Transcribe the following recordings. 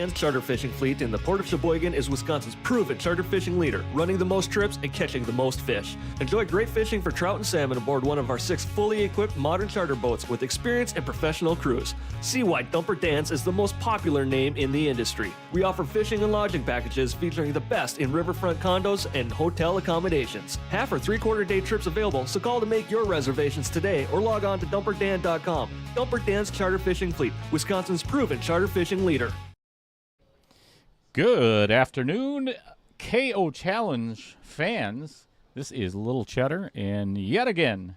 Dan's charter fishing fleet in the Port of Sheboygan is Wisconsin's proven charter fishing leader, running the most trips and catching the most fish. Enjoy great fishing for trout and salmon aboard one of our 6 fully equipped modern charter boats with experience and professional crews. See why Dumper Dan's is the most popular name in the industry. We offer fishing and lodging packages featuring the best in riverfront condos and hotel accommodations. Half or 3/4 day trips available, so call to make your reservations today or log on to dumperdan.com. Dumper Dan's Charter Fishing Fleet, Wisconsin's proven charter fishing leader. Good afternoon, KO Challenge fans. This is Little Cheddar, and yet again,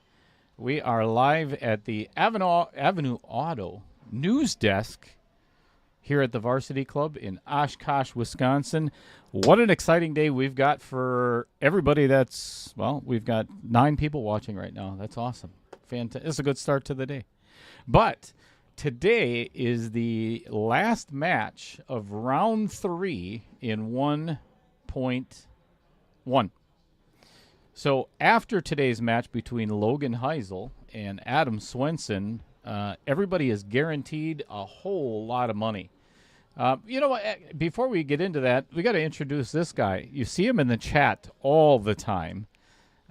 we are live at the Avenue Auto News Desk here at the Varsity Club in Oshkosh, Wisconsin. What an exciting day we've got for everybody we've got 9 people watching right now. That's awesome. Fantastic. It's a good start to the day. But today is the last match of round 3 in 1.1. So after today's match between Logan Hisel and Adam Swenson, everybody is guaranteed a whole lot of money. You know what? Before we get into that, we got to introduce this guy. You see him in the chat all the time.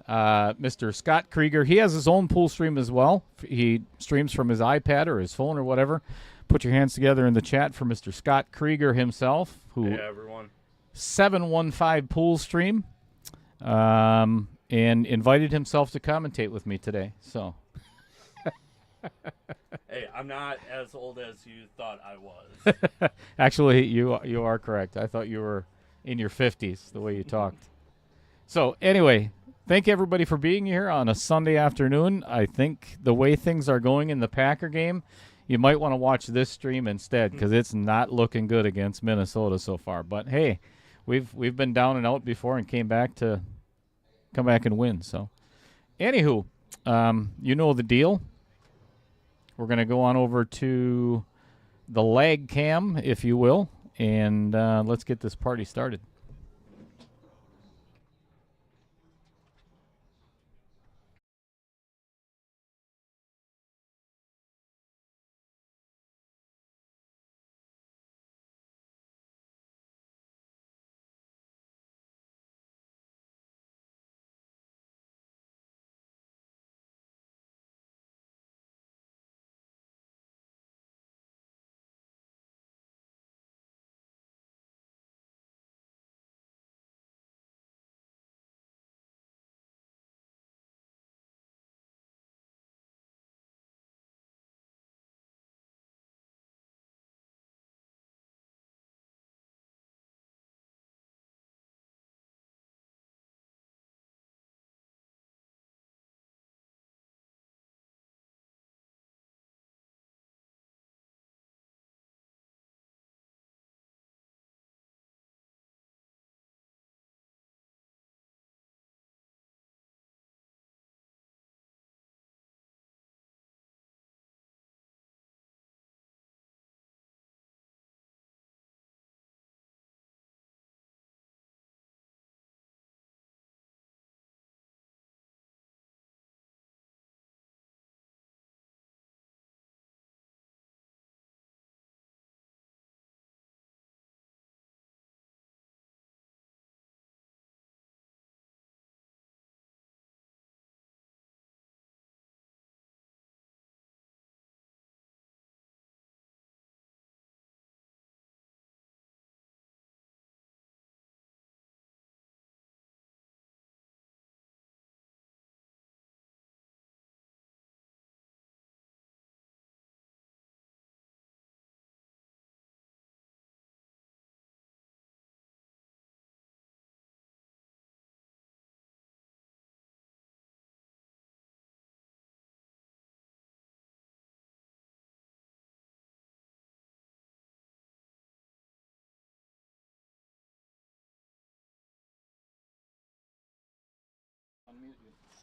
Mr. Scott Krieger. He has his own pool stream as well. He streams from his iPad or his phone or whatever. Put your hands together in the chat for Mr. Scott Krieger himself, who hey everyone. 715 pool stream, and invited himself to commentate with me today. So, Hey, I'm not as old as you thought I was. actually, you are correct. I thought you were in your 50s the way you talked. So anyway. Thank everybody for being here on a Sunday afternoon. I think the way things are going in the Packer game, you might want to watch this stream instead because it's not looking good against Minnesota so far. But hey, we've been down and out before and come back and win. So, anywho, you know the deal. We're going to go on over to the lag cam, if you will, and let's get this party started.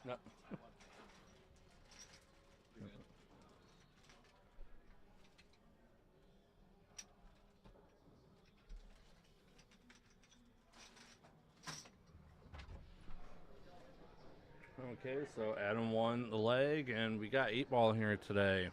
No. Okay, so Adam won the leg, and we got 8-ball here today.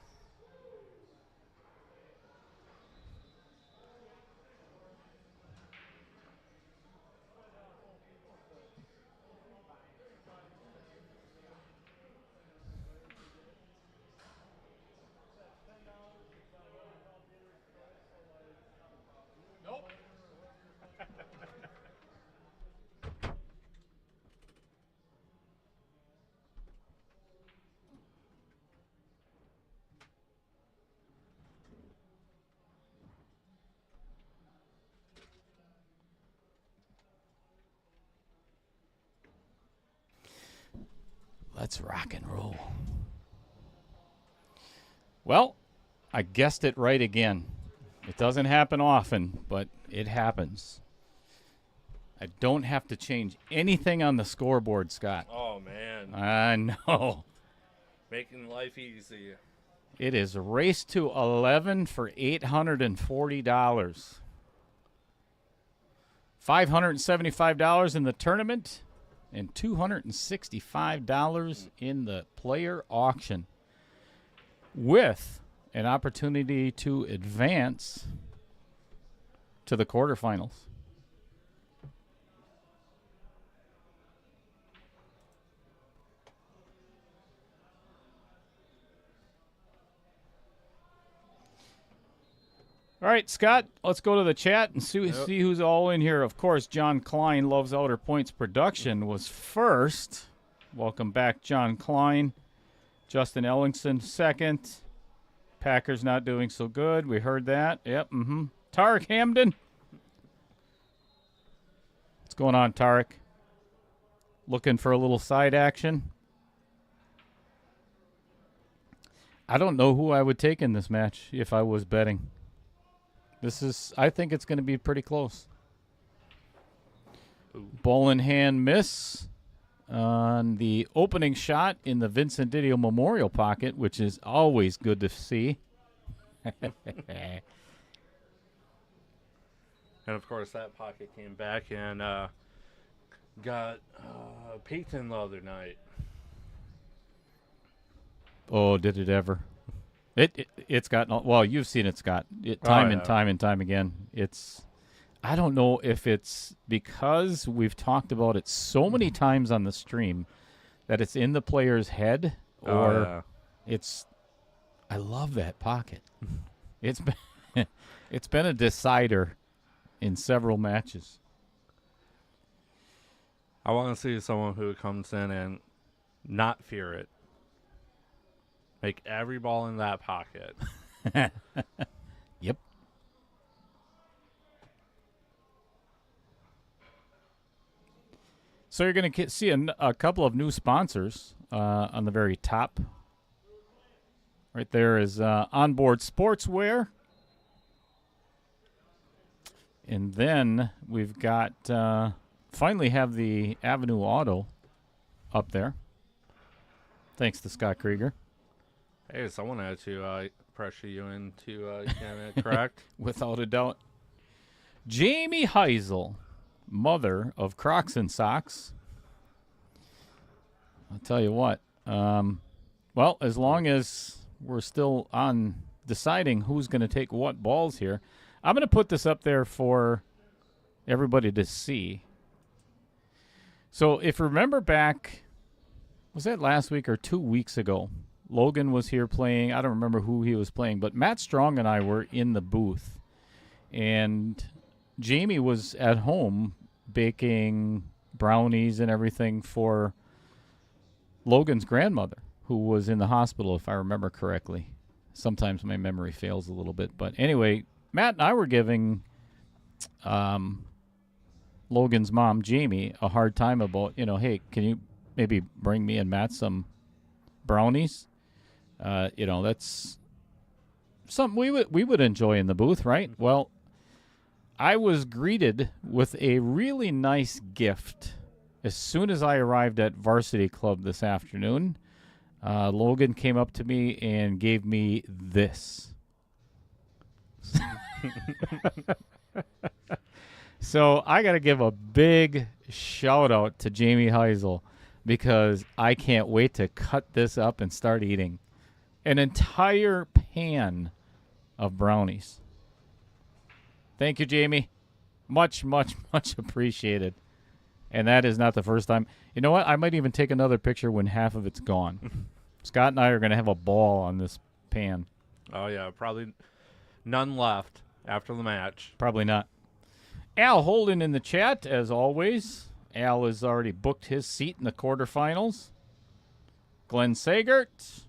Let's rock and roll. Well, I guessed it right again. It doesn't happen often, but it happens. I don't have to change anything on the scoreboard, Scott. Oh, man. I know. Making life easy. It is race to 11 for $840. $575 in the tournament and $265 in the player auction, with an opportunity to advance to the quarterfinals. All right, Scott, let's go to the chat and see who's all in here. Of course, John Klein, Loves Outer Points Production, was first. Welcome back, John Klein. Justin Ellingson, second. Packers not doing so good. We heard that. Yep, Tarek Hamden. What's going on, Tarek? Looking for a little side action? I don't know who I would take in this match if I was betting. I think it's going to be pretty close. Ball in hand miss on the opening shot in the Vincent Didio Memorial Pocket, which is always good to see. And, of course, that pocket came back and got Peyton the other night. Oh, did it ever? It's gotten, well, you've seen it, Scott. Time and time again. I don't know if it's because we've talked about it so many times on the stream that it's in the player's head, or I love that pocket. It's been a decider in several matches. I want to see someone who comes in and not fear it. Make every ball in that pocket. Yep. So you're going to see a couple of new sponsors on the very top. Right there is Onboard Sportswear. And then we've got, finally have the Avenue Auto up there. Thanks to Scott Krieger. Hey, someone had to pressure you into getting it correct. Without a doubt. Jamie Hisel, mother of Crocs and Socks. I'll tell you what. Well, as long as we're still on deciding who's going to take what balls here, I'm going to put this up there for everybody to see. So if you remember back, was that last week or 2 weeks ago? Logan was here playing. I don't remember who he was playing, but Matt Strong and I were in the booth. And Jamie was at home baking brownies and everything for Logan's grandmother, who was in the hospital, if I remember correctly. Sometimes my memory fails a little bit. But anyway, Matt and I were giving Logan's mom, Jamie, a hard time about, hey, can you maybe bring me and Matt some brownies? That's something we would enjoy in the booth, right? Well, I was greeted with a really nice gift as soon as I arrived at Varsity Club this afternoon. Logan came up to me and gave me this. So I got to give a big shout out to Jamie Hisel, because I can't wait to cut this up and start eating. An entire pan of brownies. Thank you, Jamie. Much, much, much appreciated. And that is not the first time. You know what? I might even take another picture when half of it's gone. Scott and I are going to have a ball on this pan. Oh, yeah. Probably none left after the match. Probably not. Al Holden in the chat, as always. Al has already booked his seat in the quarterfinals. Glenn Sagert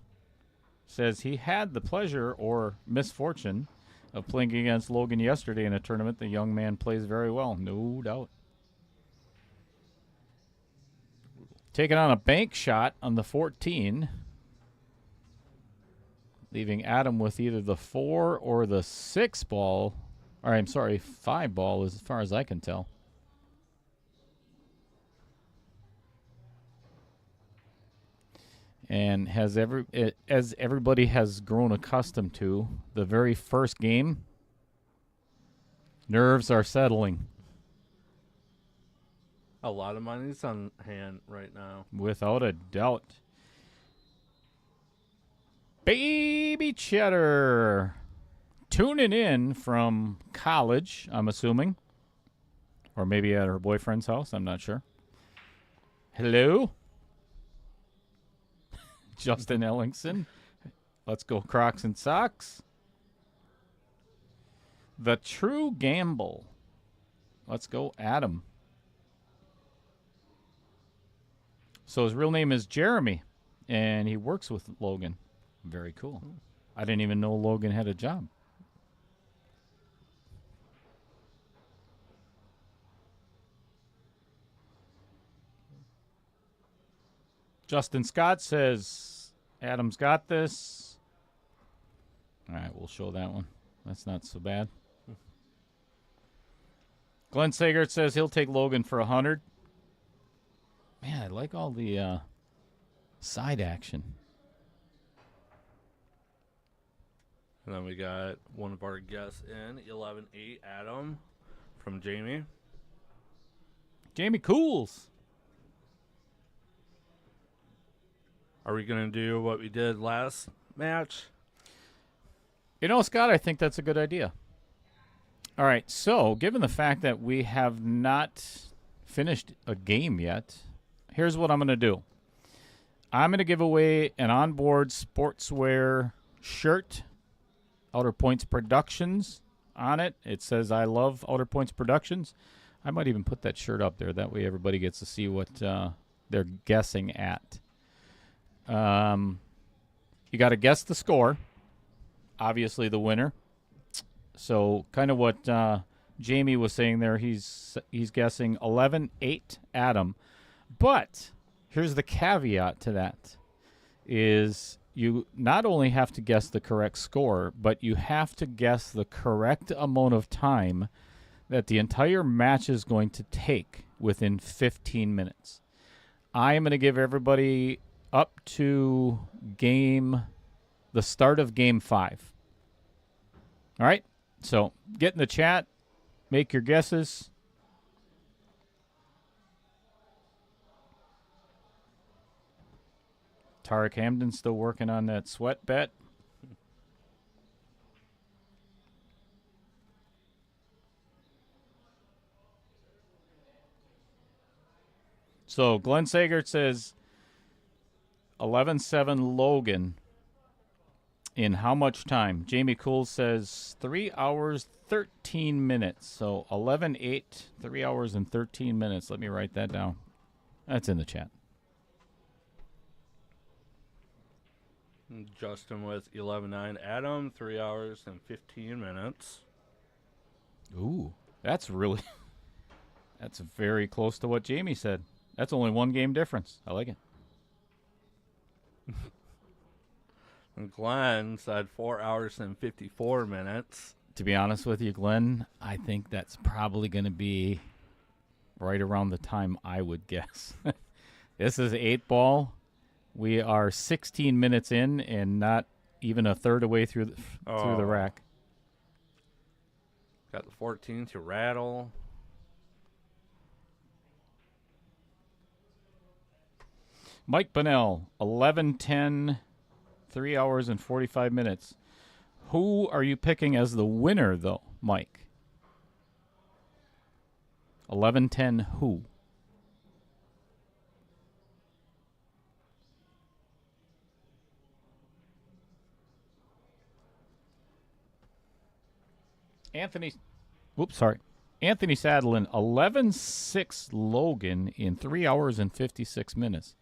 says he had the pleasure or misfortune of playing against Logan yesterday in a tournament. The young man plays very well, no doubt. Taking on a bank shot on the 14. Leaving Adam with either the 4 or the 6 ball. Or I'm sorry, 5 ball as far as I can tell. And as everybody has grown accustomed to, the very first game, nerves are settling. A lot of money's on hand right now. Without a doubt. Baby Cheddar tuning in from college, I'm assuming. Or maybe at her boyfriend's house, I'm not sure. Hello? Justin Ellingson. Let's go Crocs and Socks. The True Gamble. Let's go Adam. So his real name is Jeremy, and he works with Logan. Very cool. I didn't even know Logan had a job. Justin Scott says, Adam's got this. All right, we'll show that one. That's not so bad. Glenn Sagert says he'll take Logan for 100. Man, I like all the side action. And then we got one of our guests in, 11-8, Adam, from Jamie. Jamie Cools. Are we going to do what we did last match? You know, Scott, I think that's a good idea. All right, so given the fact that we have not finished a game yet, here's what I'm going to do. I'm going to give away an onboard sportswear shirt, Outer Points Productions on it. It says, I love Outer Points Productions. I might even put that shirt up there. That way everybody gets to see what they're guessing at. You got to guess the score. Obviously the winner. So kind of what Jamie was saying there, he's guessing 11-8 Adam. But here's the caveat to that, is you not only have to guess the correct score, but you have to guess the correct amount of time that the entire match is going to take within 15 minutes. I am going to give everybody up to the start of game 5. All right? So get in the chat, make your guesses. Tarek Hamden's still working on that sweat bet. So Glenn Sagert says 11-7 Logan. In how much time? Jamie Cool says 3 hours, 13 minutes. So 11-8, 3 hours and 13 minutes. Let me write that down. That's in the chat. Justin with 11-9. Adam, 3 hours and 15 minutes. Ooh, that's very close to what Jamie said. That's only one game difference. I like it. And Glenn said 4 hours and 54 minutes. To be honest with you, Glenn, I think that's probably going to be right around the time I would guess. This is 8 ball. We are 16 minutes in and not even a third away through the rack. Got the 14 to rattle. Mike Bunnell, 11-10, 3 hours and 45 minutes. Who are you picking as the winner, though, Mike? 11-10 who? Anthony Sadlin, 11-6 Logan in 3 hours and 56 minutes.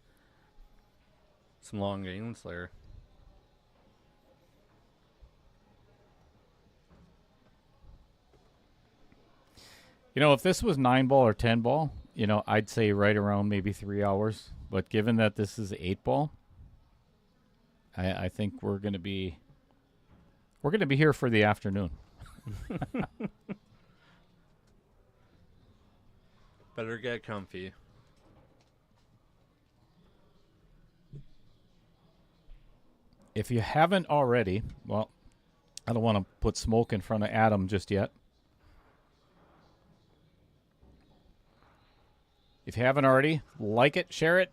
Some long games there. You know, if this was 9 ball or 10 ball, I'd say right around maybe 3 hours. But given that this is 8-ball, I think we're gonna be here for the afternoon. Better get comfy. If you haven't already, well, I don't want to put smoke in front of Adam just yet. If you haven't already, like it, share it,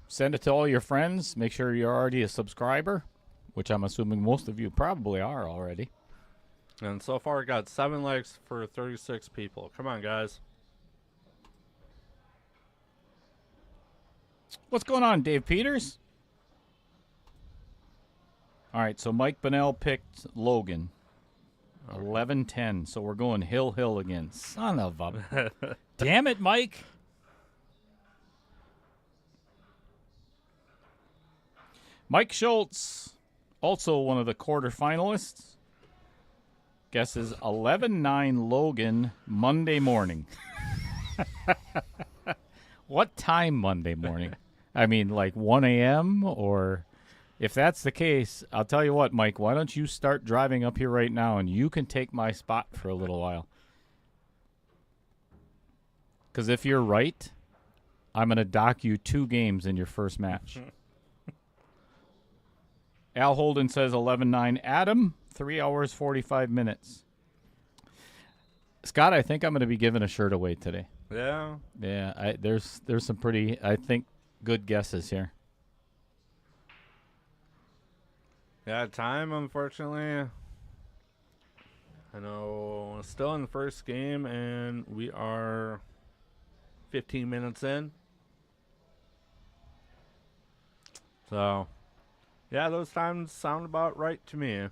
send it to all your friends. Make sure you're already a subscriber, which I'm assuming most of you probably are already. And so far, got 7 likes for 36 people. Come on, guys. What's going on, Dave Peters? All right, so Mike Bonnell picked Logan. 11-10, so we're going Hill again. Son of a... Damn it, Mike. Mike Schultz, also one of the quarterfinalists, guesses 11-9 Logan Monday morning. What time Monday morning? I mean, like 1 a.m. or... If that's the case, I'll tell you what, Mike, why don't you start driving up here right now and you can take my spot for a little while. Because if you're right, I'm going to dock you 2 games in your first match. Al Holden says 11-9. Adam, 3 hours, 45 minutes. Scott, I think I'm going to be giving a shirt away today. Yeah. Yeah, there's some pretty, I think, good guesses here. Yeah, time, unfortunately. I know still in the first game, and we are 15 minutes in. So, yeah, those times sound about right to me.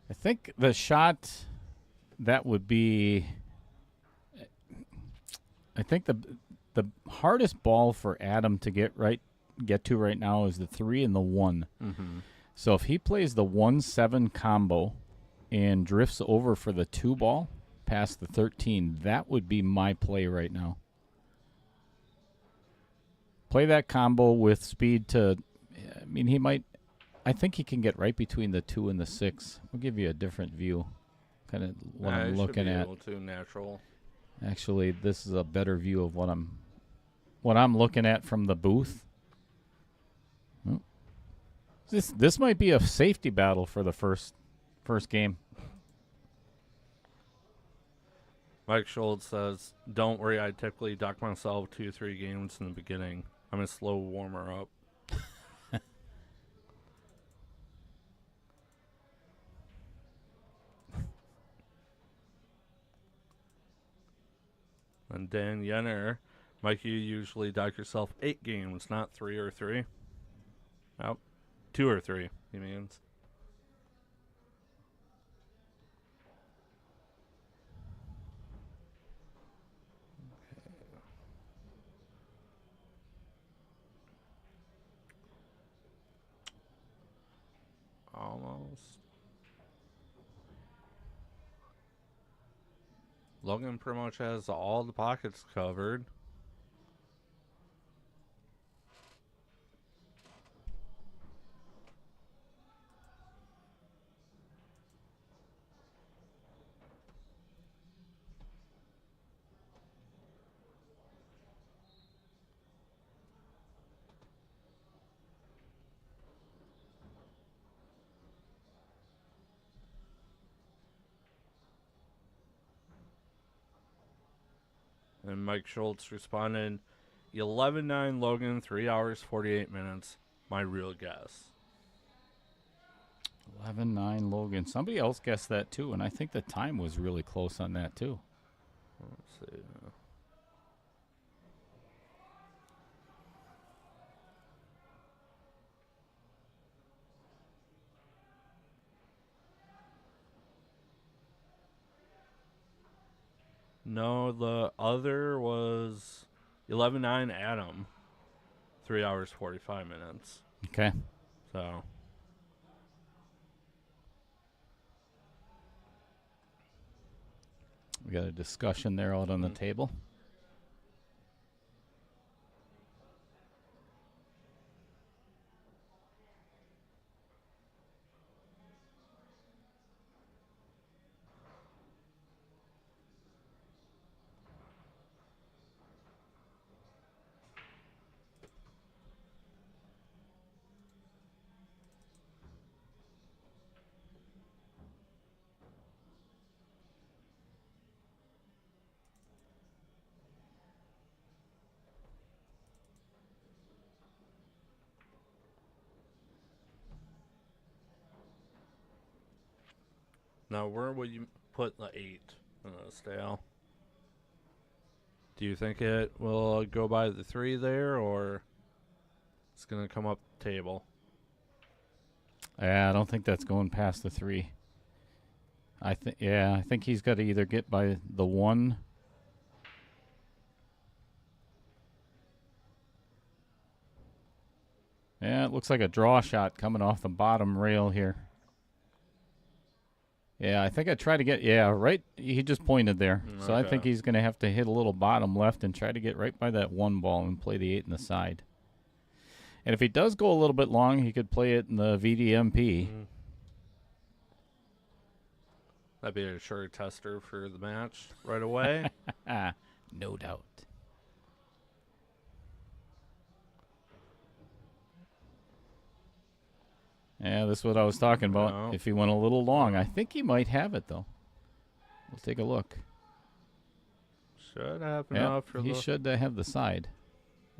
I think the shot that would be, I think the hardest ball for Adam to get to right now is the 3 and the 1. Mm-hmm. So if he plays the 1-7 combo and drifts over for the 2 ball past the 13, that would be my play right now. Play that combo with speed to, I mean, he might, I think he can get right between the 2 and the 6. I'll give you a different view, kind of what I'm looking at. Able to natural. Actually, this is a better view of what I'm looking at from the booth. Oh. This might be a safety battle for the first game. Mike Schultz says, "Don't worry, I typically dock myself 2-3 games in the beginning. I'm a slow warmer up." And Dan Yenner, Mike, you usually dock yourself 8 games, not 3 or 3. Oh, 2 or 3, he means. Almost. Logan pretty much has all the pockets covered. And Mike Schultz responded, 11-9 Logan, 3 hours, 48 minutes. My real guess. 11-9 Logan. Somebody else guessed that too, and I think the time was really close on that too. Let's see. No, the other was 11-9 Adam. 3 hours, 45 minutes. Okay. So. We got a discussion there out on the table. Now, where would you put the 8 in the stale? Do you think it will go by the 3 there, or it's going to come up the table? Yeah, I don't think that's going past the 3. I think he's got to either get by the 1. Yeah, it looks like a draw shot coming off the bottom rail here. Yeah, I think I try to get, right. He just pointed there. Okay. So I think he's going to have to hit a little bottom left and try to get right by that 1 ball and play the 8 in the side. And if he does go a little bit long, he could play it in the VDMP. That'd be a sure tester for the match right away. No doubt. Yeah, this is what I was talking about. No. If he went a little long, I think he might have it, though. We'll take a look. Should have Yep, enough for he the... should have the side.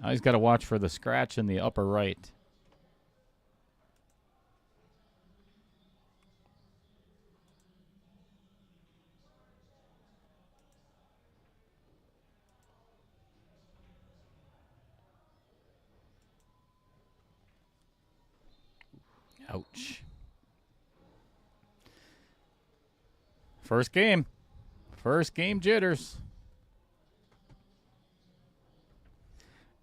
Now he's got to watch for the scratch in the upper right. Ouch. First game. First game jitters.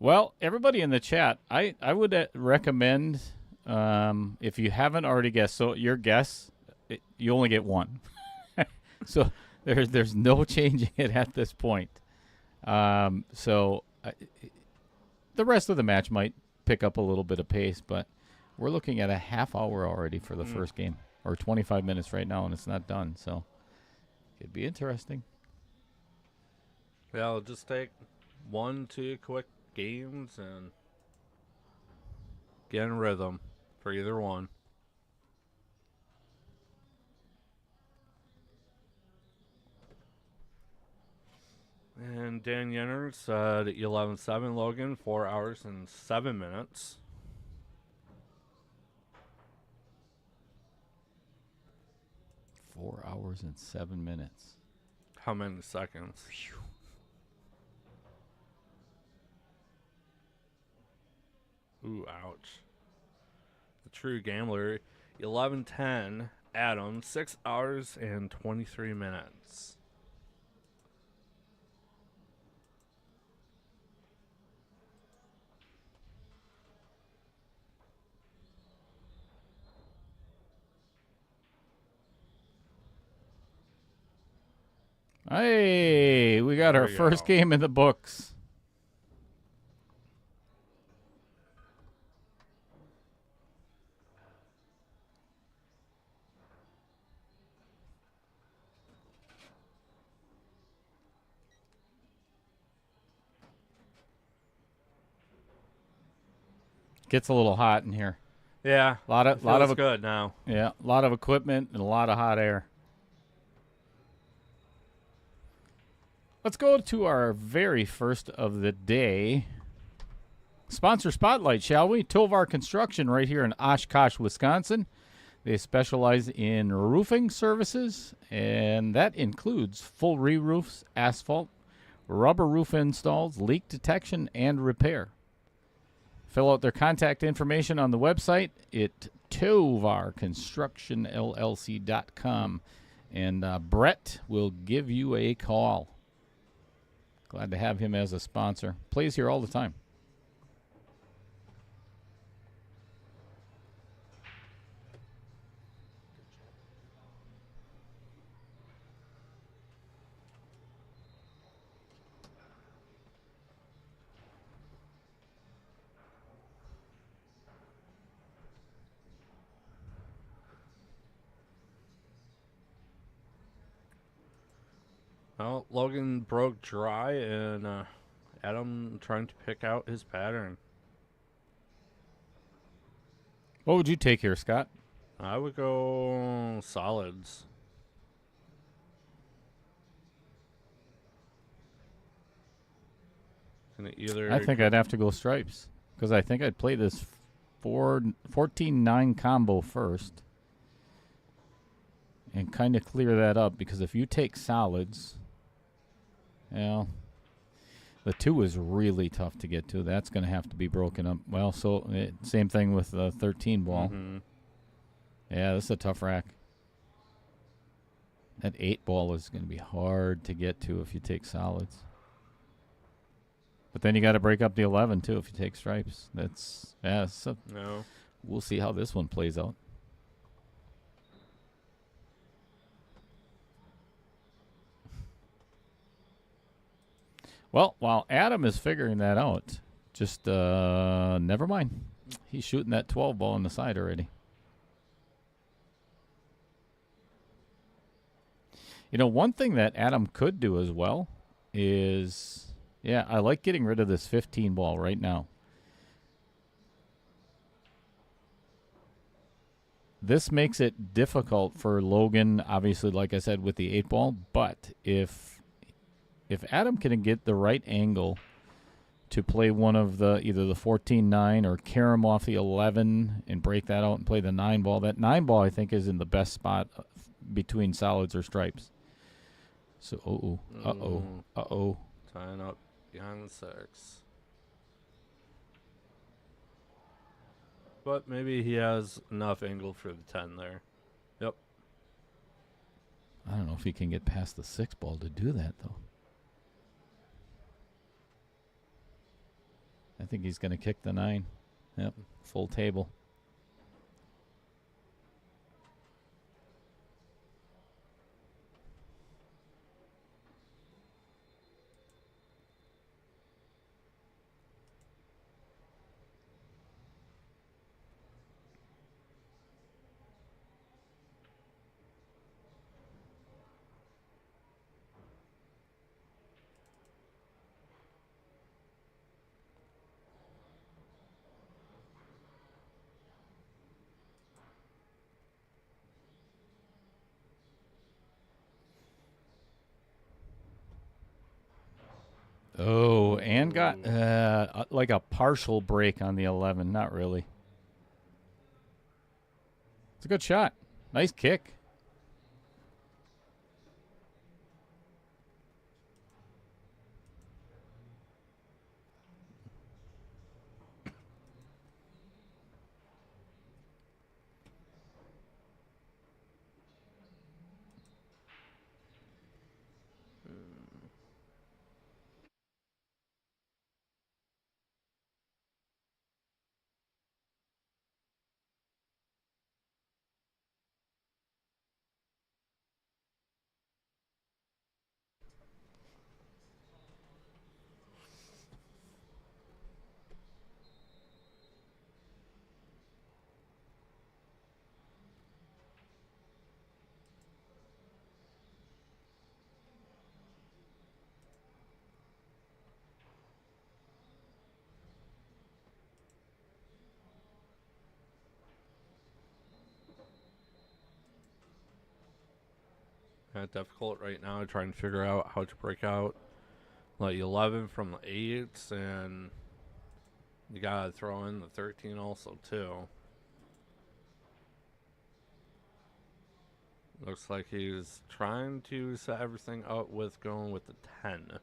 Well, everybody in the chat, I would recommend, if you haven't already guessed, so your guess, you only get 1. So there's no changing it at this point. The rest of the match might pick up a little bit of pace, but we're looking at a half hour already for the first game, or 25 minutes right now, and it's not done. So it'd be interesting. Yeah, I'll just take 1-2 quick games and get in rhythm for either one. And Dan Yenner said 11-7 Logan, 4 hours and 7 minutes. Four hours and 7 minutes. How many seconds? Ooh, ouch. The True Gambler, 11-10 Adam, 6 hours and 23 minutes. Hey, we got There our you first go. game in the books. Gets a little hot in here. Yeah, A lot of good now. Yeah, a lot of equipment and a lot of hot air. Let's go to our very first of the day. Sponsor spotlight, shall we? Tovar Construction right here in Oshkosh, Wisconsin. They specialize in roofing services, and that includes full re-roofs, asphalt, rubber roof installs, leak detection, and repair. Fill out their contact information on the website at tovarconstructionllc.com, and Brett will give you a call. Glad to have him as a sponsor. Plays here all the time. Well, Logan broke dry, and Adam trying to pick out his pattern. What would you take here, Scott? I would go solids. Gonna either I think I'd have to go stripes because I think I'd play this 14-9 combo first and kind of clear that up, because if you take solids, well, the 2 is really tough to get to. That's going to have to be broken up. Well, so same thing with the 13 ball. Mm-hmm. Yeah, this is a tough rack. That 8 ball is going to be hard to get to if you take solids. But then you got to break up the 11 too if you take stripes. No. We'll see how this one plays out. Well, while Adam is figuring that out, just never mind. He's shooting that 12 ball on the side already. You know, one thing that Adam could do as well is, yeah, I like getting rid of this 15 ball right now. This makes it difficult for Logan, obviously, like I said, with the 8 ball. But if Adam can get the right angle to play one of the either the 14-9 or carry him off the 11 and break that out and play the 9 ball, that 9 ball I think is in the best spot between solids or stripes. So, Tying up behind the 6. But maybe he has enough angle for the 10 there. Yep. I don't know if he can get past the 6 ball to do that, though. I think he's going to kick the 9. Yep, full table. Oh, and got like a partial break on the 11. Not really. It's a good shot. Nice kick. Difficult right now trying to figure out how to break out like 11 from the 8s, and you gotta throw in the 13 also too. Looks like he's trying to set everything up with going with the 10.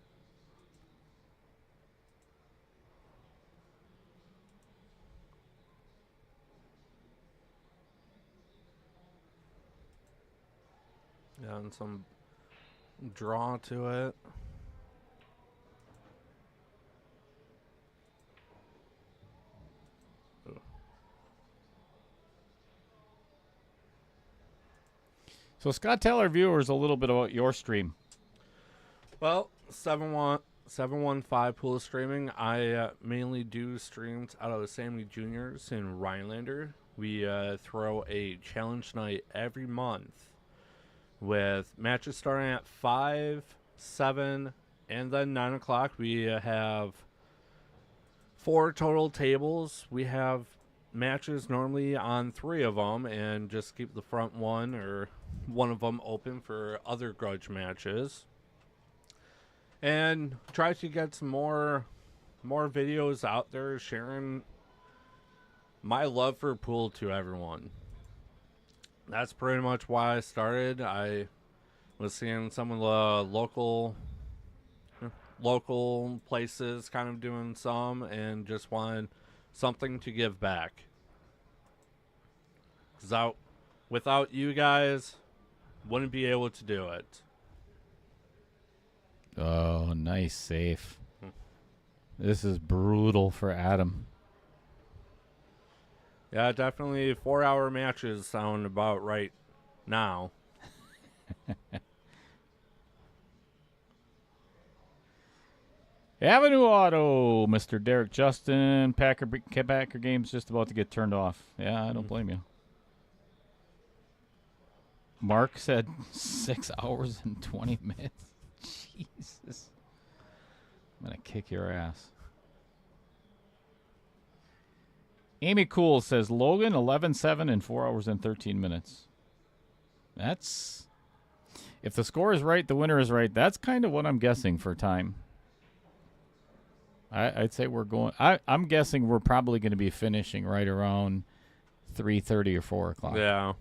Yeah, and some draw to it. So, Scott, tell our viewers a little bit about your stream. Well, 715 Pool of Streaming. I mainly do streams out of the Sammy Juniors in Rhinelander. We throw a challenge night every month with matches starting at 5, 7, and then 9 o'clock. We have 4 total tables. We have matches normally on 3 of them and just keep the front one or one of them open for other grudge matches. And try to get some more videos out there sharing my love for pool to everyone. That's pretty much why I started. I was seeing some of the local places kind of doing some and just wanted something to give back. 'Cause without you guys, wouldn't be able to do it. Oh, nice save. This is brutal for Adam. Yeah, definitely 4-hour matches sound about right now. Avenue Auto, Mr. Derek Justin. Packer game's just about to get turned off. Yeah, I don't blame you. Mark said 6 hours and 20 minutes. Jesus. I'm going to kick your ass. Amy Cool says Logan 11-7 in 4 hours and 13 minutes. That's, if the score is right, the winner is right. That's kind of what I'm guessing for time. I'd say we're going. I'm guessing we're probably going to be finishing right around 3:30 or 4 o'clock. Yeah.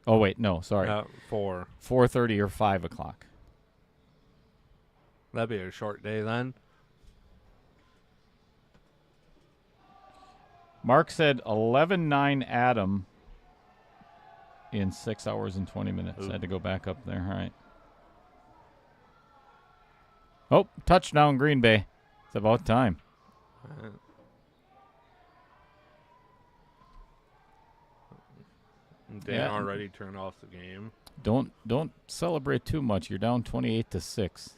Oh wait, no, sorry. 4:30 or 5 o'clock. That'd be a short day then. Mark said 11-9 Adam in 6 hours and 20 minutes. Ooh. I had to go back up there. All right. Oh, touchdown Green Bay. It's about time. Dan already turned off the game. Don't celebrate too much. You're down 28-6.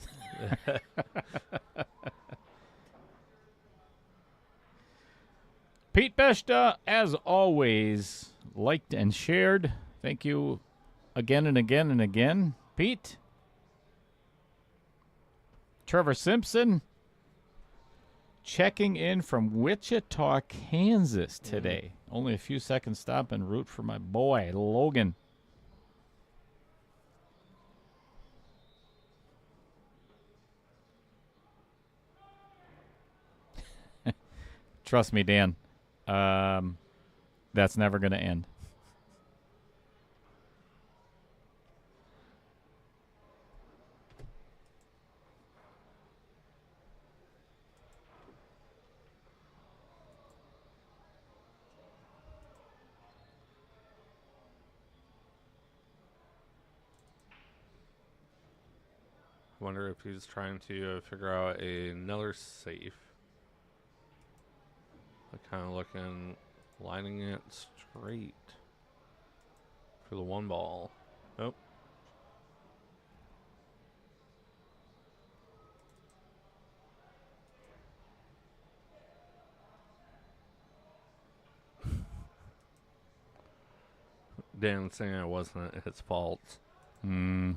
Pete Beshta, as always, liked and shared. Thank you again and again and again, Pete. Trevor Simpson checking in from Wichita, Kansas today. Only a few seconds stop and root for my boy, Logan. Trust me, Dan. That's never going to end. Wonder if he's trying to figure out another safe. Kind of looking, lining it straight for the one ball. Nope. Dan saying it wasn't his fault. Isn't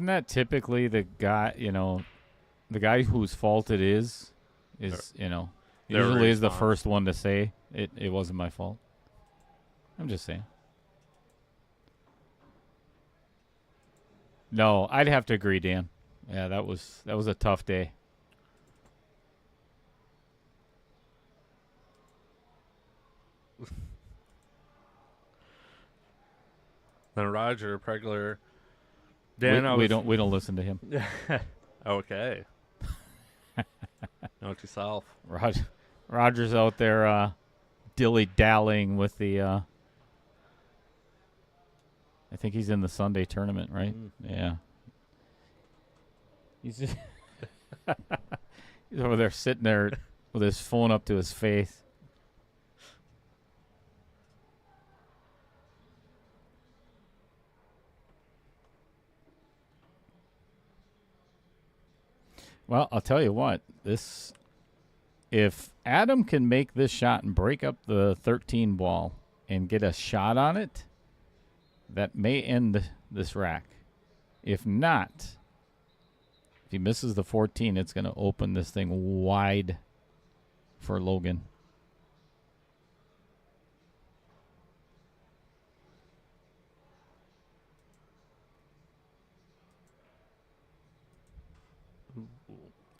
that typically the guy, the guy whose fault it is, usually is the first one to say it wasn't my fault. I'm just saying. No, I'd have to agree, Dan. Yeah, that was a tough day. Then Roger Pregler. Dan, we don't listen to him. Okay. Note yourself. Roger's out there dilly-dallying with the I think he's in the Sunday tournament, right? Yeah. He's just he's over there sitting there with his phone up to his face. Well, I'll tell you what. If Adam can make this shot and break up the 13 ball and get a shot on it, that may end this rack. If not, if he misses the 14, it's going to open this thing wide for Logan.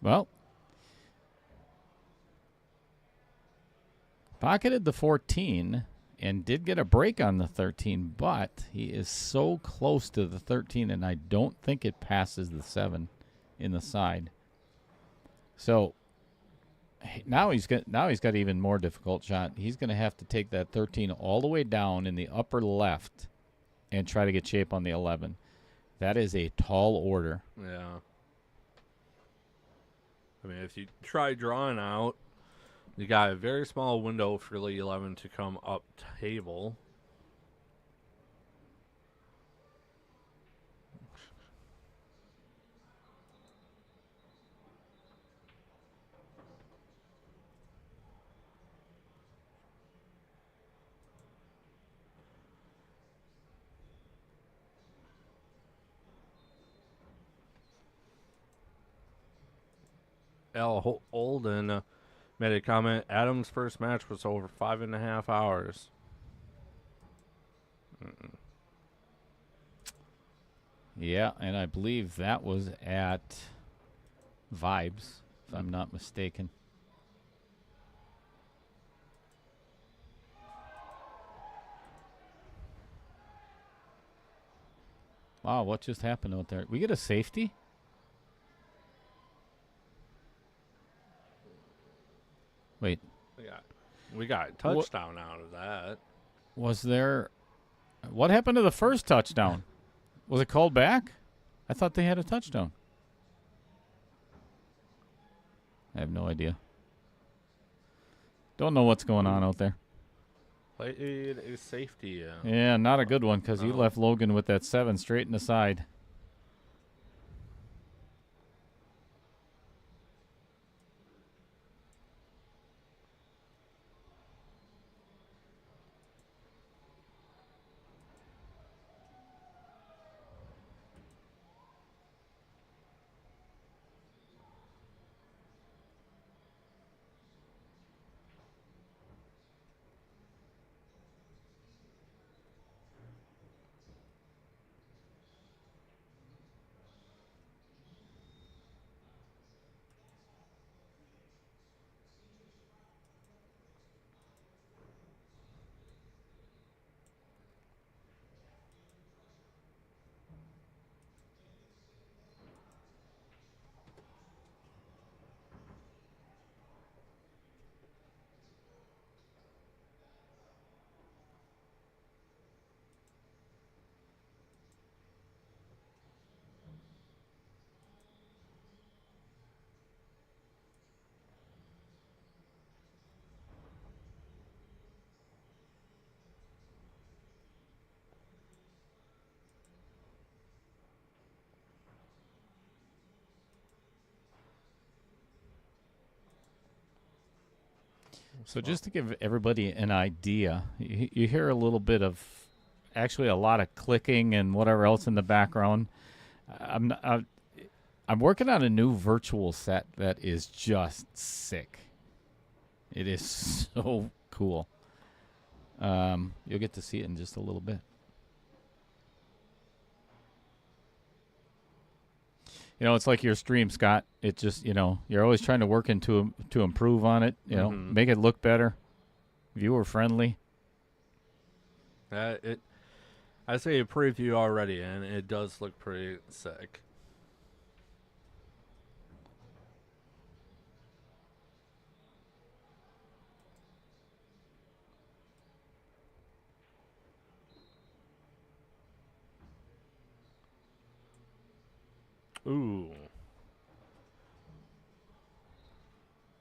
Well, pocketed the 14 and did get a break on the 13, but he is so close to the 13, and I don't think it passes the 7 in the side. So now he's got even more difficult shot. He's going to have to take that 13 all the way down in the upper left and try to get shape on the 11. That is a tall order. Yeah. I mean, if you try drawing out, you got a very small window for the 11 to come up table. L. Olden made a comment. Adam's first match was over 5.5 hours. Yeah, and I believe that was at Vibes, if I'm not mistaken. Wow, what just happened out there? We get a safety? Wait. We got a touchdown out of that. Was there... What happened to the first touchdown? Was it called back? I thought they had a touchdown. I have no idea. Don't know what's going on out there. Played a safety. Yeah, not a good one because you left Logan with that 7 straight in the side. So just to give everybody an idea, you hear a little bit of, actually a lot of clicking and whatever else in the background. I'm working on a new virtual set that is just sick. It is so cool. You'll get to see it in just a little bit. It's like your stream, Scott. It just, you're always trying to work to improve on it. Make it look better, viewer friendly. I see a preview already, and it does look pretty sick. Ooh.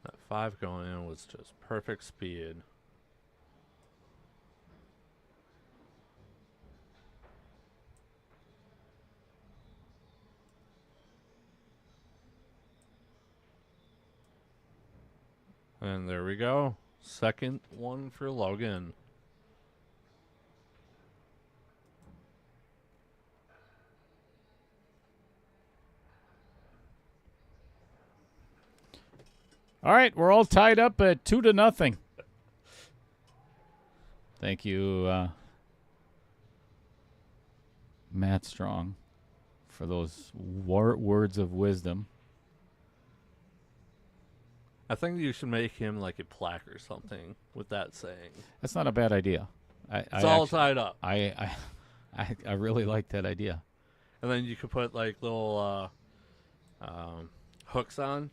That 5 going in was just perfect speed. And there we go. Second one for Logan. All right, we're all tied up at 2-0. Thank you, Matt Strong, for those words of wisdom. I think you should make him like a plaque or something with that saying. That's not a bad idea. It's all tied up. I really like that idea. And then you could put like little hooks on.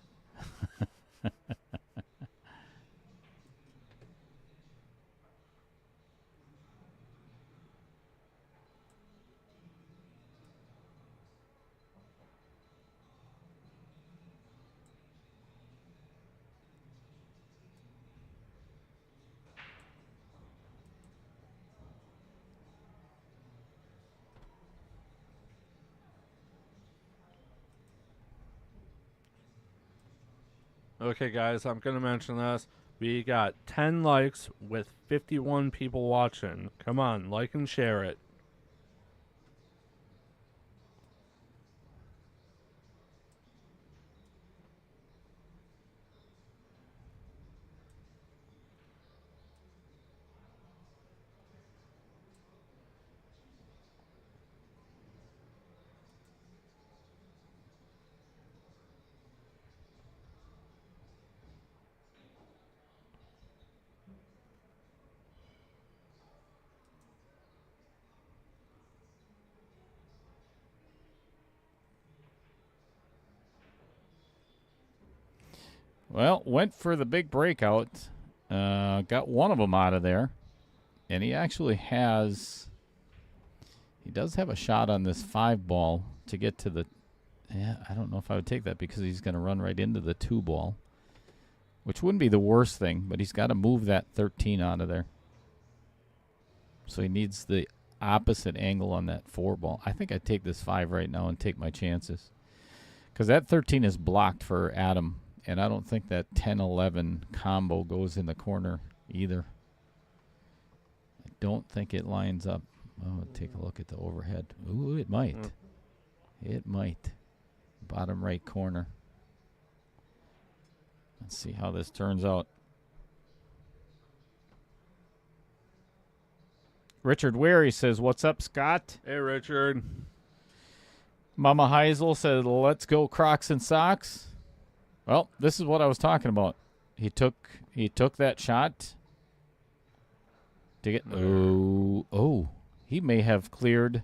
Okay, guys, I'm going to mention this. We got 10 likes with 51 people watching. Come on, like and share it. Well, went for the big breakout. Got one of them out of there. And he actually has... He does have a shot on this 5 ball to get to the... Yeah, I don't know if I would take that because he's going to run right into the 2 ball. Which wouldn't be the worst thing, but he's got to move that 13 out of there. So he needs the opposite angle on that 4 ball. I think I'd take this 5 right now and take my chances. Because that 13 is blocked for Adam. And I don't think that 10-11 combo goes in the corner either. I don't think it lines up. Oh, take a look at the overhead. Ooh, it might. It might. Bottom right corner. Let's see how this turns out. Richard Wary says, "What's up, Scott?" Hey, Richard. Mama Hisel said, "Let's go Crocs and socks." Well, this is what I was talking about. He took that shot to get. Oh, he may have cleared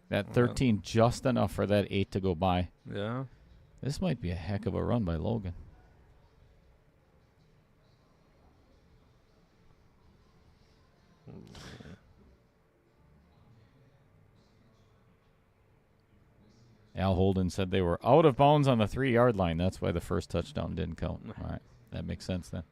that 13 just enough for that 8 to go by. Yeah. This might be a heck of a run by Logan. Al Holden said they were out of bounds on the 3-yard line. That's why the first touchdown didn't count. All right. That makes sense then.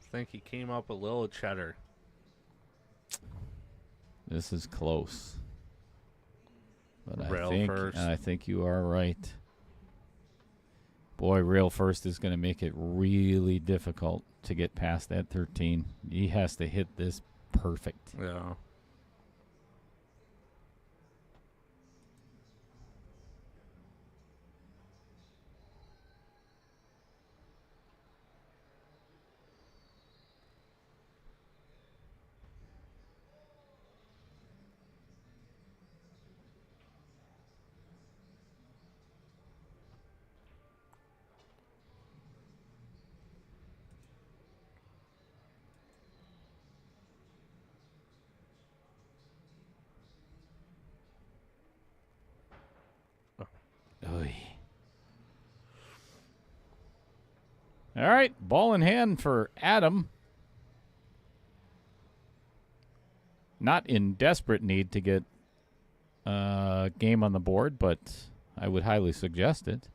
I think he came up a little cheddar. This is close. But Rail first. I think you are right. Boy, rail first is going to make it really difficult to get past that 13. He has to hit this perfect. Yeah. Oy. All right, ball in hand for Adam. Not in desperate need to get a game on the board, but I would highly suggest it.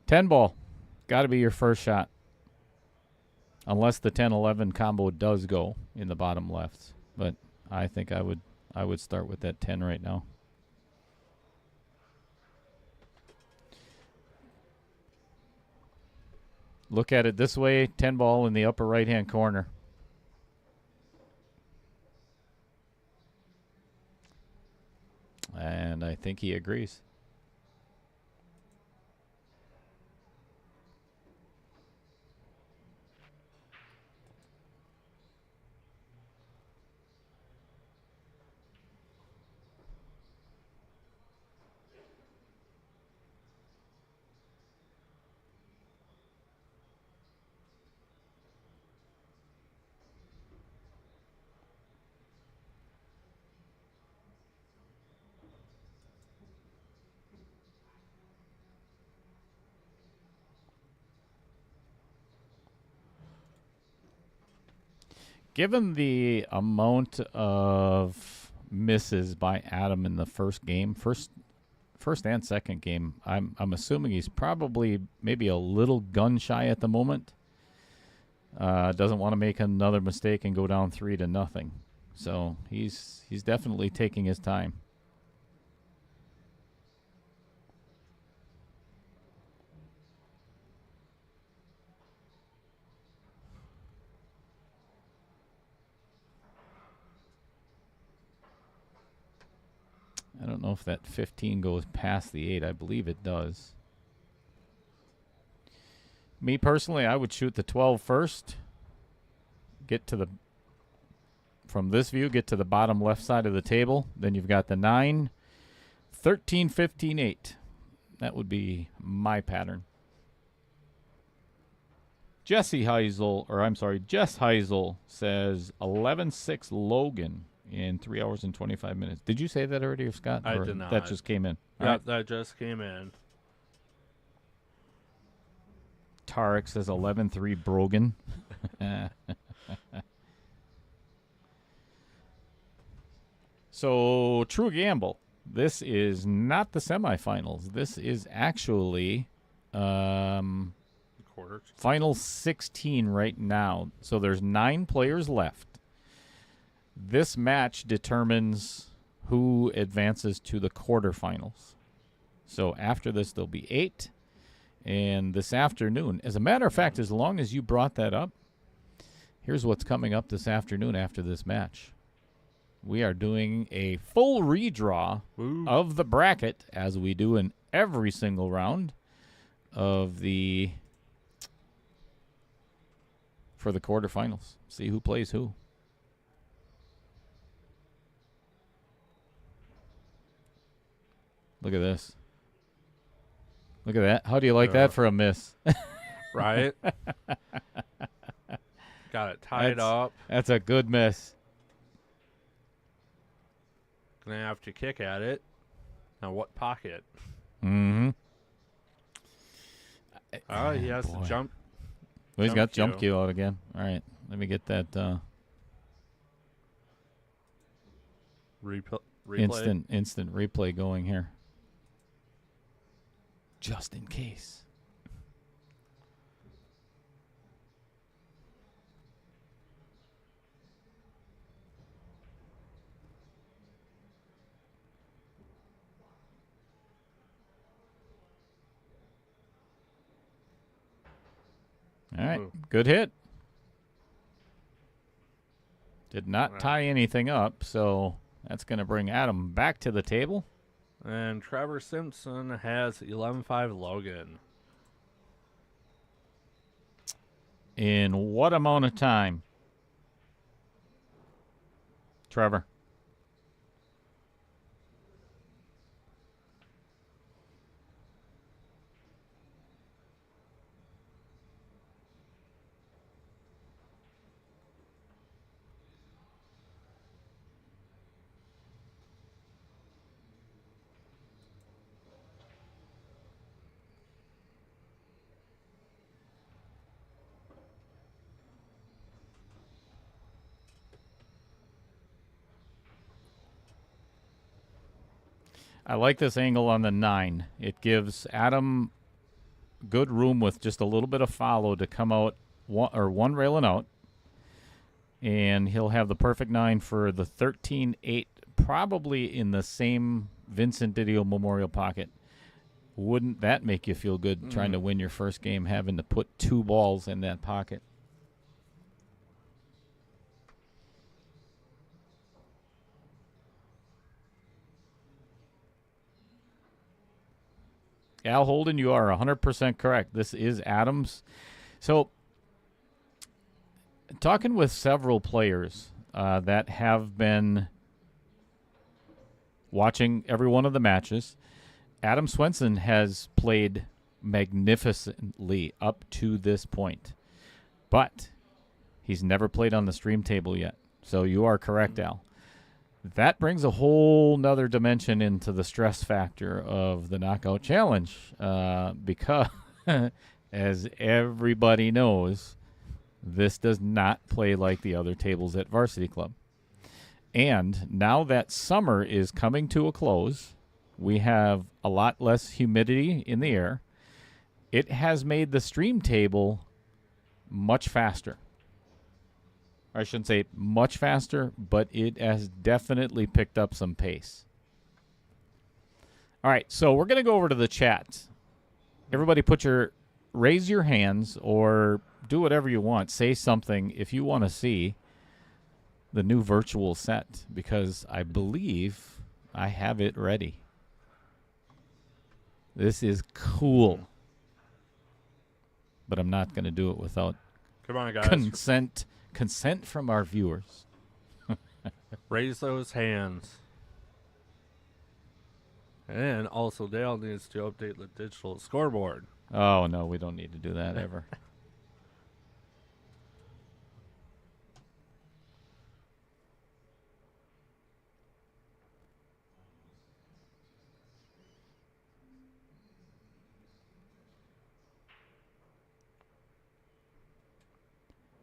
10 ball. Got to be your first shot. Unless the 10-11 combo does go in the bottom left. But I think I would start with that 10 right now. Look at it this way, 10 ball in the upper right-hand corner. And I think he agrees. Given the amount of misses by Adam in the first game, first and second game, I'm assuming he's probably maybe a little gun shy at the moment. Doesn't want to make another mistake and go down 3-0. So he's definitely taking his time. I don't know if that 15 goes past the 8. I believe it does. Me personally, I would shoot the 12 first. Get to the, from this view, get to the bottom left side of the table. Then you've got the 9, 13, 15, 8. That would be my pattern. Jess Hisel says 11-6 Logan in 3 hours and 25 minutes. Did you say that already, or Scott? I or did not. That just came in. Yeah, All right. that just came in. Tarek says 11-3 Brogan. So, True Gamble. This is not the semifinals. This is actually Quarters. final 16 right now. So there's 9 players left. This match determines who advances to the quarterfinals. So after this, there'll be 8. And this afternoon, as a matter of fact, as long as you brought that up, here's what's coming up this afternoon after this match. We are doing a full redraw of the bracket, as we do in every single round of the for the quarterfinals. See who plays who. Look at this. Look at that. How do you like that for a miss? Right? Got it tied up. That's a good miss. Gonna have to kick at it. Now what pocket? Mm-hmm. Oh, he has boy. to jump. Well, he's got Jump jump cue out again. All right. Let me get that Replay. instant replay going here. Just in case. All right. Ooh. Good hit. Did not Wow. tie anything up, so that's going to bring Adam back to the table. And Trevor Simpson has 11-5 Logan. In what amount of time? Trevor. I like this angle on the 9. It gives Adam good room with just a little bit of follow to come out one railing out. And he'll have the perfect 9 for the 13-8, probably in the same Vincent Didio Memorial pocket. Wouldn't that make you feel good trying to win your first game, having to put 2 balls in that pocket? Al Holden, you are 100% correct. This is Adams. So, talking with several players that have been watching every one of the matches, Adam Swenson has played magnificently up to this point. But he's never played on the stream table yet. So you are correct, Al. That brings a whole nother dimension into the stress factor of the Knockout Challenge because, as everybody knows, this does not play like the other tables at Varsity Club. And now that summer is coming to a close, we have a lot less humidity in the air. It has made the stream table much faster. I shouldn't say much faster, but it has definitely picked up some pace. All right, so we're going to go over to the chat. Everybody raise your hands or do whatever you want. Say something if you want to see the new virtual set, because I believe I have it ready. This is cool. But I'm not going to do it without Come on, guys. consent from our viewers. Raise those hands. And also, Dale needs to update the digital scoreboard. Oh, no, we don't need to do that ever.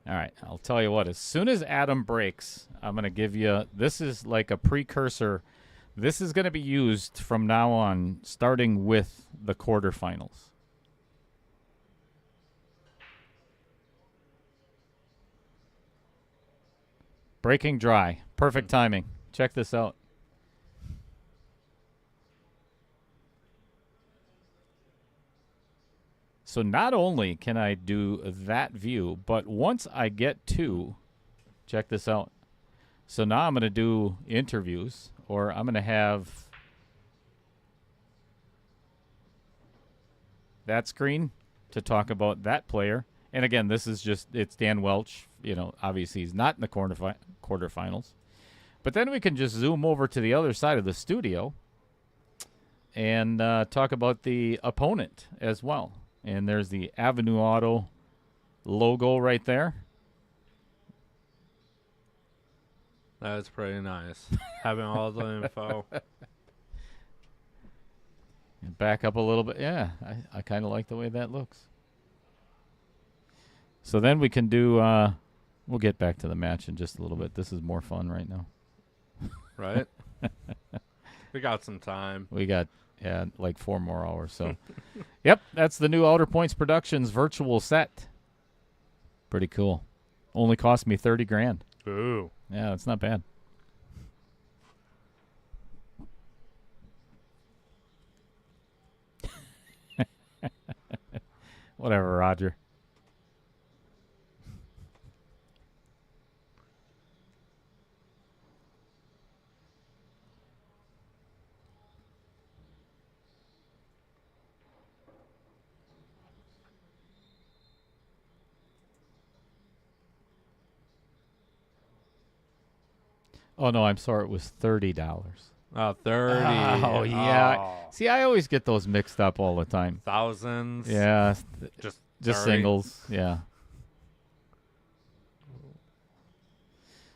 All right, I'll tell you what. As soon as Adam breaks, I'm going to give you, this is like a precursor. This is going to be used from now on, starting with the quarterfinals. Breaking dry. Perfect timing. Check this out. So not only can I do that view, but once I get to, check this out. So now I'm going to do interviews, or I'm going to have that screen to talk about that player. And again, this is just, it's Dan Welch. You know, obviously he's not in the quarterfinals. But then we can just zoom over to the other side of the studio and talk about the opponent as well. And there's the Avenue Auto logo right there. That's pretty nice. Having all the info. And back up a little bit. Yeah, I kind of like the way that looks. So then we can do, we'll get back to the match in just a little bit. This is more fun right now. Right? We got some time. We got, yeah, like 4 more hours. So, yep, that's the new Outer Points Productions virtual set. Pretty cool. Only cost me $30,000. Ooh. Yeah, that's not bad. Whatever, Roger. Oh, no, I'm sorry. It was $30. 30. Oh, yeah. Oh. See, I always get those mixed up all the time. Thousands. Yeah, Just just 30. singles. Yeah.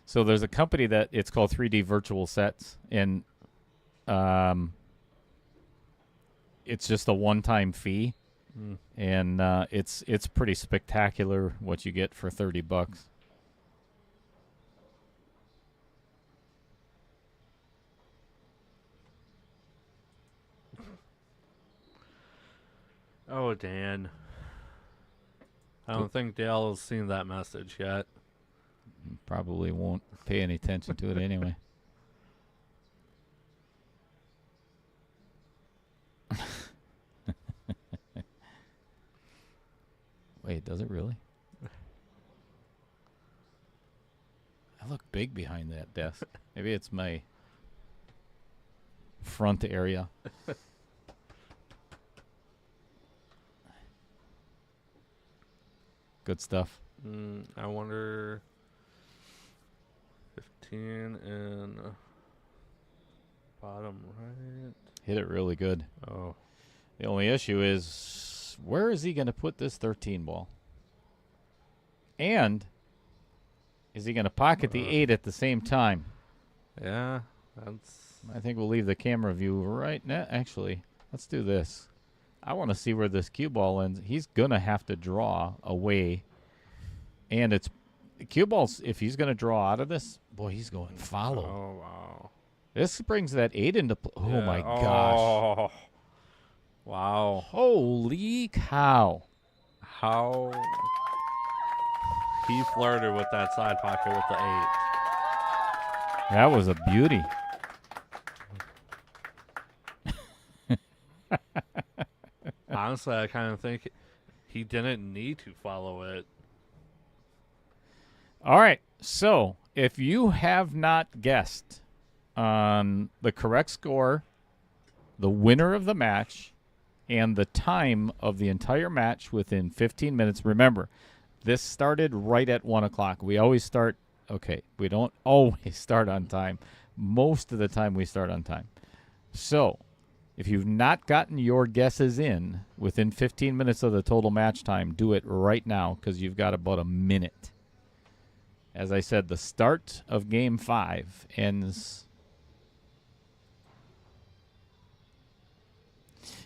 So there's a company that it's called 3D Virtual Sets, and it's just a one-time fee, and it's pretty spectacular what you get for $30. Oh, Dan. I don't think Dale has seen that message yet. Probably won't pay any attention to it anyway. Wait, does it really? I look big behind that desk. Maybe it's my front area. Good stuff. I wonder. 15 and bottom right. Hit it really good. Oh. The only issue is, where is he going to put this 13 ball? And is he going to pocket the 8 at the same time? Yeah, that's. I think we'll leave the camera view right now. Actually, let's do this. I want to see where this cue ball ends. He's going to have to draw away. And it's cue balls, if he's going to draw out of this, boy, he's going follow. Oh, wow. This brings that 8 into play. Oh, Yeah. my gosh. Oh. Wow. Holy cow. How he flirted with that side pocket with the 8. That was a beauty. Honestly, I kind of think he didn't need to follow it. All right. So if you have not guessed on the correct score, the winner of the match, and the time of the entire match within 15 minutes, remember, this started right at 1 o'clock. We always start, okay, we don't always start on time. Most of the time we start on time. So if you've not gotten your guesses in within 15 minutes of the total match time, do it right now because you've got about a minute. As I said, the start of Game 5 ends.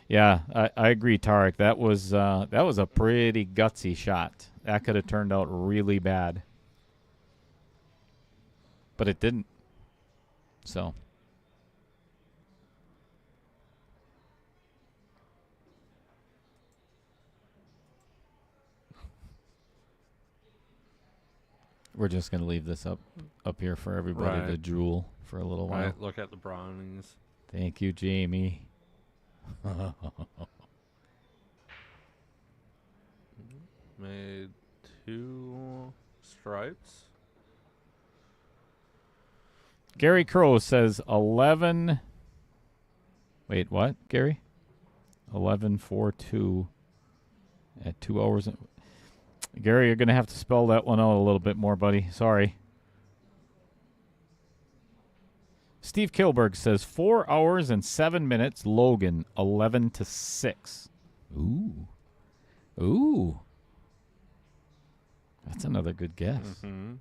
Yeah, I agree, Tarek. That was a pretty gutsy shot. That could have turned out really bad, but it didn't. So. We're just going to leave this up here for everybody to drool for a little while. Right, look at the brownies. Thank you, Jamie. Made 2 stripes. Gary Crow says 11. Wait, what, Gary? 11:42 at 2 hours. Gary, you're going to have to spell that one out a little bit more, buddy. Sorry. Steve Kilberg says 4 hours and 7 minutes. Logan, 11-6. Ooh. That's another good guess. Mm-hmm.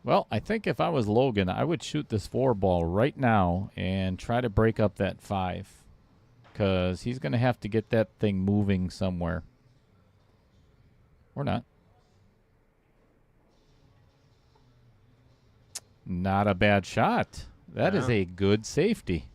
Well, I think if I was Logan, I would shoot this 4 ball right now and try to break up that 5. Because he's going to have to get that thing moving somewhere. Or not. Not a bad shot. That is a good safety.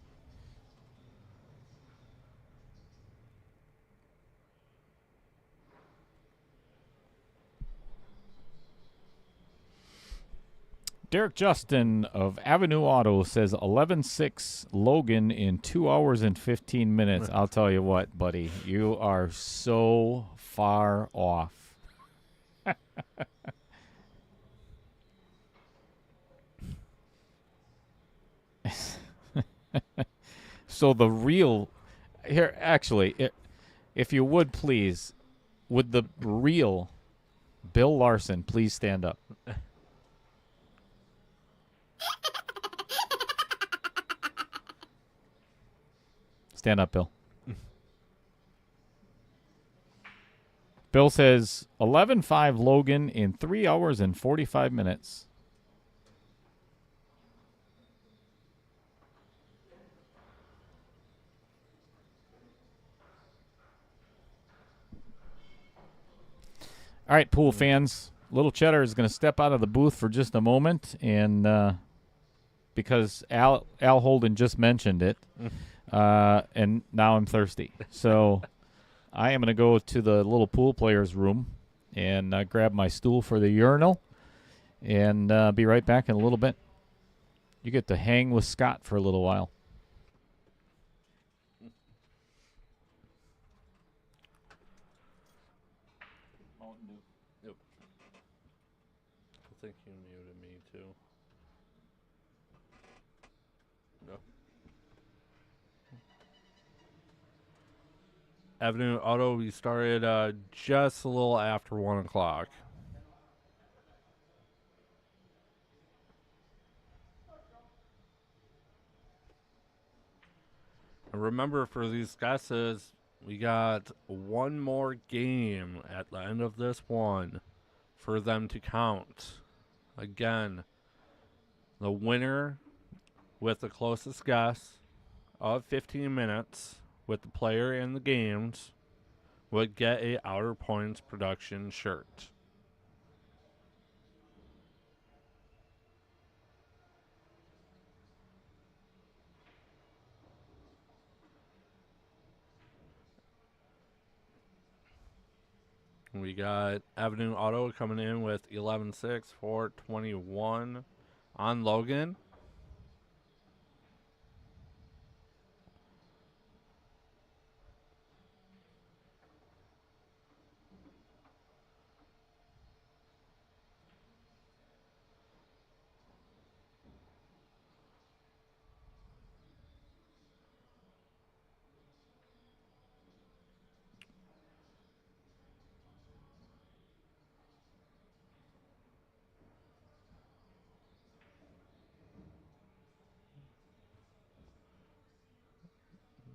Derek Justin of Avenue Auto says 11-6 Logan in 2 hours and 15 minutes. I'll tell you what, buddy. You are so far off. So the real here, actually, if you would please, would the real Bill Larson please stand up? Stand up, Bill. Bill says 11-5 Logan in 3 hours and 45 minutes. All right, pool fans. Little Cheddar is going to step out of the booth for just a moment, and because Al Holden just mentioned it, and now I'm thirsty. So I am going to go to the little pool players' room and grab my stool for the urinal, and be right back in a little bit. You get to hang with Scott for a little while. Yep. I think you muted me too. No. Avenue Auto, we started just a little after 1 o'clock. And remember, for these guesses, we got one more game at the end of this one for them to count. Again, the winner with the closest guess of 15 minutes with the player and the games would get a Outer Points production shirt. We got Avenue Auto coming in with 11-6 for 21 on Logan.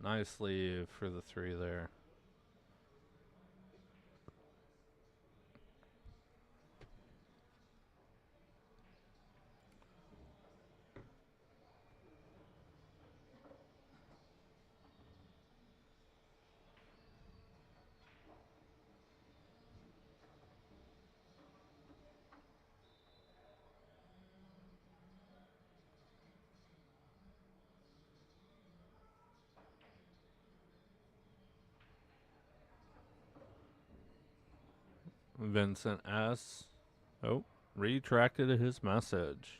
Nicely for the 3 there. Vincent S. Oh, retracted his message.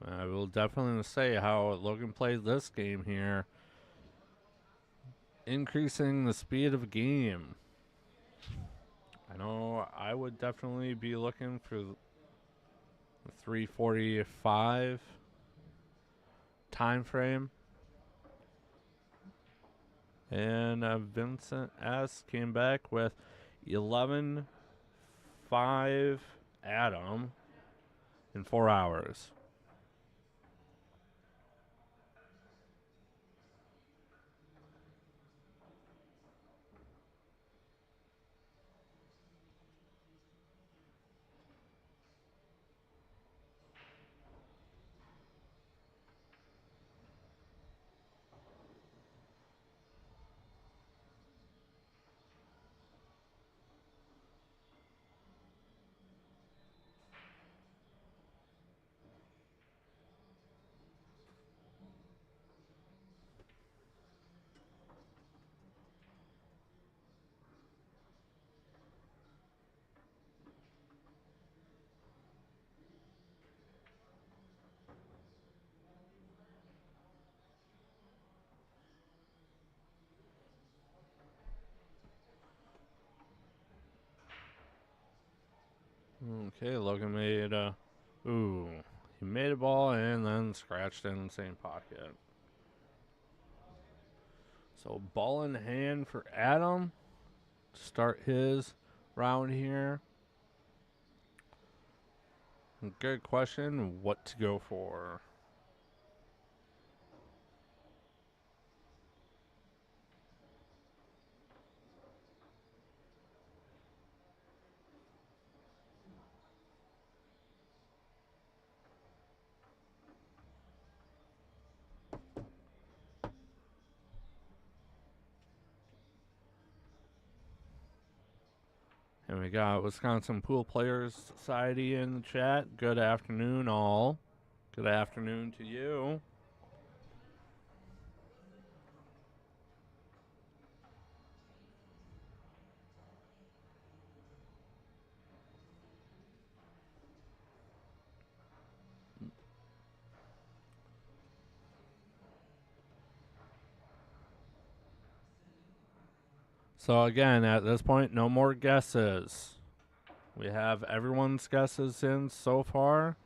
I will definitely say how Logan played this game here. Increasing the speed of game. I know I would definitely be looking for the 3:45 time frame. And Vincent S. came back with 11-5 Adam in 4 hours. Okay, Logan made a. Ooh. He made a ball and then scratched in the same pocket. So ball in hand for Adam to start his round here. Good question. What to go for? And we got Wisconsin Pool Players Society in the chat. Good afternoon, all. Good afternoon to you. So again, at this point, no more guesses. We have everyone's guesses in so far.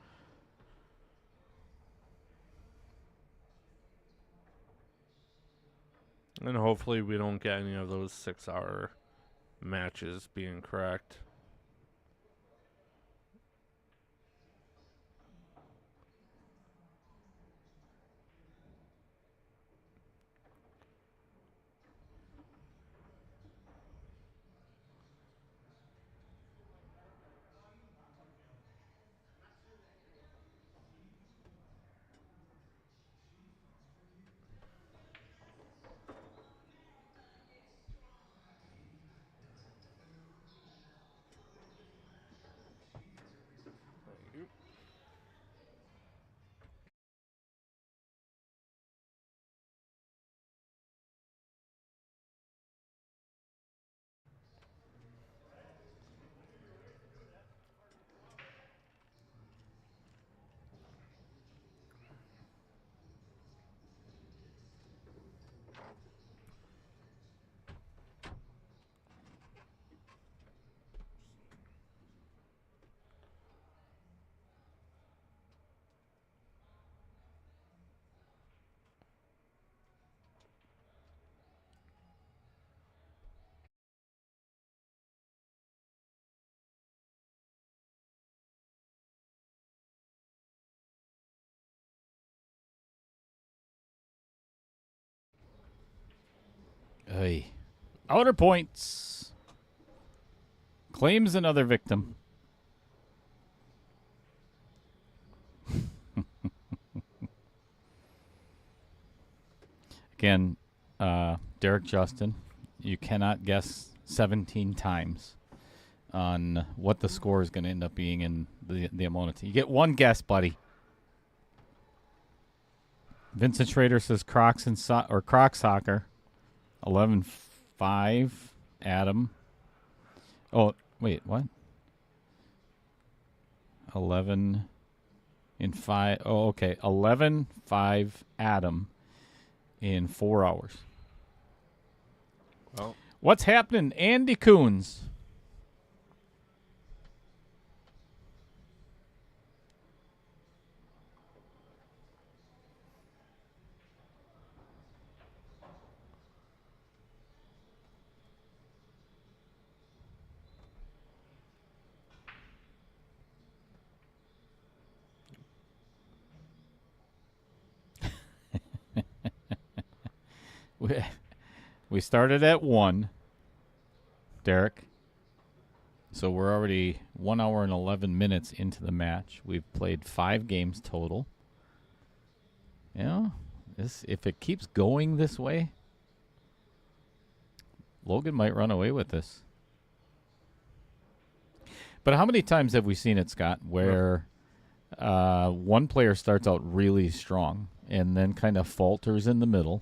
And hopefully we don't get any of those 6-hour matches being correct. Hey. Outer points. Claims another victim. Again, Derek Justin, you cannot guess 17 times on what the score is going to end up being in the opponent. You get one guess, buddy. Vincent Schrader says Crocs and Croc soccer. 11-5. Adam. Oh, wait, what? 11-5. Oh, okay. 11-5. Adam in 4 hours. Well, What's happening, Andy Coons? We started at 1, Derek. So we're already 1 hour and 11 minutes into the match. We've played 5 games total. You know, if it keeps going this way, Logan might run away with this. But how many times have we seen it, Scott, where one player starts out really strong and then kind of falters in the middle,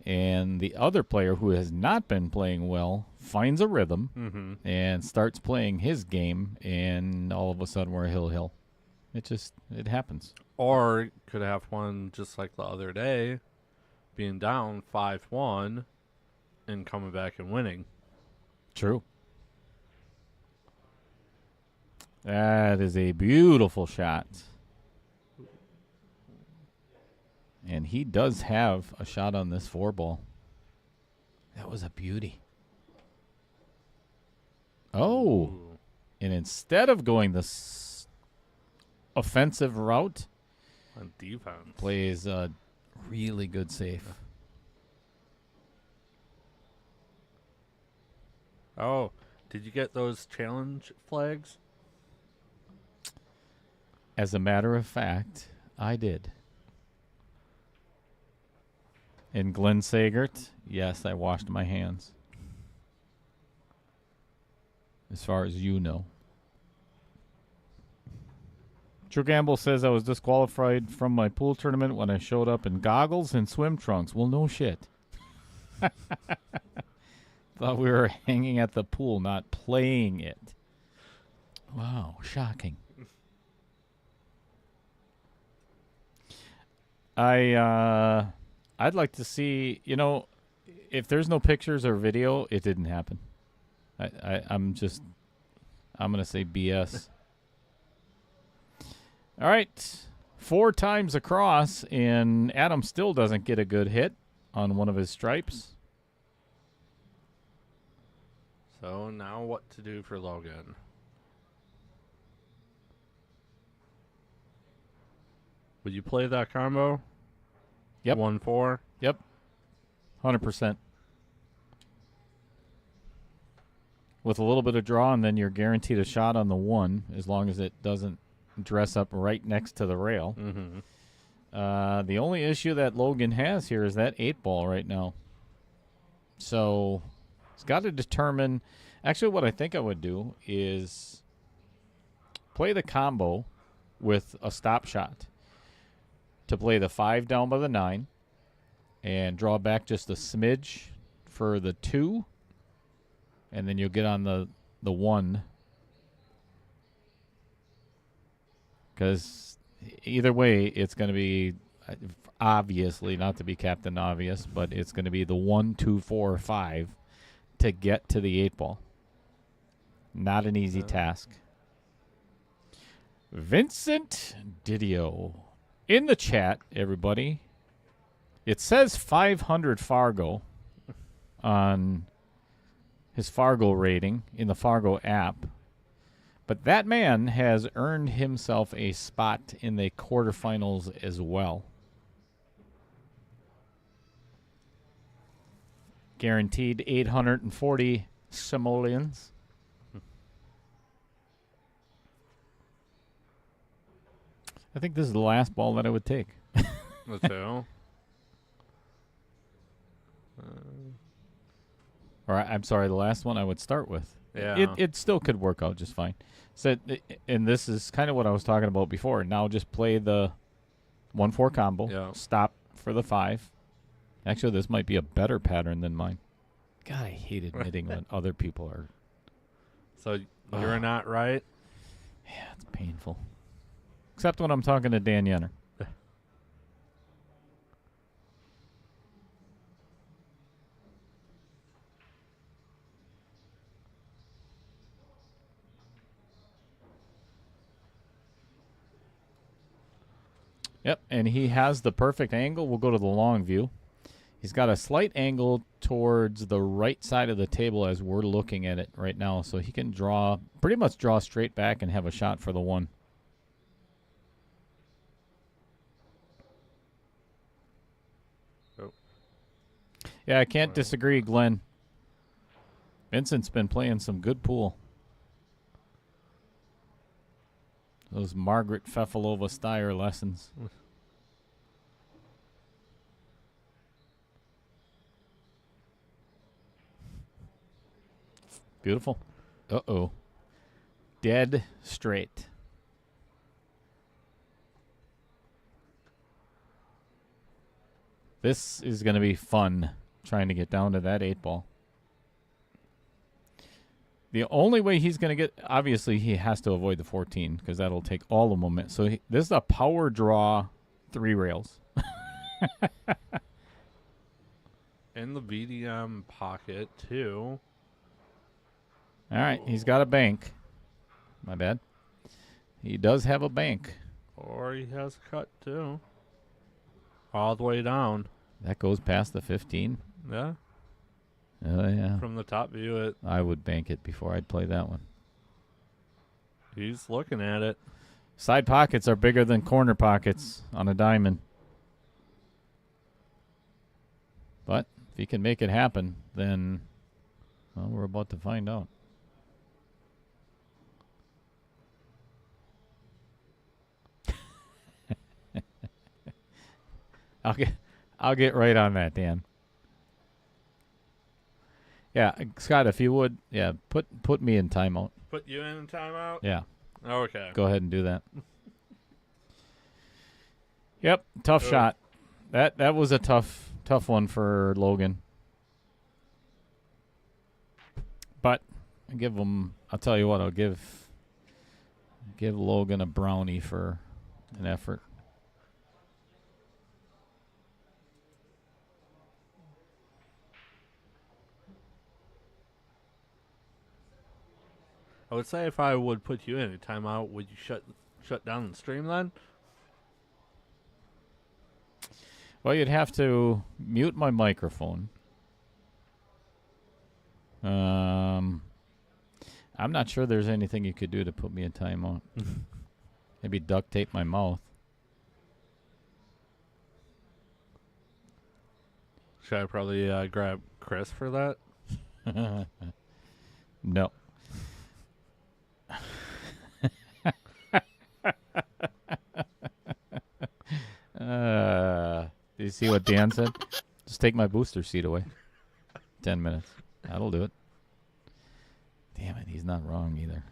and the other player who has not been playing well finds a rhythm and starts playing his game, and all of a sudden we're hill. It happens. or could have one just like the other day, being down 5-1 and coming back and winning. True. That is a beautiful shot. And he does have a shot on this 4-ball. That was a beauty. Oh. Ooh. And instead of going the offensive route, On defense. plays a really good save. Oh, did you get those challenge flags? As a matter of fact, I did. And Glenn Sagert, yes, I washed my hands. As far as you know. Joe Gamble says I was disqualified from my pool tournament when I showed up in goggles and swim trunks. Well, no shit. Thought we were hanging at the pool, not playing it. Wow, shocking. I'd like to see, if there's no pictures or video, it didn't happen. I'm going to say BS. All right. 4 times across, and Adam still doesn't get a good hit on one of his stripes. So now what to do for Logan? Would you play that combo? Yep. 1-4? Yep. 100%. With a little bit of draw, and then you're guaranteed a shot on the 1 as long as it doesn't dress up right next to the rail. Mm-hmm. The only issue that Logan has here is that 8-ball right now. So he's got to determine. Actually, what I think I would do is play the combo with a stop shot to play the 5 down by the 9 and draw back just a smidge for the 2, and then you'll get on the 1. Because either way, it's going to be, obviously, not to be Captain Obvious, but it's going to be the 1, 2, 4, 5 to get to the 8-ball. Not an easy task. Vincent Didio. In the chat, everybody, it says 500 Fargo on his Fargo rating in the Fargo app. But that man has earned himself a spot in the quarterfinals as well. Guaranteed 840 simoleons. I think this is the last ball that I would take. The 2? Or I'm sorry, the last one I would start with. Yeah. It still could work out just fine. So, and this is kind of what I was talking about before. Now just play the 1-4 combo. Yeah. Stop for the 5. Actually, this might be a better pattern than mine. God, I hate admitting when other people are. So you're not right? Yeah, it's painful. Except when I'm talking to Dan Yenner. Yep, and he has the perfect angle. We'll go to the long view. He's got a slight angle towards the right side of the table as we're looking at it right now, so he can pretty much draw straight back and have a shot for the 1. Oh. Yeah, I can't disagree, Glenn. Vincent's been playing some good pool. Those Margaret Fefalova-Steyer lessons. Beautiful. Uh-oh. Dead straight. This is going to be fun, trying to get down to that 8-ball. The only way he's going to get, obviously, he has to avoid the 14 because that'll take all the momentum. So this is a power draw 3 rails. In the VDM pocket, too. All right, he's got a bank. My bad. He does have a bank. Or he has a cut, too. All the way down. That goes past the 15. Yeah. Oh, yeah. From the top view, I would bank it before I'd play that one. he's looking at it. Side pockets are bigger than corner pockets on a diamond. But if he can make it happen, then, well, we're about to find out. I'll get right on that, Dan. Yeah, Scott, if you would, yeah, put me in timeout. Put you in timeout? Yeah. Okay. Go ahead and do that. Yep, tough shot. That was a tough one for Logan. But I give him. I'll tell you what. I'll give Logan a brownie for an effort. I would say if I would put you in a timeout, would you shut down the stream then? Well, you'd have to mute my microphone. I'm not sure there's anything you could do to put me in timeout. Maybe duct tape my mouth. Should I probably grab Chris for that? No. Do you see what Dan said? Just take my booster seat away. 10 minutes. That'll do it. Damn it, he's not wrong either.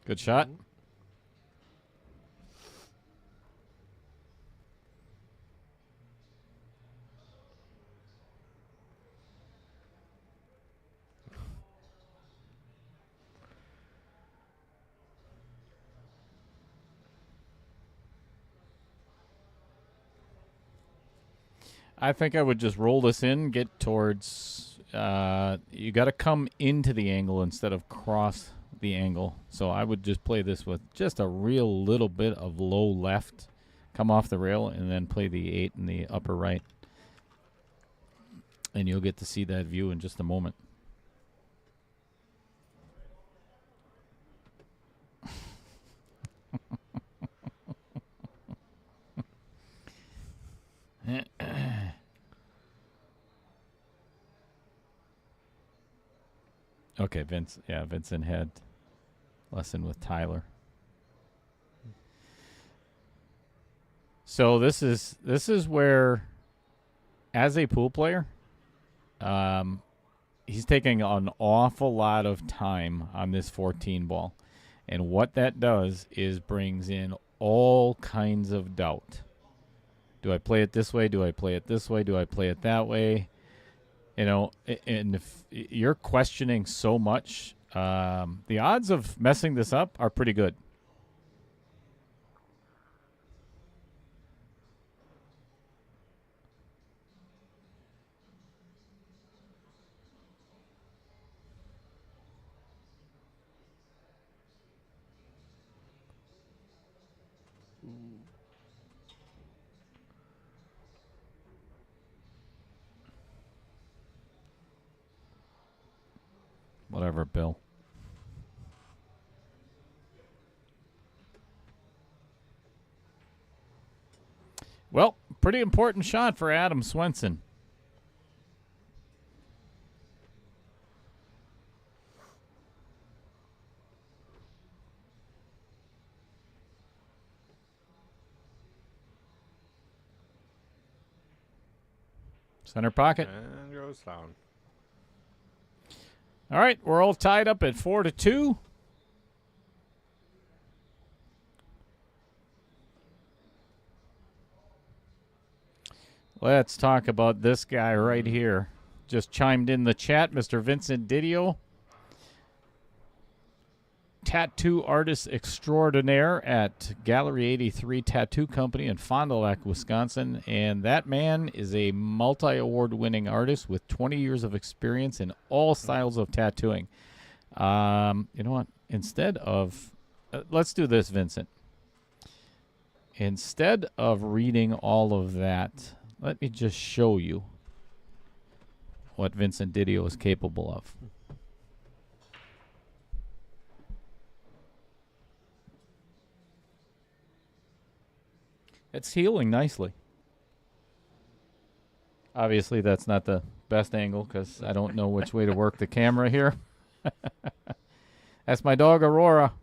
Good shot. I think I would just roll this in, get towards, you got to come into the angle instead of cross the angle. So I would just play this with just a real little bit of low left, come off the rail, and then play the 8 in the upper right. And you'll get to see that view in just a moment. Okay, Vincent had lesson with Tyler. So this is where, as a pool player, he's taking an awful lot of time on this 14 ball. And what that does is brings in all kinds of doubt. Do I play it this way? Do I play it this way? Do I play it that way? You know, and if you're questioning so much, the odds of messing this up are pretty good. Whatever, Bill. Well, pretty important shot for Adam Swenson. Center pocket. And goes down. All right, we're all tied up at 4-2. Let's talk about this guy right here. Just chimed in the chat, Mr. Vincent Didio. tattoo artist extraordinaire at Gallery 83 Tattoo Company in Fond du Lac, Wisconsin. And that man is a multi-award winning artist with 20 years of experience in all styles of tattooing. You know what? Instead of... let's do this, Vincent. Instead of reading all of that, let me just show you what Vincent Didio is capable of. It's healing nicely. Obviously, that's not the best angle because I don't know which way to work the camera here. That's my dog, Aurora.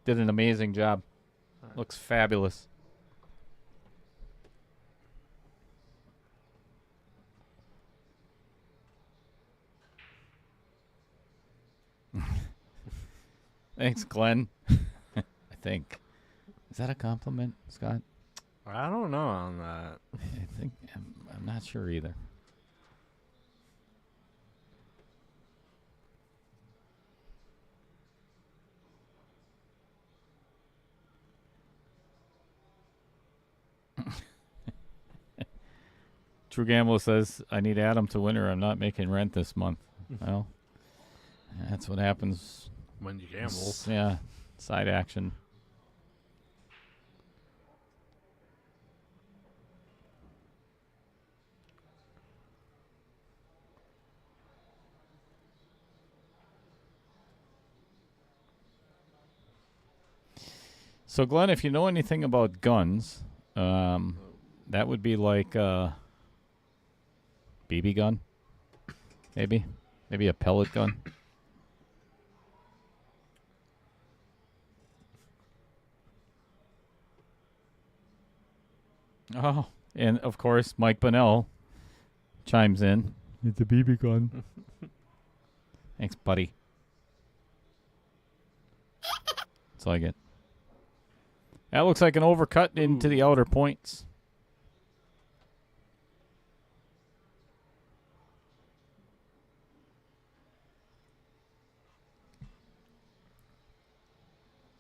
Did an amazing job. Looks fabulous. Thanks, Glenn. I think. Is that a compliment, Scott? I don't know on that. I think I'm not sure either. True Gambler says, I need Adam to win or I'm not making rent this month. Well, that's what happens. When you gamble. Yeah, side action. So, Glenn, if you know anything about guns, that would be like a BB gun, maybe a pellet gun. Oh, and of course, Mike Bunnell chimes in. It's a BB gun. Thanks, buddy. That's all I get. That looks like an overcut into the outer points.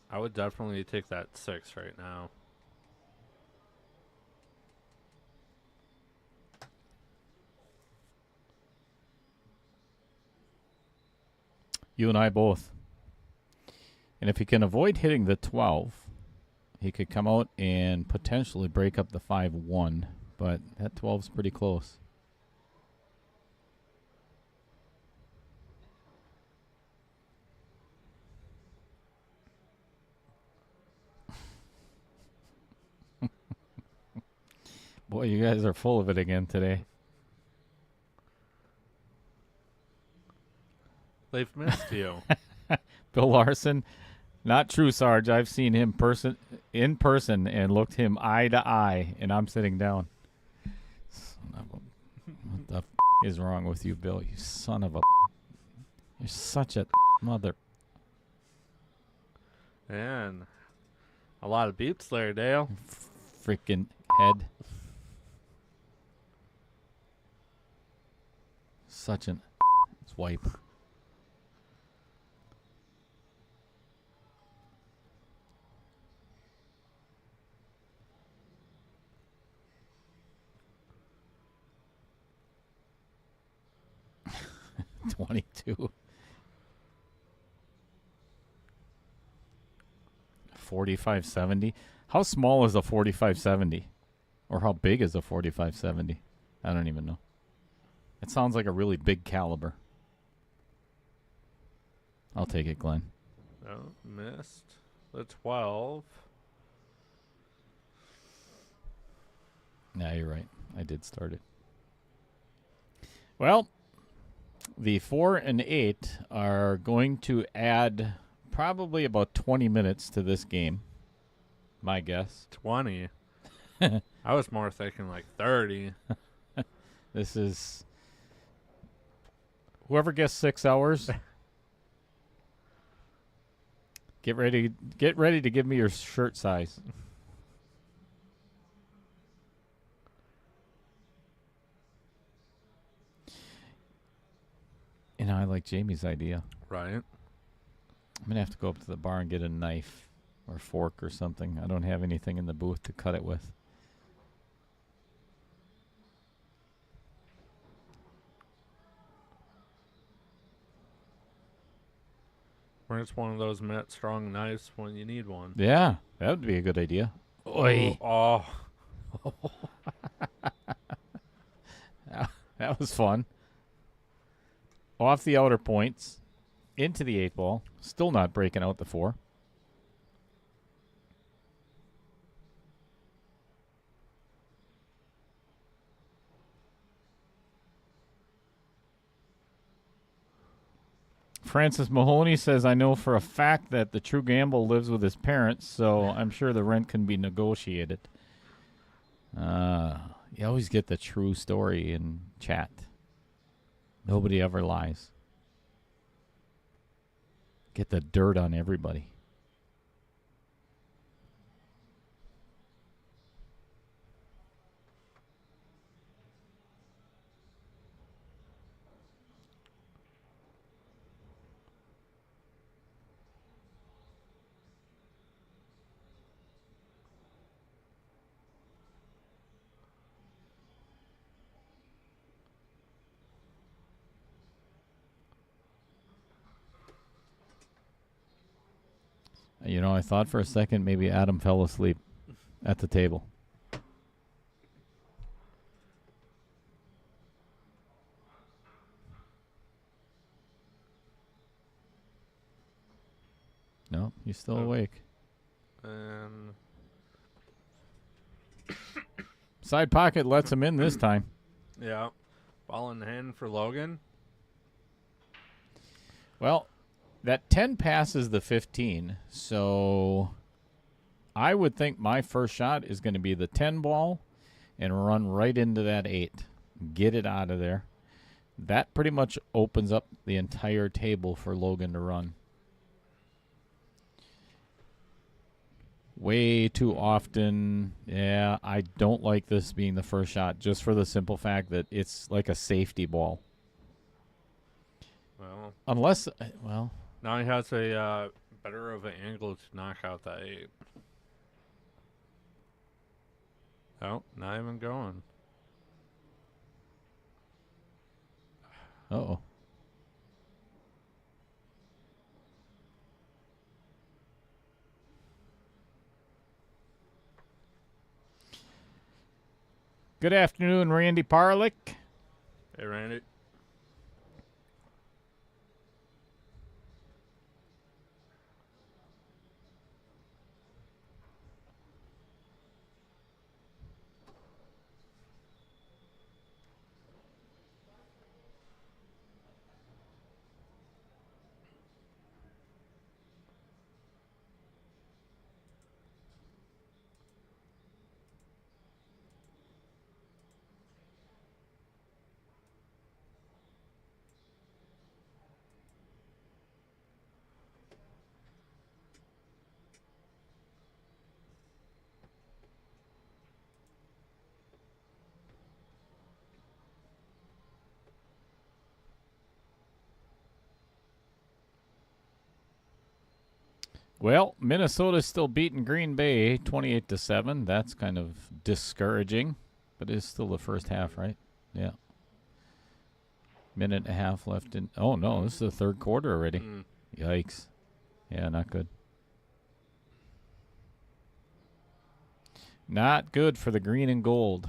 I would definitely take that 6 right now. You and I both. And if he can avoid hitting the 12, he could come out and potentially break up the 5-1. But that 12's pretty close. Boy, you guys are full of it again today. They've missed you. Bill Larson, not true, Sarge. I've seen him in person and looked him eye to eye, and I'm sitting down. What the is wrong with you, Bill? You son of a... You're such a mother... And a lot of beeps there, Dale. Freaking head. Such an swipe. $22. 4570. How small is a 4570? Or how big is a 4570? I don't even know. It sounds like a really big caliber. I'll take it, Glenn. Oh, missed the 12. Yeah, you're right. I did start it. Well, the 4 and 8 are going to add probably about 20 minutes to this game. My guess. 20. I was more thinking like 30. This is... Whoever gets 6 hours, get ready to give me your shirt size. You know, I like Jamie's idea. Right. I'm gonna have to go up to the bar and get a knife or fork or something. I don't have anything in the booth to cut it with. Where's one of those Met Strong knives when you need one? Yeah, that would be a good idea. Oi. Oh. That was fun. Off the outer points, into the 8-ball. Still not breaking out the 4. Francis Mahoney says, I know for a fact that the True Gamble lives with his parents, so I'm sure the rent can be negotiated. You always get the true story in chat. Nobody ever lies. Get the dirt on everybody. You know, I thought for a second maybe Adam fell asleep at the table. No, he's still awake. And Side pocket lets him in this time. yeah, ball in hand for Logan. Well, that 10 passes the 15, so I would think my first shot is going to be the 10 ball and run right into that 8. Get it out of there. That pretty much opens up the entire table for Logan to run. Way too often, yeah, I don't like this being the first shot just for the simple fact that it's like a safety ball. Well, Unless, well... now he has a better of an angle to knock out that 8. Oh, not even going. Uh-oh. Good afternoon, Randy Parlick. Hey, Randy. Well, Minnesota's still beating Green Bay 28-7. That's kind of discouraging, but it's still the first half, right? Yeah. Minute and a half left in. Oh no, this is the third quarter already. Yikes. Yeah, not good. Not good for the green and gold.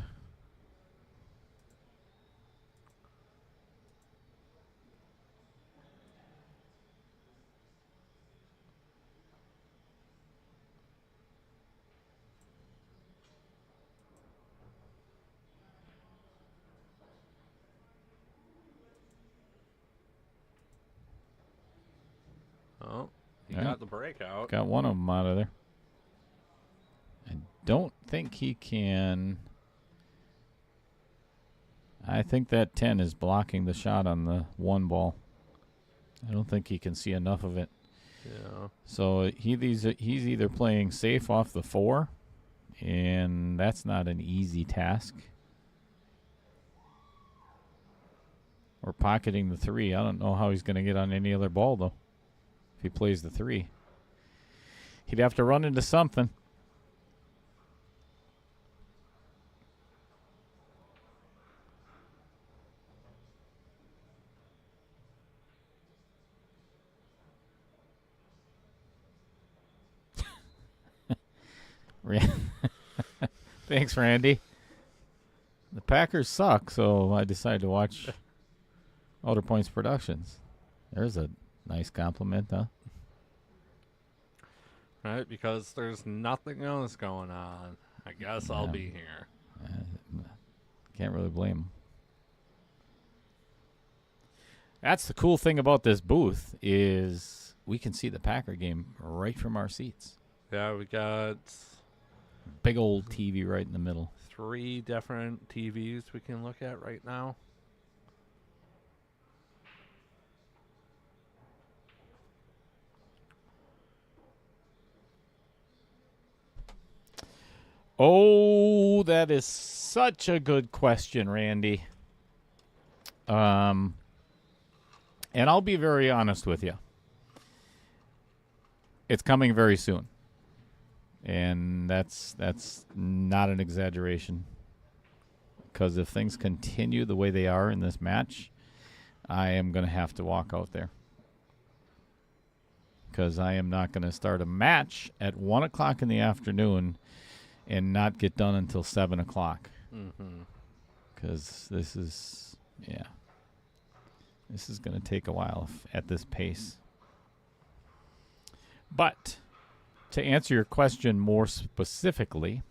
Oh, he Yeah. got the breakout. Got one of them out of there. I don't think he can. I think that 10 is blocking the shot on the 1 ball. I don't think he can see enough of it. Yeah. So he's either playing safe off the 4, and that's not an easy task, or pocketing the 3. I don't know how he's going to get on any other ball, though. if he plays the 3. He'd have to run into something. Thanks, Randy. The Packers suck, so I decided to watch Outer Points Productions. There's a nice compliment, huh? Right, because there's nothing else going on. I guess I'll be here. Can't really blame him. That's the cool thing about this booth is we can see the Packer game right from our seats. Yeah, we got Big old TV right in the middle. 3 different TVs we can look at right now. Oh, that is such a good question, Randy. And I'll be very honest with you. It's coming very soon. And that's not an exaggeration. Because if things continue the way they are in this match, I am going to have to walk out there. Because I am not going to start a match at 1 o'clock in the afternoon and not get done until 7 o'clock. Because this is going to take a while at this pace. But to answer your question more specifically,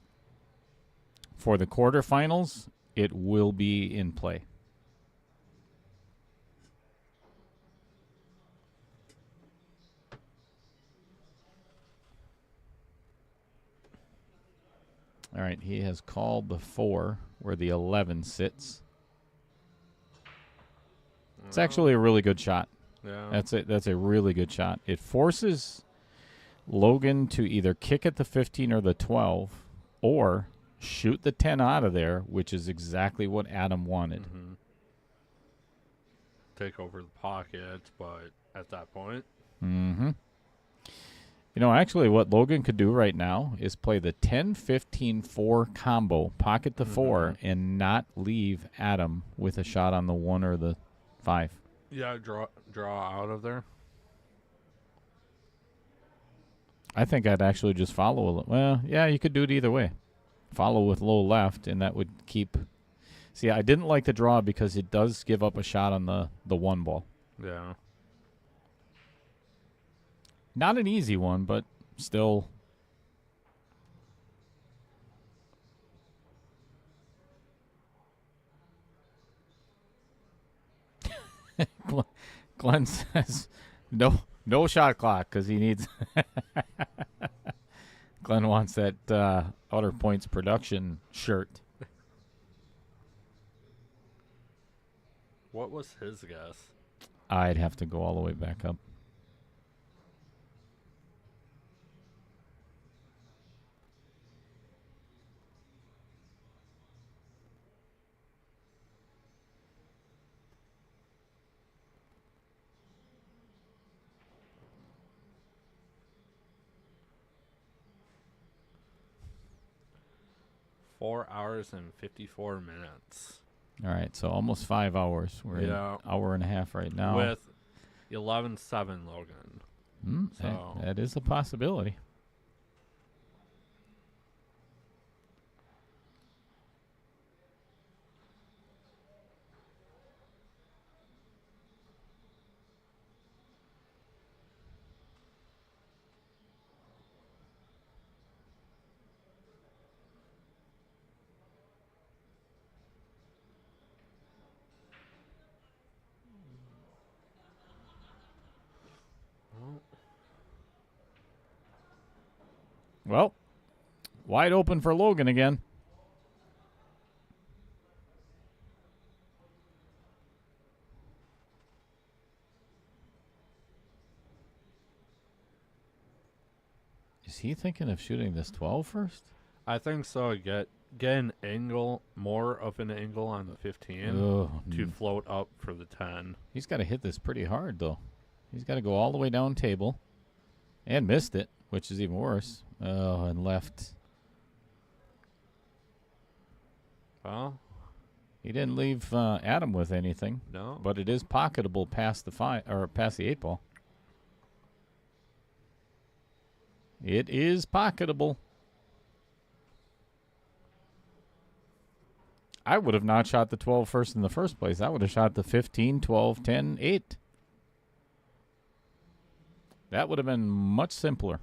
for the quarterfinals, it will be in play. All right, he has called the 4 where the 11 sits. It's actually a really good shot. Yeah. That's a really good shot. It forces Logan to either kick at the 15 or the 12 or shoot the 10 out of there, which is exactly what Adam wanted. Take over the pocket, but at that point. You know, actually what Logan could do right now is play the 10-15-4 combo, pocket the 4, and not leave Adam with a shot on the 1 or the 5. Yeah, draw out of there. I think I'd actually just follow. Well, yeah, you could do it either way. Follow with low left, and that would keep. See, I didn't like the draw because it does give up a shot on the 1 ball. Yeah. Not an easy one, but still. Glenn says no shot clock because he needs. Glenn wants that Outer Points production shirt. What was his guess? I'd have to go all the way back up. Four hours and 54 minutes. All right, so almost 5 hours. We're in an hour and a half right now. With 11-7 Logan. So That is a possibility. Well, wide open for Logan again. Is he thinking of shooting this 12 first? I think so. Get an angle, more of an angle on the 15 to float up for the 10. He's got to hit this pretty hard, though. He's got to go all the way down table. And missed it, which is even worse. Oh, and left. Well, He didn't leave Adam with anything. no. But it is pocketable past the past the 8-ball. It is pocketable. I would have not shot the 12 first in the first place. I would have shot the 15, 12, 10, 8. That would have been much simpler.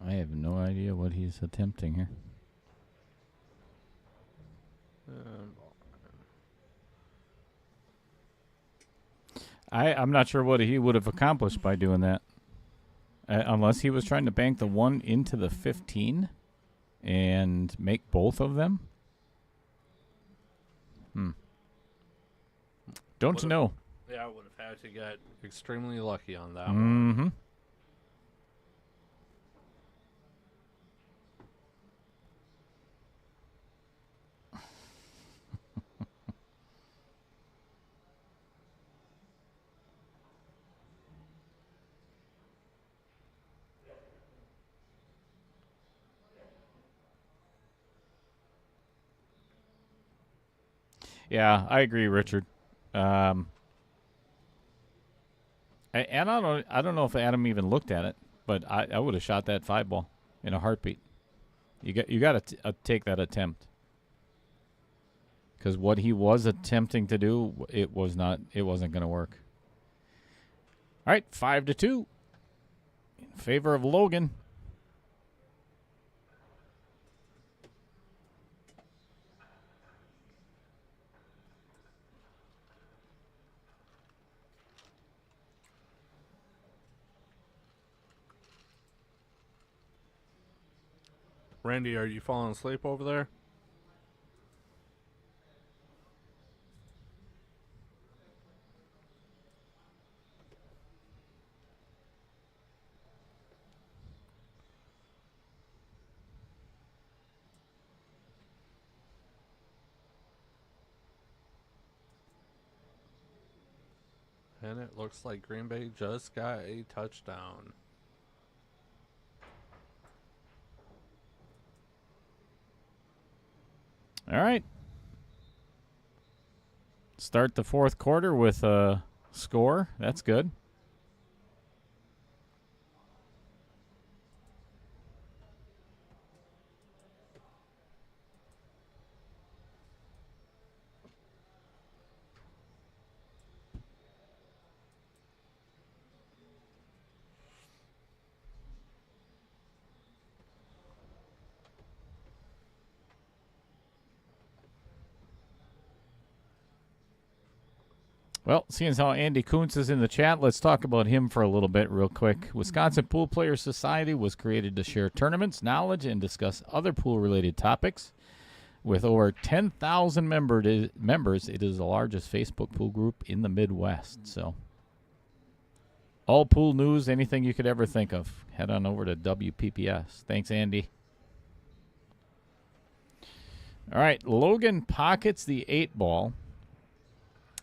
I have no idea what he's attempting here. I'm not sure what he would have accomplished by doing that. Unless he was trying to bank the 1 into the 15 and make both of them. Don't you know? Yeah, I would have had to get extremely lucky on that one. Mm-hmm. Yeah, I agree, Richard. And I don't know if Adam even looked at it, but I would have shot that 5-ball in a heartbeat. You got to take that attempt, because what he was attempting to do, it wasn't going to work. All right, 5-2 in favor of Logan. Randy, are you falling asleep over there? And it looks like Green Bay just got a touchdown. All right. Start the fourth quarter with a score. That's good. Well, seeing as how Andy Kuntz is in the chat, let's talk about him for a little bit real quick. Wisconsin Pool Players Society was created to share tournaments, knowledge, and discuss other pool-related topics. With over 10,000 members, it is the largest Facebook pool group in the Midwest. So, all pool news, anything you could ever think of, head on over to WPPS. Thanks, Andy. All right, Logan pockets the 8-ball.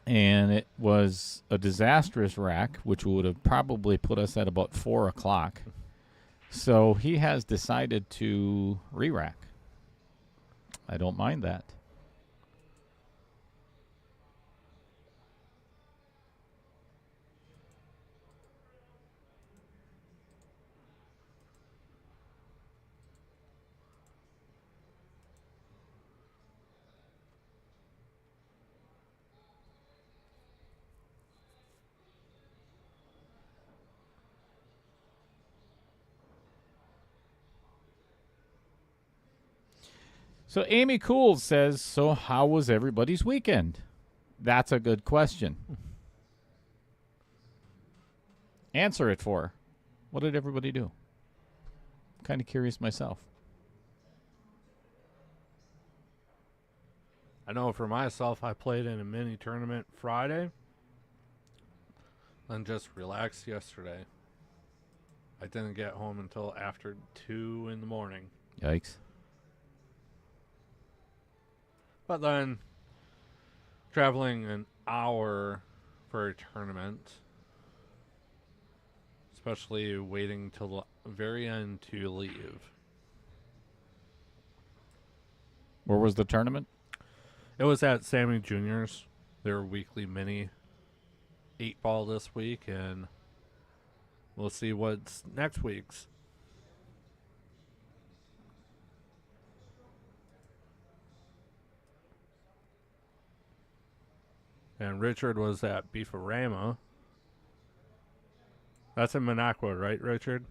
And it was a disastrous rack, which would have probably put us at about 4 o'clock. So he has decided to re-rack. I don't mind that. So Amy Cool says, so how was everybody's weekend? That's a good question. Answer it for her. What did everybody do? I'm kind of curious myself. I know for myself, I played in a mini tournament Friday and just relaxed yesterday. I didn't get home until after 2 in the morning. Yikes. But then, traveling an hour for a tournament, especially waiting till the very end to leave. Where was the tournament? It was at Sammy Jr.'s, their weekly mini 8-ball this week, and we'll see what's next week's. And Richard was at Beefarama. That's in Minocqua, right, Richard?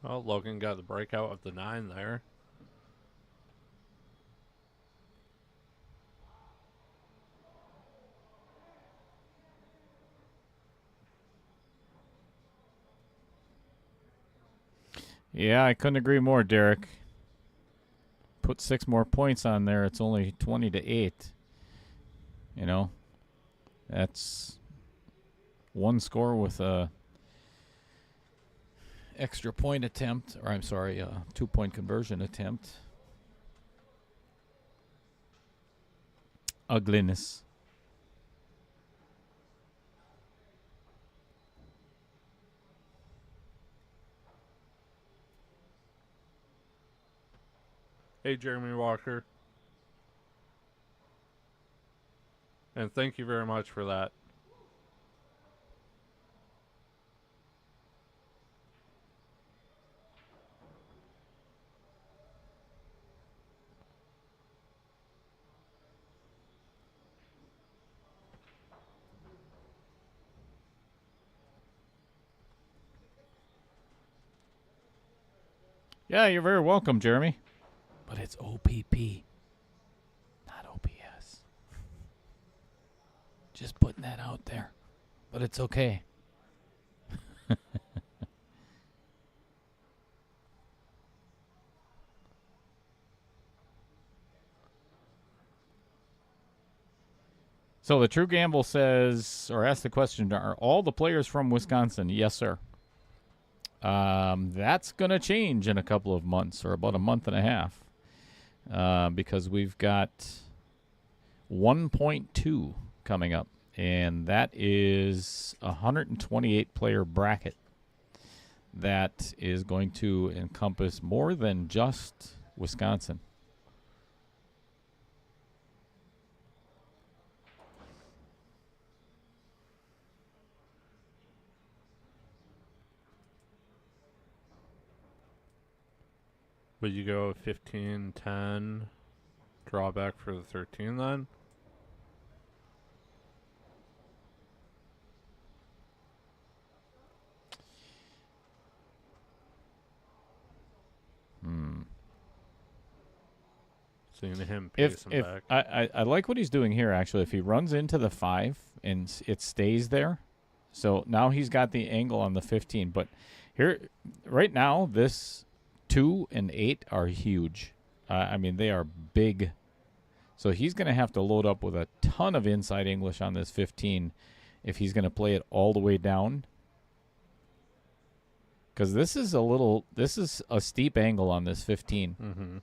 Well, Logan got the breakout of the 9 there. Yeah, I couldn't agree more, Derek. Put 6 more points on there. It's only 20-8. You know, that's one score with a extra point attempt, or I'm sorry, 2-point conversion attempt. Ugliness. Hey, Jeremy Walker. And thank you very much for that. Yeah, you're very welcome, Jeremy. But it's OPP, not OPS. Just putting that out there. But it's okay. So the True Gamble says, or asks the question, are all the players from Wisconsin? Yes, sir. That's going to change in a couple of months, or about a month and a half, because we've got 1.2 coming up, and that is a 128-player bracket that is going to encompass more than just Wisconsin. Would you go 15, 10, drawback for the 13 then? Seeing him pace him back. I like what he's doing here, actually. If he runs into the 5 and it stays there, so now he's got the angle on the 15. But here, right now, this 2 and 8 are huge. I mean, they are big. So he's going to have to load up with a ton of inside English on this 15 if he's going to play it all the way down. Because this is a steep angle on this 15. Mm-hmm.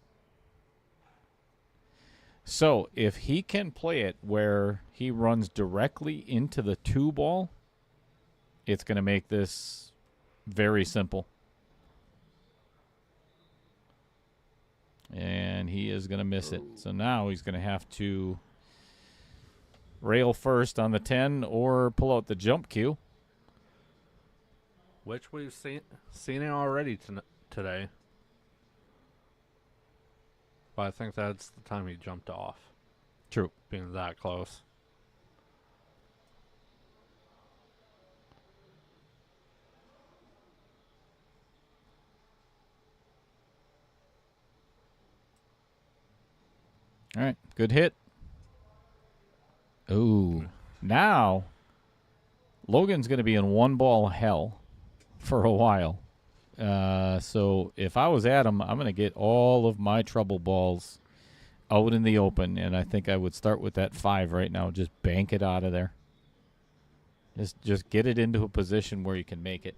So if he can play it where he runs directly into the 2 ball, it's going to make this very simple. And he is going to miss it. So now he's going to have to rail first on the 10 or pull out the jump cue. Which we've seen it already today. But I think that's the time he jumped off. True. Being that close. All right, good hit. Ooh, now Logan's going to be in 1-ball hell for a while. So if I was Adam, I'm going to get all of my trouble balls out in the open, and I think I would start with that 5 right now. Just bank it out of there. Just get it into a position where you can make it.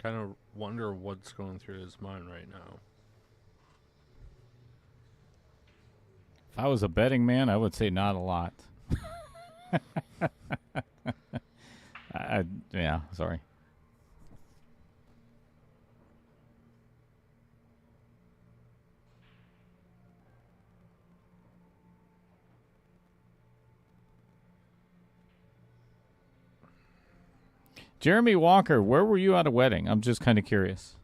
Kind of wonder what's going through his mind right now. If I was a betting man, I would say not a lot. Yeah, sorry. Jeremy Walker, where were you at a wedding? I'm just kind of curious.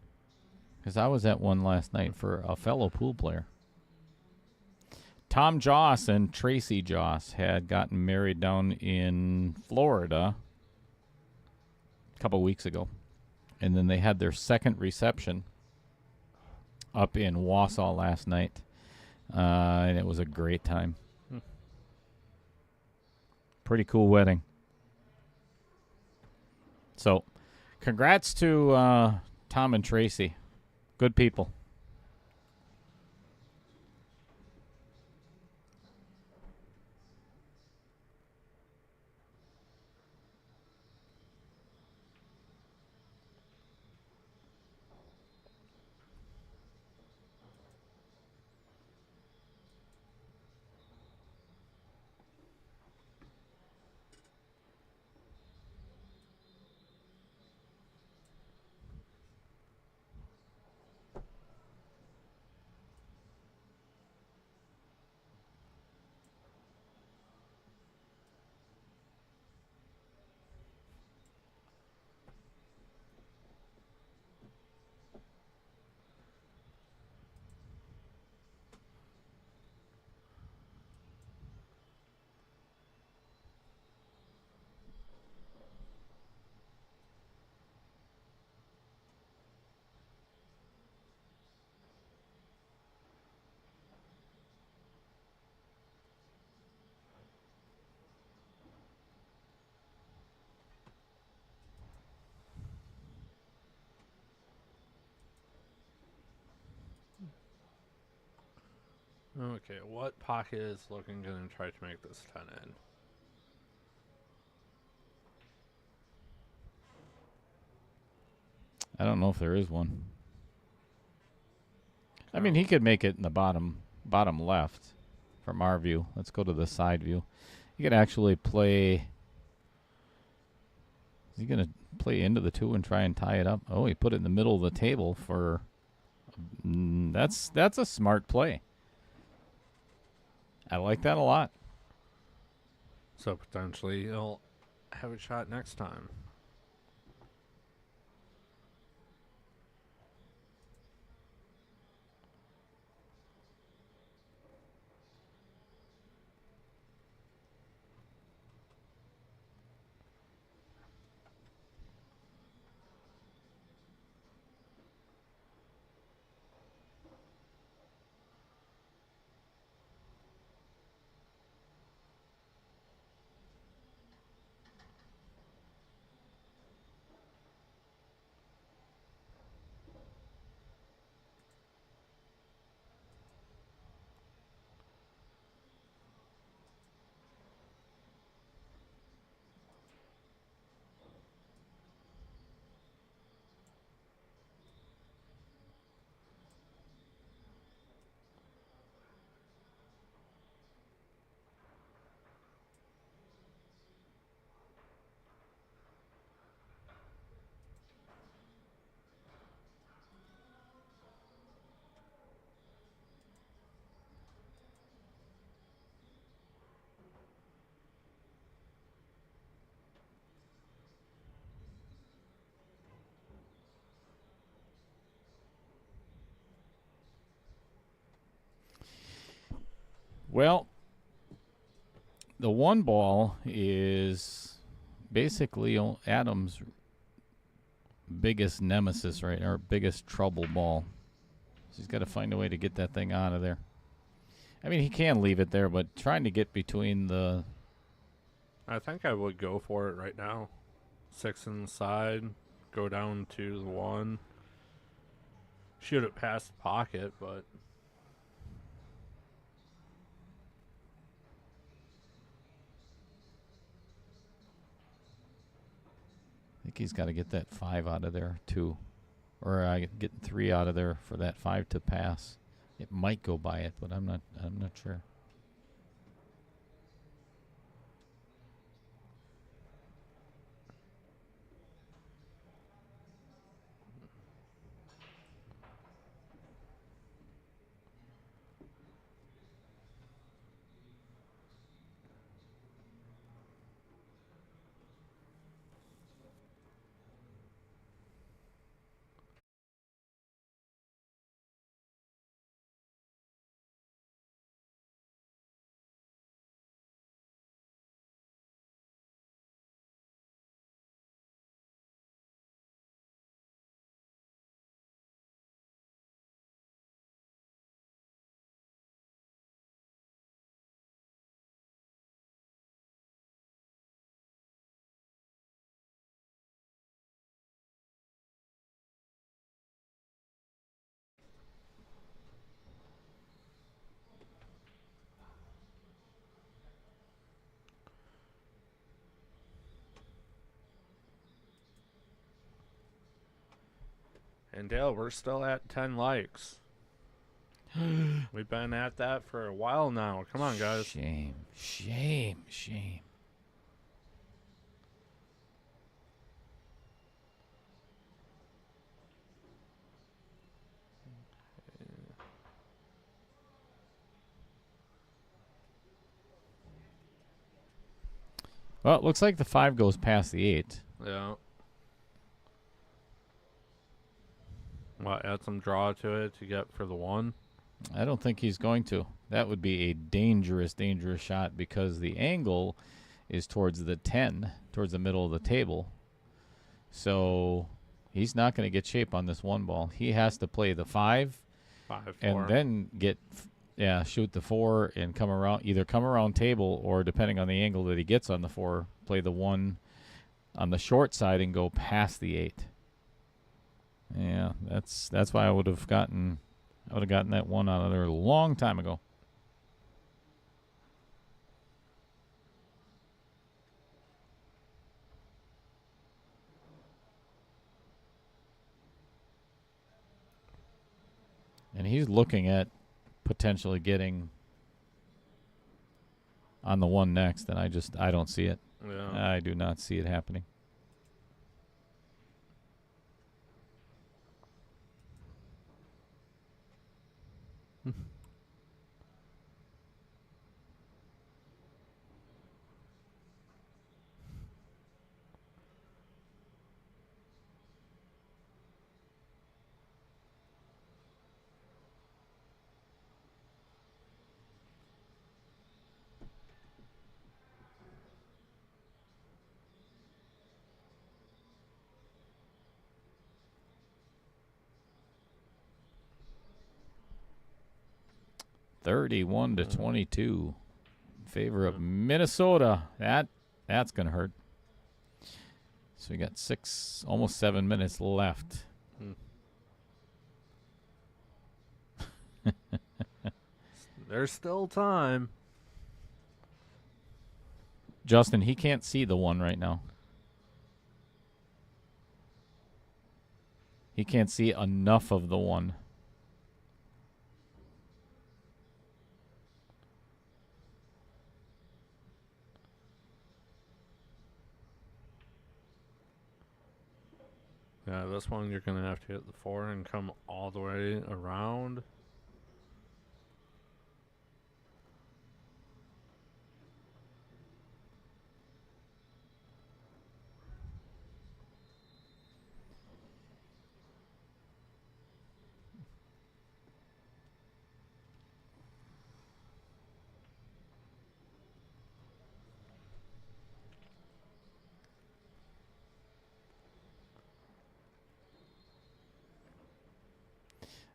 Because I was at one last night for a fellow pool player. Tom Joss and Tracy Joss had gotten married down in Florida a couple weeks ago. And then they had their second reception up in Wausau last night. And it was a great time. pretty cool wedding. So, congrats to Tom and Tracy. Good people. Okay, what pocket is Logan going to try to make this 10 in? I don't know if there is one. I mean, he could make it in the bottom left from our view. Let's go to the side view. He could actually play. Is he going to play into the 2 and try and tie it up? Oh, he put it in the middle of the table for. That's a smart play. I like that a lot. So potentially he'll have a shot next time. Well, the 1 ball is basically Adam's biggest nemesis, right? Or biggest trouble ball. So he's got to find a way to get that thing out of there. I mean, he can leave it there, but trying to get between the. I think I would go for it right now. 6 inside, go down to the 1. Shoot it past the pocket, but I think he's got to get that 5 out of there too, or get 3 out of there for that 5 to pass. It might go by it, but I'm not sure. And Dale, we're still at 10 likes. We've been at that for a while now. Come on, guys. Shame, shame, shame. Well, it looks like the 5 goes past the 8. Yeah. What, add some draw to it to get for the 1? I don't think he's going to. That would be a dangerous, dangerous shot because the angle is towards the 10, towards the middle of the table. So he's not going to get shape on this 1 ball. He has to play the 5, 5, 4. and then shoot the 4 and come around, either come around table or, depending on the angle that he gets on the 4, play the 1 on the short side and go past the 8. Yeah, that's why I would have gotten that 1 out of there a long time ago. And he's looking at potentially getting on the 1 next, and I don't see it. Yeah. I do not see it happening. (31 to 22) in favor of Minnesota. That's gonna hurt. So we got almost 7 minutes left. There's still time. Justin, he can't see the 1 right now. He can't see enough of the 1. Yeah, this one you're going to have to hit the 4 and come all the way around.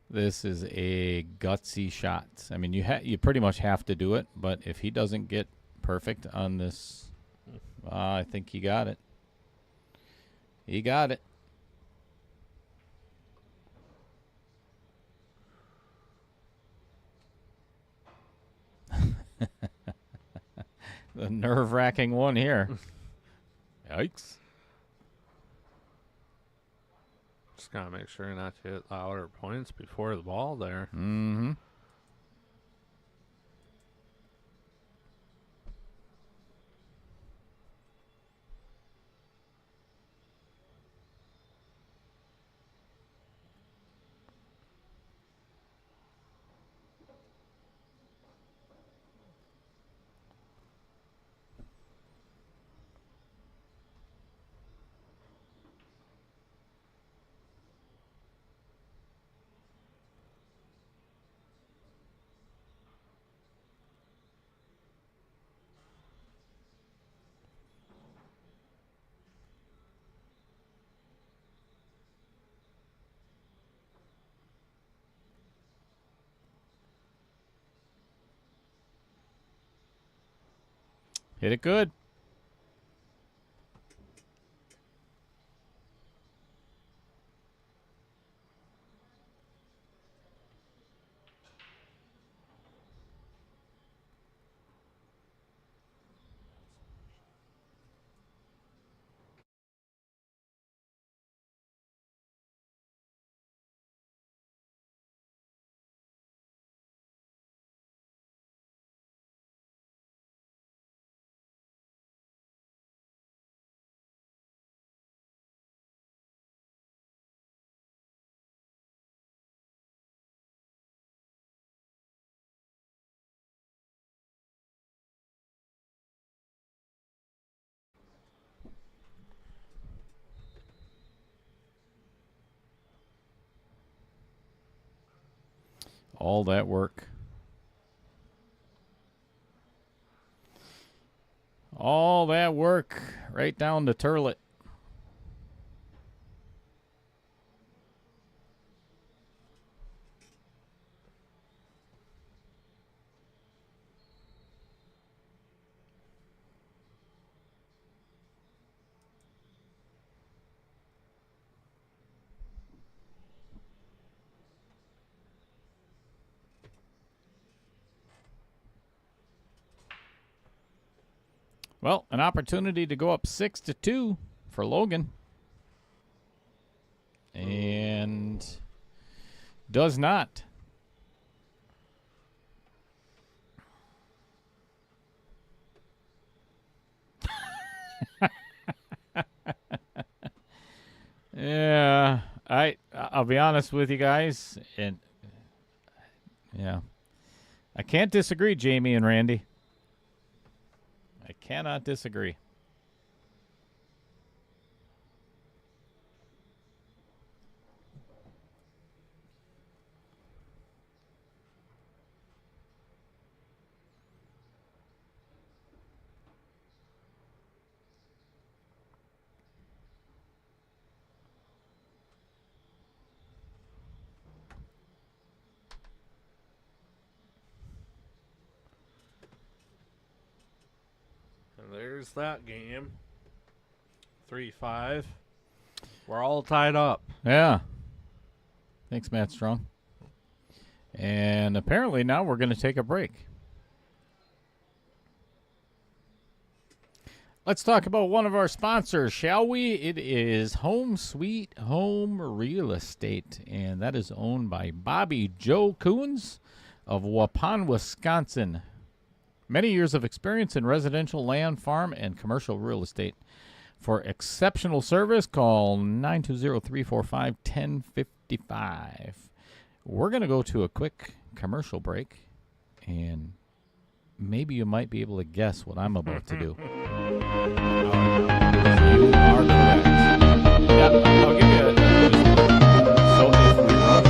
This is a gutsy shot. I mean, you pretty much have to do it, but if he doesn't get perfect on this, I think he got it. He got it. The nerve-wracking one here. Yikes. Just got to make sure not to hit the outer points before the ball there. Mm-hmm. Hit it good. All that work. All that work right down the turlet. Well, an opportunity to go up 6-2 for Logan. And does not. Yeah, I'll be honest with you guys, and yeah, I can't disagree, Jamie and Randy. I cannot disagree. And there's that game. 3-5. We're all tied up. Yeah. Thanks, Matt Strong. And apparently now we're going to take a break. Let's talk about one of our sponsors, shall we? It is Home Sweet Home Real Estate, and that is owned by Bobby Joe Coons of Waupun, Wisconsin. Many years of experience in residential land, farm, and commercial real estate. For exceptional service, call 920-345-1055. We're going to go to a quick commercial break, and maybe you might be able to guess what I'm about to do. You are correct. Yeah, I'll give you a so if we run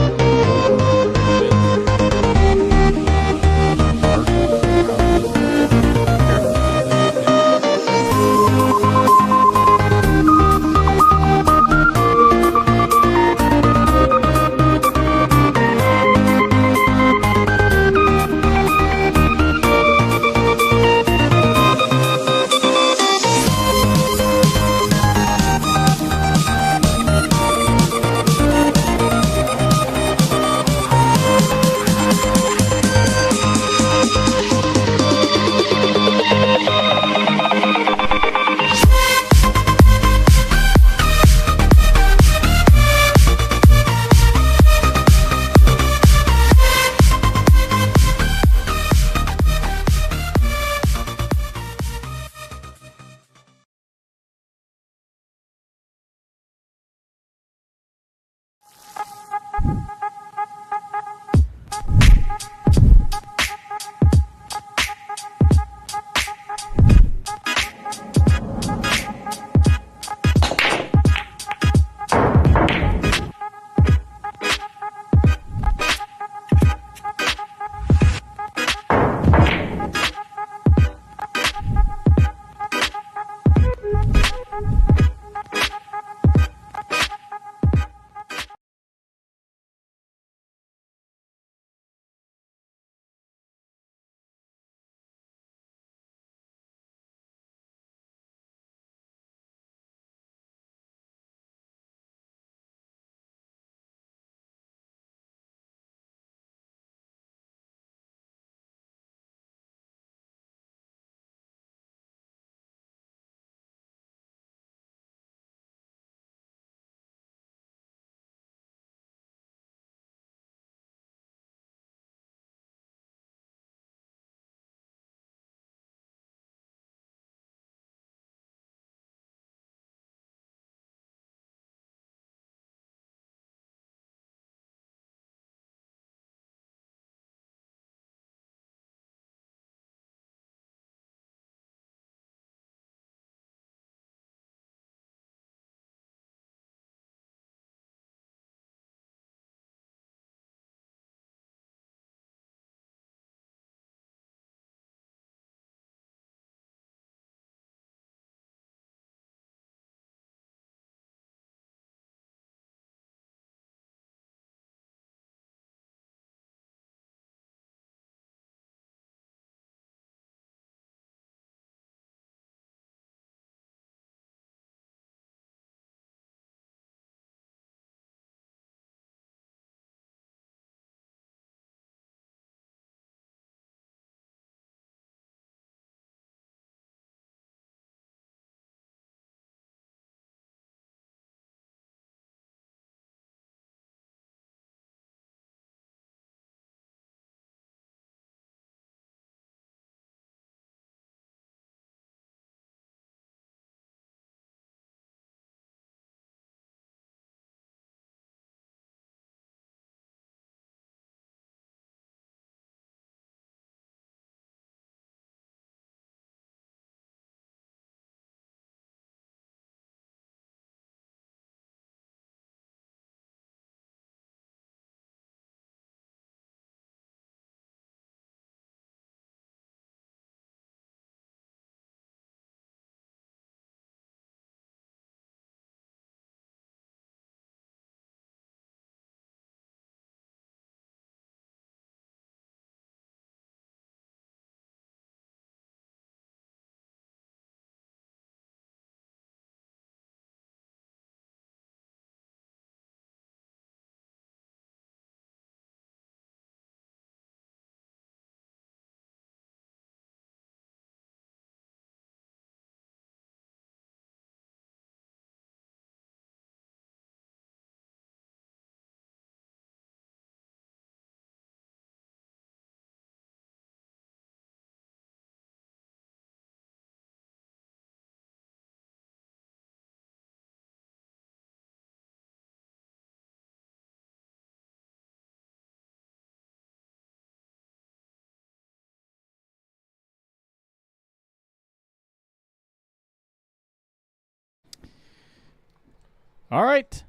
All right.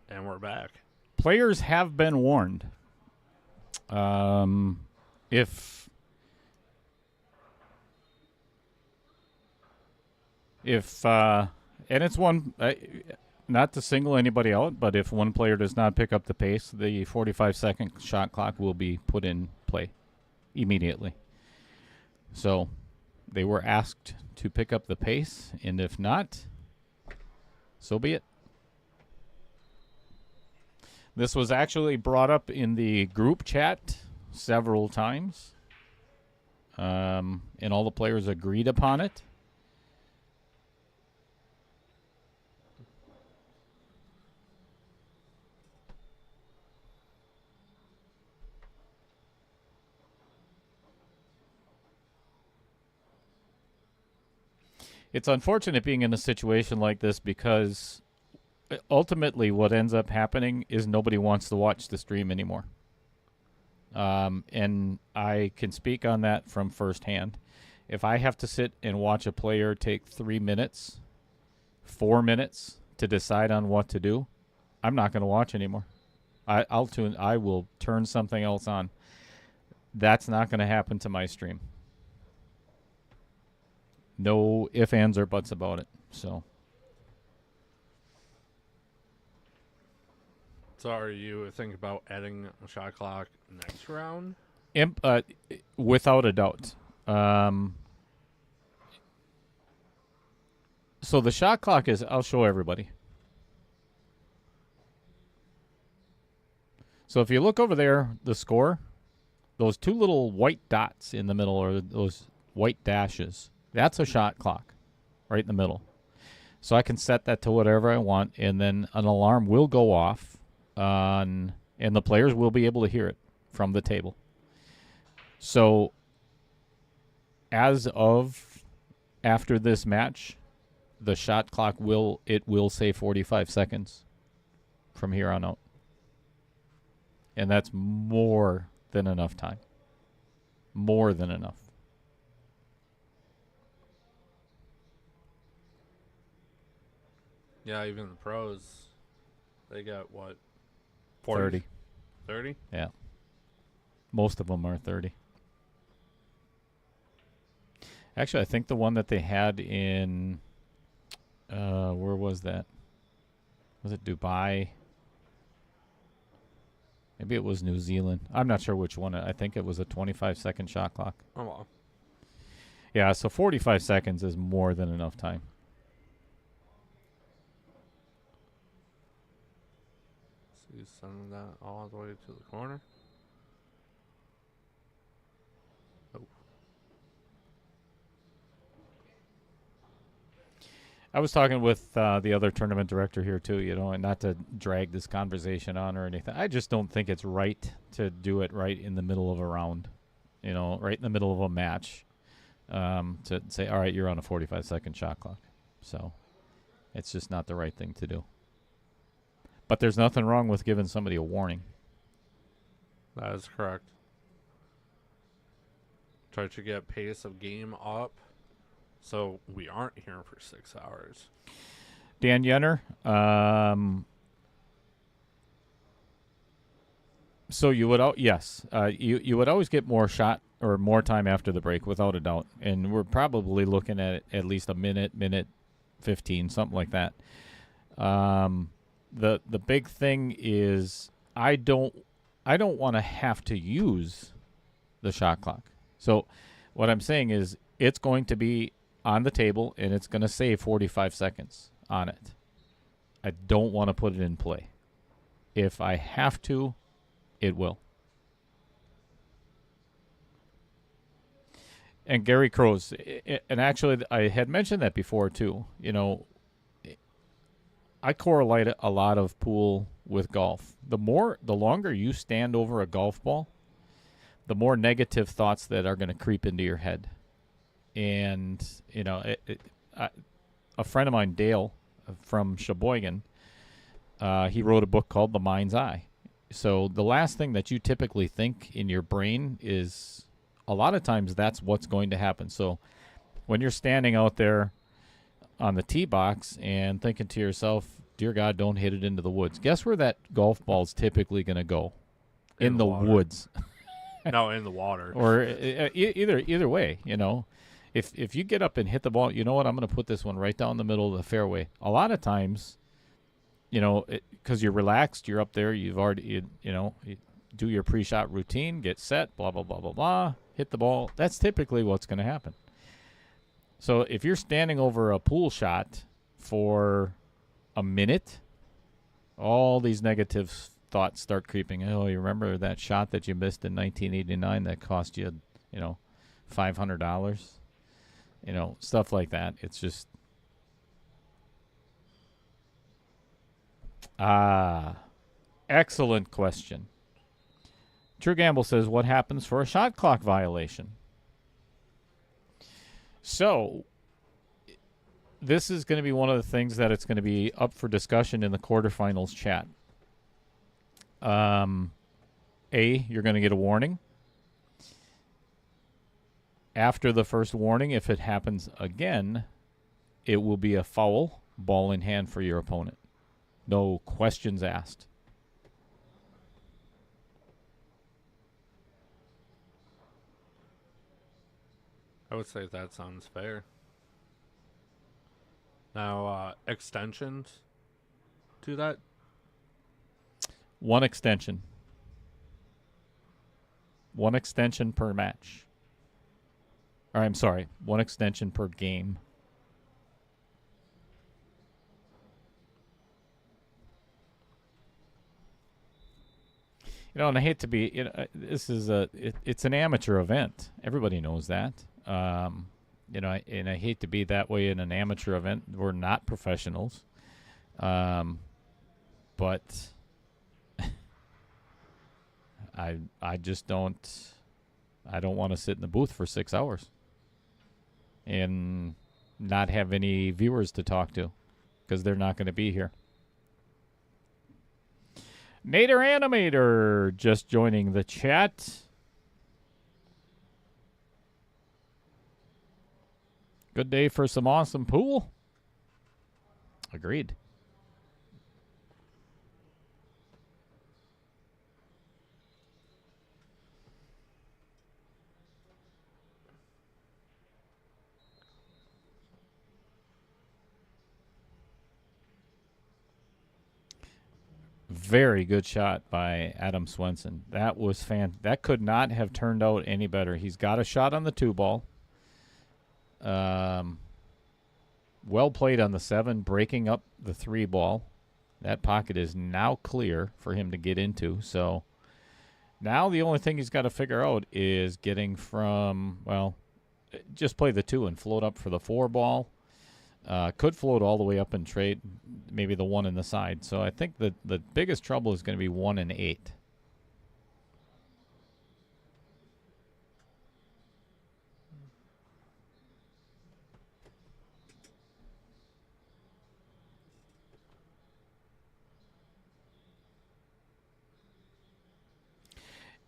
And we're back. Players have been warned. If and it's one, not to single anybody out, but if one player does not pick up the pace, the 45-second shot clock will be put in play immediately. So they were asked to pick up the pace, and if not, so be it. This was actually brought up in the group chat several times, and all the players agreed upon it. It's unfortunate being in a situation like this because ultimately what ends up happening is nobody wants to watch the stream anymore. And I can speak on that from firsthand. If I have to sit and watch a player take 3 minutes, 4 minutes to decide on what to do, I'm not going to watch anymore. I will turn something else on. That's not going to happen to my stream. No ifs, ands, or buts about it. So are you thinking about adding a shot clock next round? Without a doubt. So the shot clock is, I'll show everybody. So if you look over there, the score, those two little white dots in the middle, or those white dashes, that's a shot clock right in the middle. So I can set that to whatever I want, and then an alarm will go off, and the players will be able to hear it from the table. So as of after this match, the shot clock will say 45 seconds from here on out. And that's more than enough time. More than enough. Yeah, even the pros, they got what? 30. 30? Yeah. Most of them are 30. Actually, I think the one that they had in, where was that? Was it Dubai? Maybe it was New Zealand. I'm not sure which one. I think it was a 25-second shot clock. Oh, well. Yeah, so 45 seconds is more than enough time. So you send that all the way to the corner. Oh. I was talking with the other tournament director here too, and not to drag this conversation on or anything. I just don't think it's right to do it right in the middle of a round, right in the middle of a match, to say, all right, you're on a 45-second shot clock. So it's just not the right thing to do. But there's nothing wrong with giving somebody a warning. That is correct. Try to get pace of game up so we aren't here for 6 hours. Dan Yenner, so you would you would always get more shot or more time after the break, without a doubt, and we're probably looking at least a minute 15, something like that. The big thing is I don't want to have to use the shot clock. So what I'm saying is it's going to be on the table and it's going to say 45 seconds on it. I don't want to put it in play. If I have to, it will. And Gary Crows, and actually I had mentioned that before too. I correlate a lot of pool with golf. The longer you stand over a golf ball, the more negative thoughts that are going to creep into your head. And, a friend of mine, Dale, from Sheboygan, he wrote a book called The Mind's Eye. So the last thing that you typically think in your brain is, a lot of times that's what's going to happen. So when you're standing out there, on the tee box and thinking to yourself, dear God, don't hit it into the woods. Guess where that golf ball's typically going to go? In the water. woods. No, in the water. Or either way, you know. If you get up and hit the ball, you know what? I'm going to put this one right down the middle of the fairway. A lot of times, you know, because you're relaxed, you're up there, you've already, you do your pre-shot routine, get set, blah, blah, blah, blah, blah, hit the ball. That's typically what's going to happen. So if you're standing over a pool shot for a minute, all these negative thoughts start creeping. Oh, you remember that shot that you missed in 1989 that cost you, $500? Stuff like that. It's just excellent question. True Gamble says, what happens for a shot clock violation? So, this is going to be one of the things that it's going to be up for discussion in the quarterfinals chat. You're going to get a warning. After the first warning, if it happens again, it will be a foul, ball in hand for your opponent. No questions asked. I would say that sounds fair. Now, extensions to that? One extension. One extension per match. Or, I'm sorry, one extension per game. And I hate to be, this is it's an amateur event. Everybody knows that. And I hate to be that way in an amateur event. We're not professionals. But I just don't want to sit in the booth for 6 hours and not have any viewers to talk to because they're not going to be here. Nader Animator just joining the chat. Good day for some awesome pool. Agreed. Very good shot by Adam Swenson. That was that could not have turned out any better. He's got a shot on the 2-ball. Well played on the 7, breaking up the 3-ball. That pocket is now clear for him to get into. So now the only thing he's got to figure out is getting from, just play the 2 and float up for the 4-ball. Could float all the way up and trade maybe the 1 in the side. So I think the biggest trouble is going to be 1 and 8.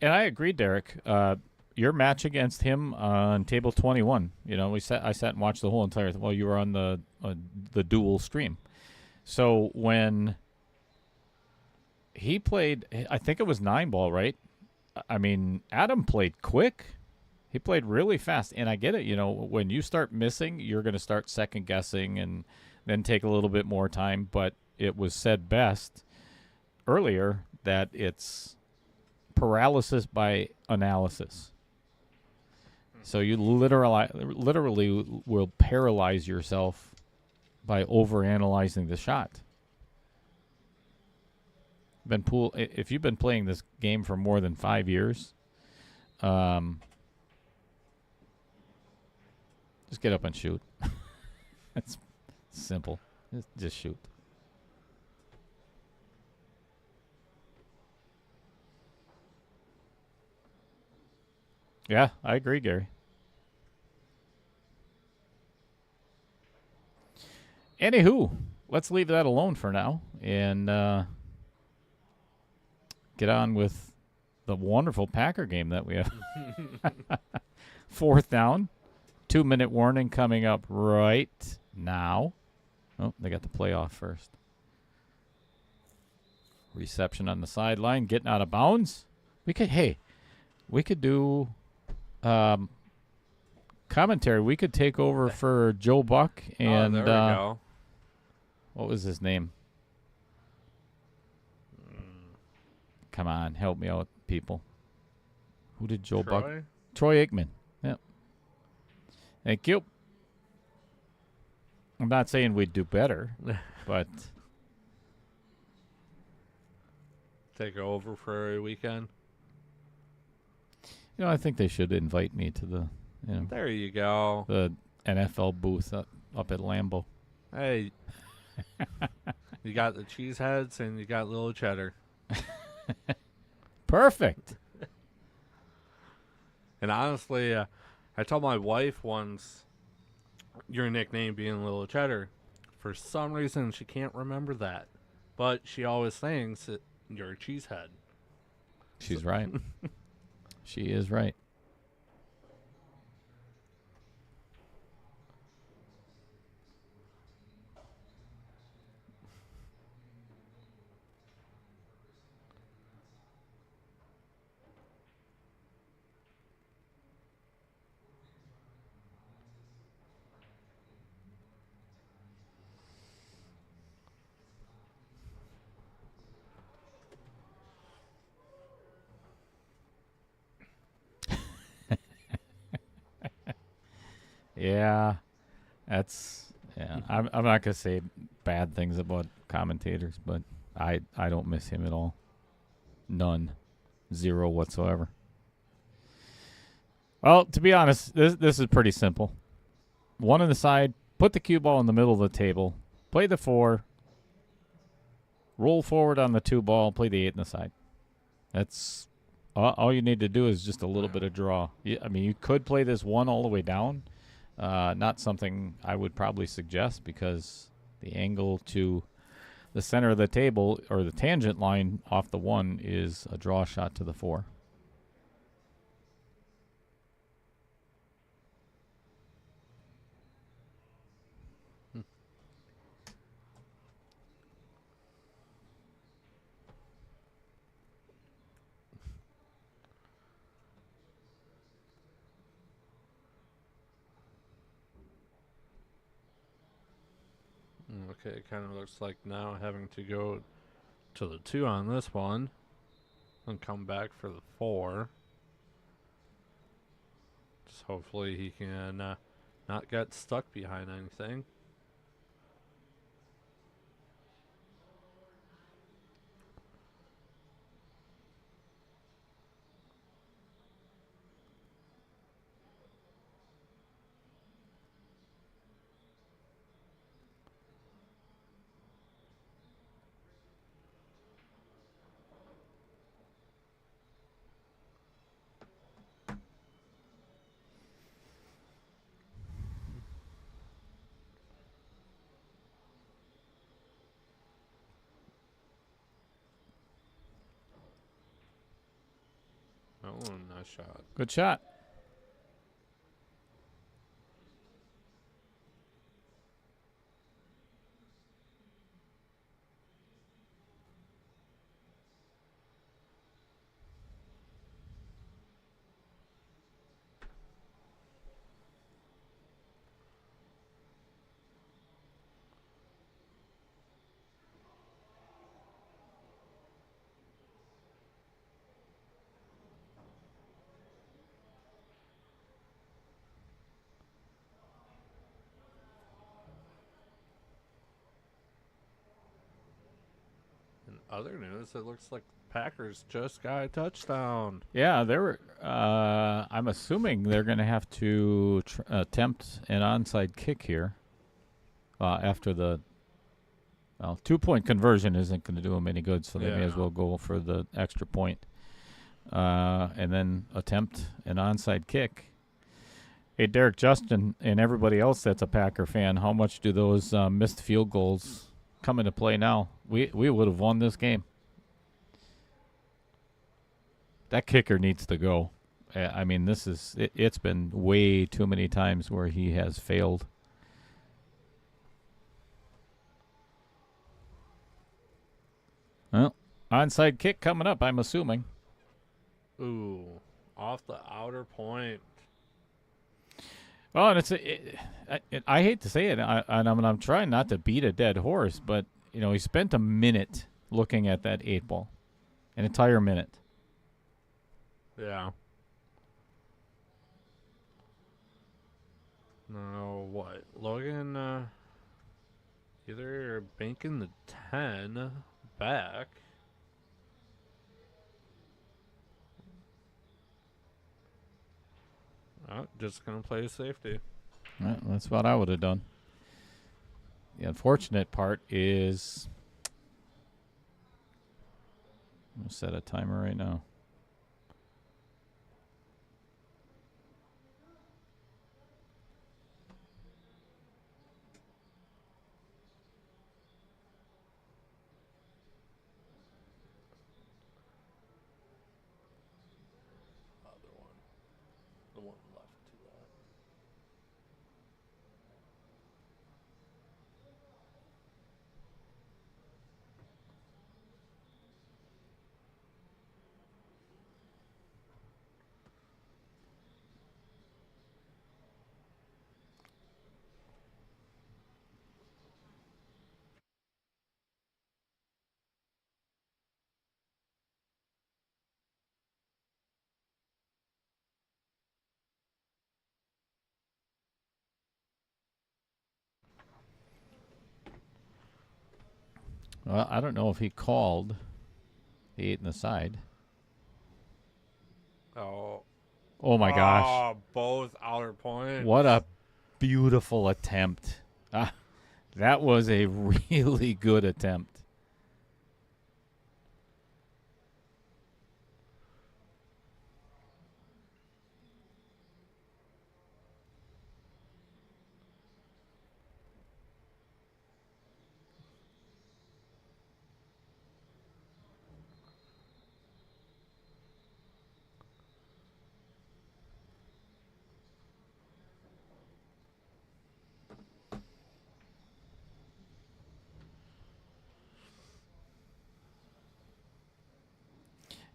And I agree, Derek. Your match against him on table 21, I sat and watched the whole entire thing. Well, you were on the dual stream. So when he played, I think it was 9-ball, right? I mean, Adam played quick. He played really fast. And I get it, when you start missing, you're going to start second guessing and then take a little bit more time. But it was said best earlier that it's paralysis by analysis. So you literally will paralyze yourself by overanalyzing the shot. If you've been playing this game for more than 5 years, just get up and shoot. It's simple. Just shoot. Yeah, I agree, Gary. Anywho, let's leave that alone for now and get on with the wonderful Packer game that we have. 4th down, 2-minute warning coming up right now. Oh, they got the playoff first. Reception on the sideline, getting out of bounds. We could do commentary. We could take over for Joe Buck and there we go. what was his name? Come on, help me out, people. Who did Joe Buck? Troy Aikman. Yep. Thank you. I'm not saying we'd do better, but take over for a weekend. I think they should invite me to the, There you go. the NFL booth up at Lambeau. Hey, you got the cheese heads and you got little cheddar. Perfect. And honestly, I told my wife once, your nickname being Little Cheddar. For some reason, she can't remember that. But she always thinks that you're a cheesehead. She's right. She is right. Yeah, I'm not gonna say bad things about commentators, but I don't miss him at all. None, zero whatsoever. Well, to be honest, this is pretty simple. One on the side, put the cue ball in the middle of the table, play the 4, roll forward on the 2 ball, play the 8 on the side. That's all you need to do is just a little bit of draw. You could play this 1 all the way down. Not something I would probably suggest because the angle to the center of the table or the tangent line off the 1 is a draw shot to the 4. Okay, it kind of looks like now having to go to the 2 on this one and come back for the 4. Just hopefully he can not get stuck behind anything. Oh, nice shot. Good shot. In other news, it looks like the Packers just got a touchdown. Yeah, they were. I'm assuming they're going to have to attempt an onside kick here after the 2-point conversion isn't going to do them any good, so they may as well go for the extra point and then attempt an onside kick. Hey, Derek, Justin, and everybody else that's a Packer fan, how much do those missed field goals come into play now? We would have won this game. That kicker needs to go. I mean, it's been way too many times where he has failed. Well, onside kick coming up, I'm assuming. Ooh, off the outer point. Oh, and I hate to say it, I'm trying not to beat a dead horse, but he spent a minute looking at that 8 ball, an entire minute. Yeah. Now what? Logan either banking the 10 back. Oh, just gonna play safety. Well, that's what I would have done. The unfortunate part is, I'm going to set a timer right now. Other one. The one left to that. Well, I don't know if he called the 8 in the side. Oh. Oh, my gosh. Oh, both outer points. What a beautiful attempt. That was a really good attempt.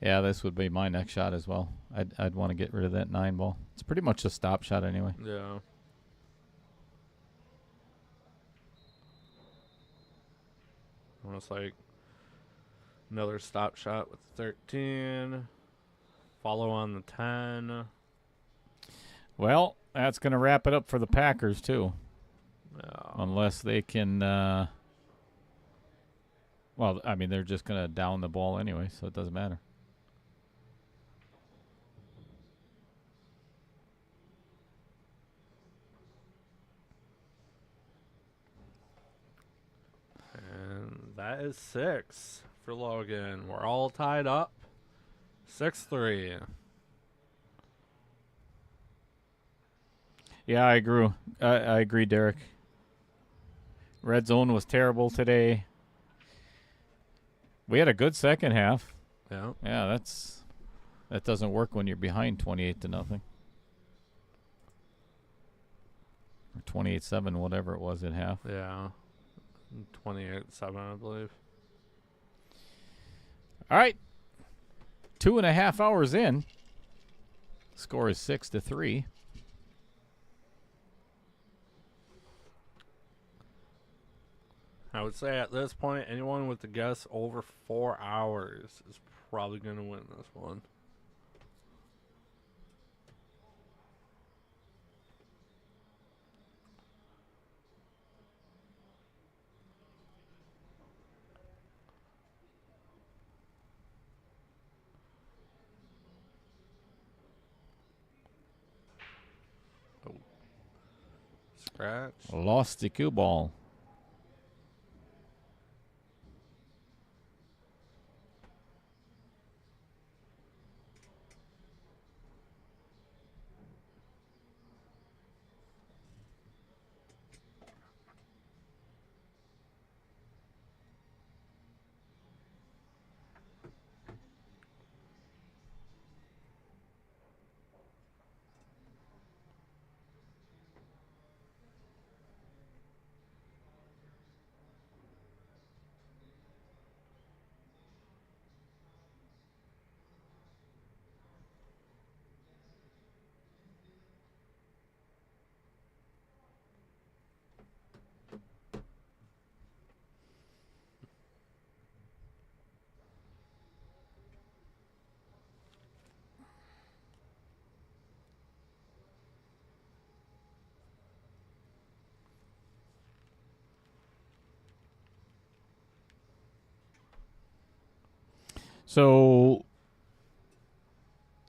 Yeah, this would be my next shot as well. I'd want to get rid of that 9 ball. It's pretty much a stop shot anyway. Yeah. Almost like another stop shot with 13. Follow on the 10. Well, that's going to wrap it up for the Packers, too. Yeah. Unless they can... well, I mean, they're just going to down the ball anyway, so it doesn't matter. And that is 6 for Logan. We're all tied up. 6-3. Yeah, I agree. I agree, Derek. Red zone was terrible today. We had a good second half. Yeah. Yeah, that doesn't work when you're behind 28-0. Or 28-7, whatever it was at half. Yeah. 28-7, I believe. All right. 2.5 hours in. Score is 6-3. I would say at this point, anyone with the guess over 4 hours is probably going to win this one. Oh. Scratch. Lost the cue ball. So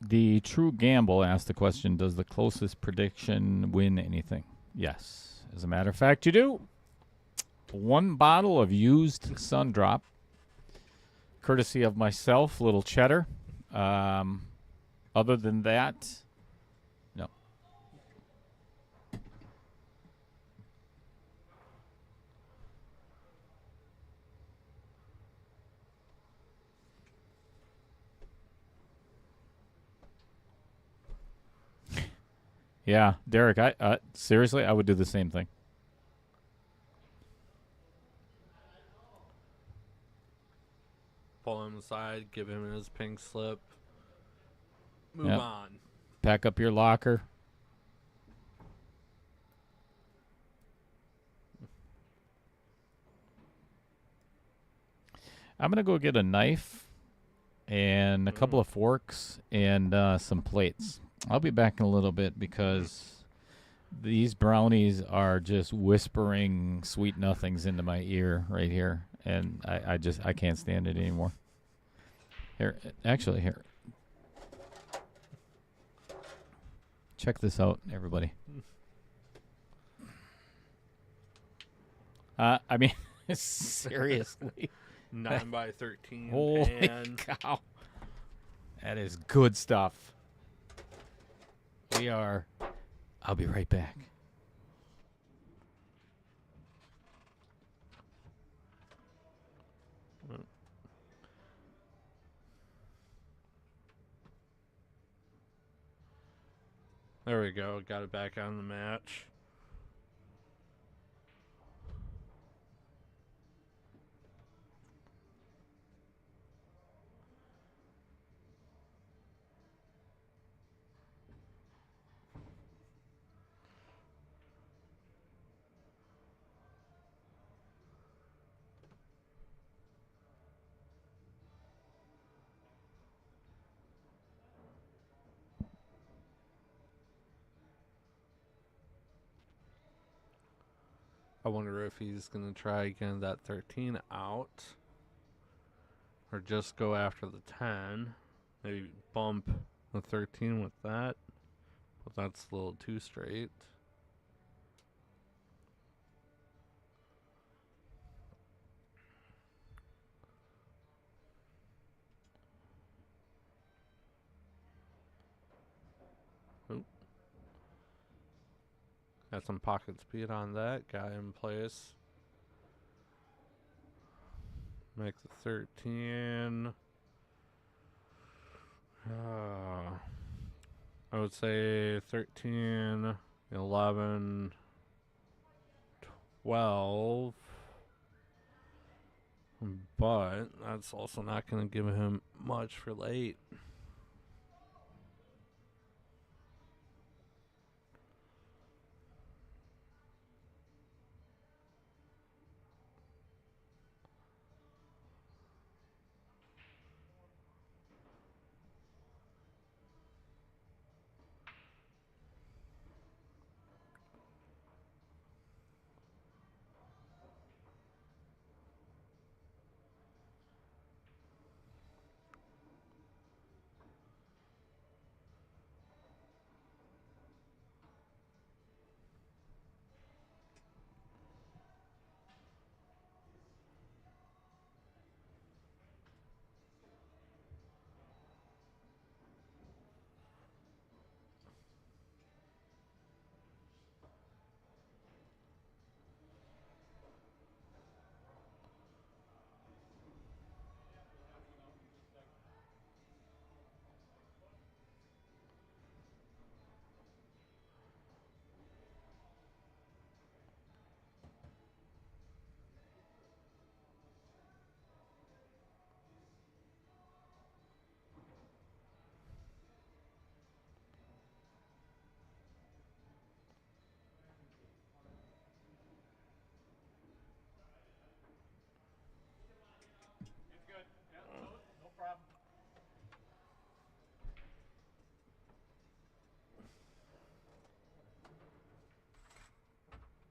the True Gamble asked the question, does the closest prediction win anything? Yes. As a matter of fact, you do. 1 bottle of used Sundrop, courtesy of myself, Little Cheddar. Other than that, no. Yeah, Derek, I seriously, I would do the same thing. Pull him aside, give him his pink slip. Move Yep. on. Pack up your locker. I'm going to go get a knife and a couple of forks and some plates. I'll be back in a little bit because these brownies are just whispering sweet nothings into my ear right here. And I can't stand it anymore. Here, actually, here. Check this out, everybody. I mean, seriously. 9 by 13 Holy pan. cow. That is good stuff. I'll be right back. There we go. Got it back on the match. I wonder if he's going to try again that 13 out. Or just go after the 10. Maybe bump the 13 with that. But that's a little too straight. Oop. Got some pocket speed on that. Got in place. Make the 13. I would say 13, 11, 12. But that's also not going to give him much for late.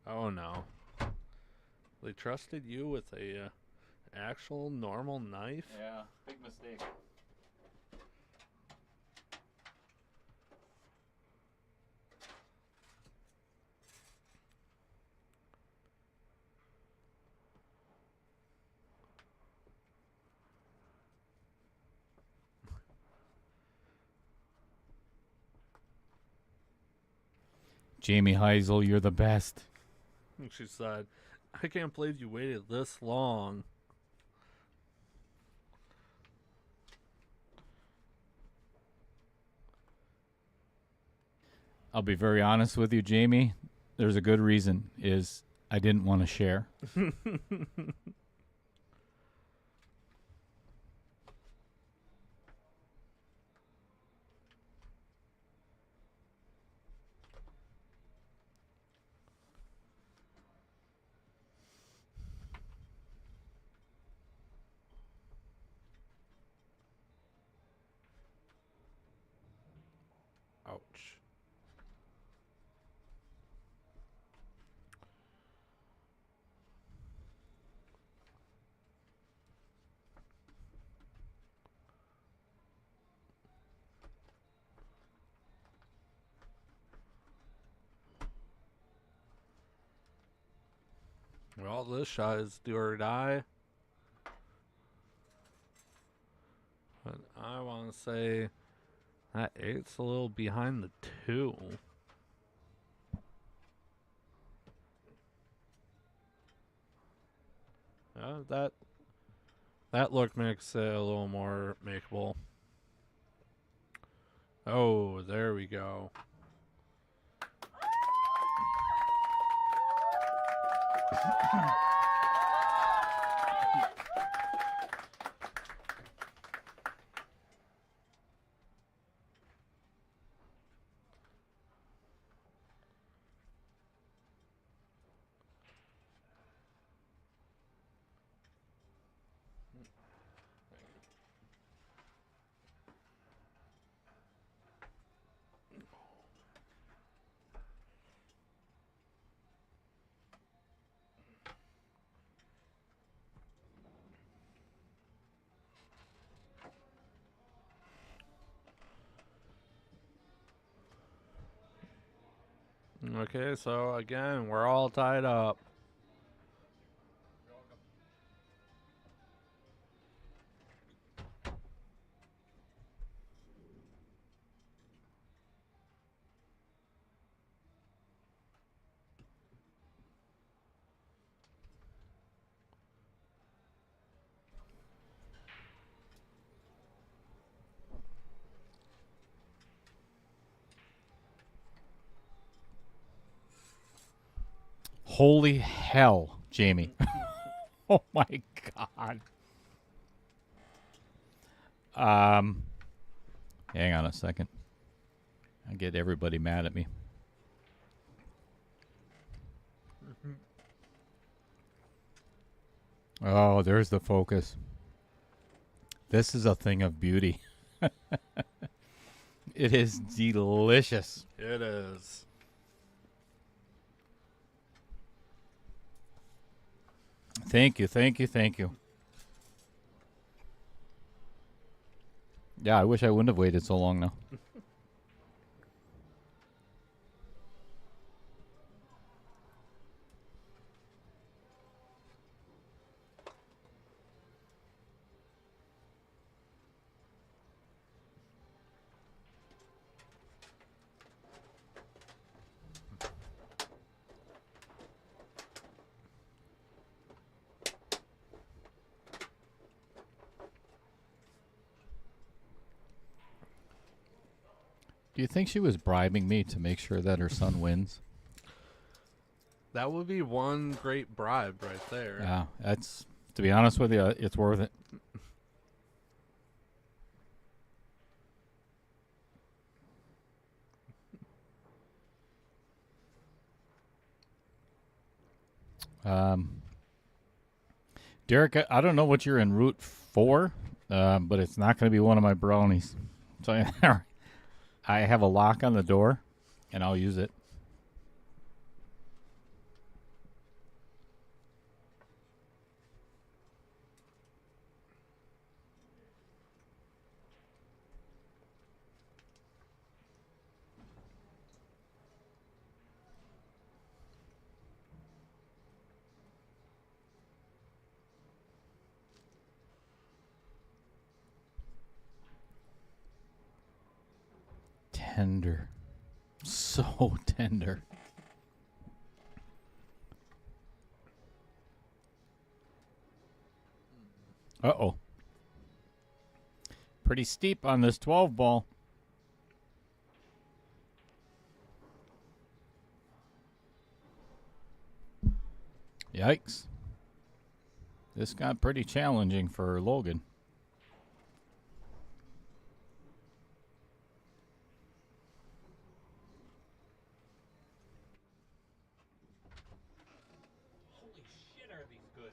Oh no. They trusted you with a actual normal knife? Yeah, big mistake. Jamie Hisel, you're the best. She said, I can't believe you waited this long. I'll be very honest with you, Jamie. There's a good reason. Is I didn't want to share. Ouch. Well, this shot is do or die. But I want to say that 8's a little behind the 2. That look makes it a little more makeable. Oh, there we go. Okay, so again, we're all tied up. Holy hell, Jamie. Oh my God. Hang on a second. I get everybody mad at me. Oh, there's the focus. This is a thing of beauty. It is delicious. It is. Thank you, thank you, thank you. Yeah, I wish I wouldn't have waited so long now. Do you think she was bribing me to make sure that her son wins? That would be one great bribe right there. Yeah, that's, to be honest with you, it's worth it. Derek, I don't know what you're en route for, but it's not going to be one of my brownies. So I have a lock on the door, and I'll use it. tender. So tender. Uh-oh. Pretty steep on this 12 ball. Yikes. This got pretty challenging for Logan. Holy shit, are these good?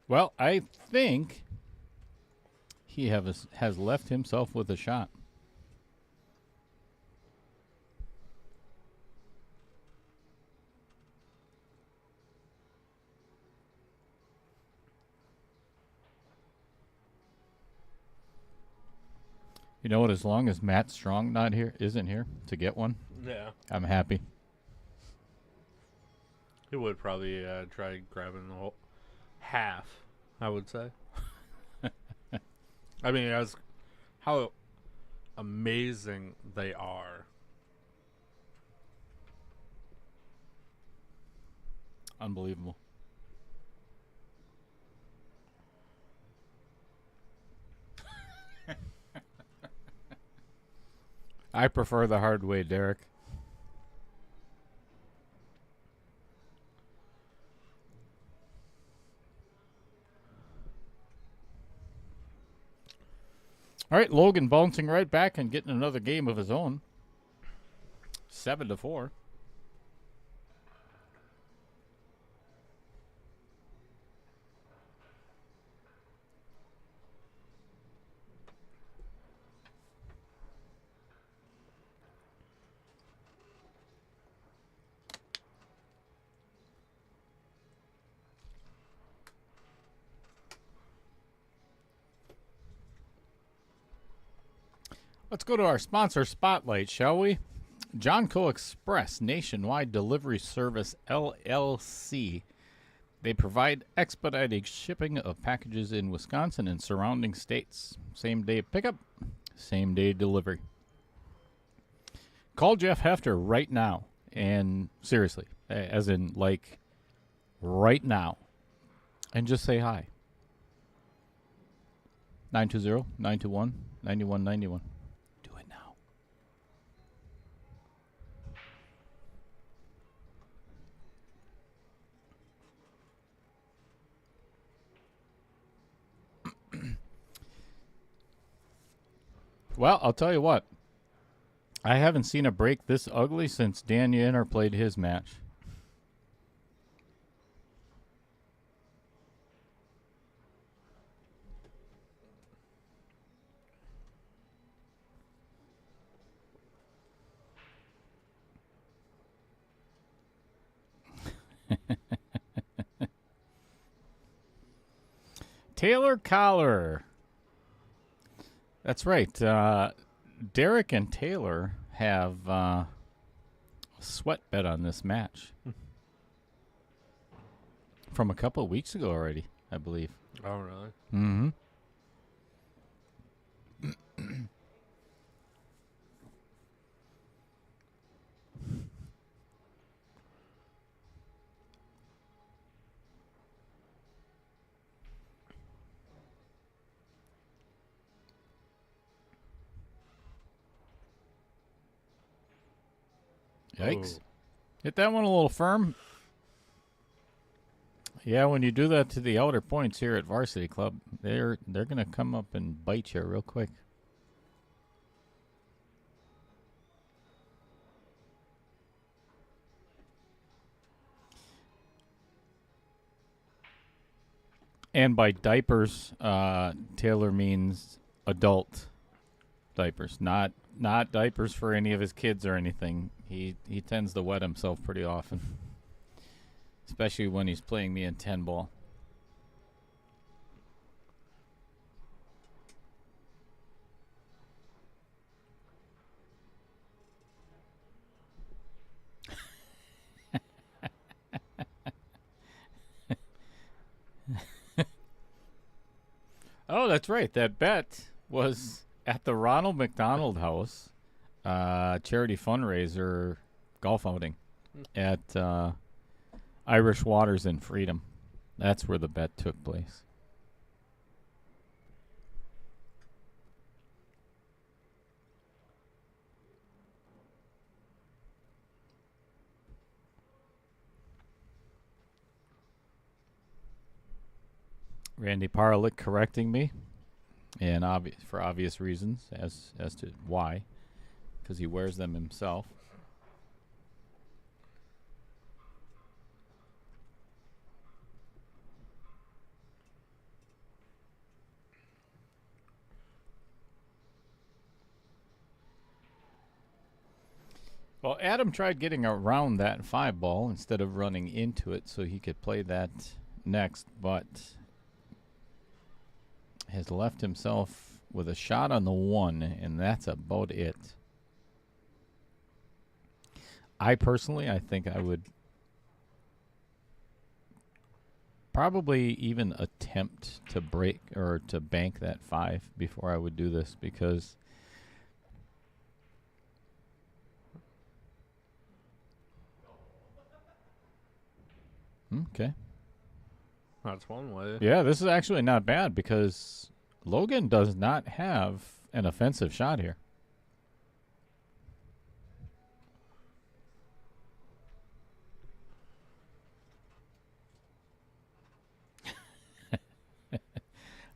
Well, I think he has left himself with a shot. You know what? As long as Matt Strong isn't here to get one, Yeah. I'm happy. He would probably try grabbing the whole half, I would say. I mean, as how amazing they are. Unbelievable. I prefer the hard way, Derek. All right, Logan bouncing right back and getting another game of his own. 7-4. Let's go to our sponsor spotlight, shall we? Johnco Express Nationwide Delivery Service LLC. They provide expedited shipping of packages in Wisconsin and surrounding states. Same day pickup, same day delivery. Call Jeff Hefter right now, and seriously, as in like right now, and just say hi. 920-921-9191. Do it now. Well, I'll tell you what. I haven't seen a break this ugly since Dan Yanner played his match. Taylor Collar. That's right. Derek and Taylor have a sweat bet on this match from a couple of weeks ago already, I believe. Oh, really? Mm-hmm. Yikes. Oh. Hit that one a little firm. Yeah, when you do that to the outer points here at Varsity Club, they're going to come up and bite you real quick. And by diapers, Taylor means adult diapers, not diapers for any of his kids or anything. He tends to wet himself pretty often, especially when he's playing me in 10 ball. Oh, that's right. That bet was at the Ronald McDonald House, charity fundraiser golf outing at Irish Waters in Freedom. That's where the bet took place. Randy Parlick correcting me, and for obvious reasons as to why, because he wears them himself. Well, Adam tried getting around that 5-ball instead of running into it so he could play that next, but has left himself with a shot on the 1, and that's about it. I think I would probably even attempt to break or to bank that 5 before I would do this, because okay. That's one way. Yeah, this is actually not bad because Logan does not have an offensive shot here.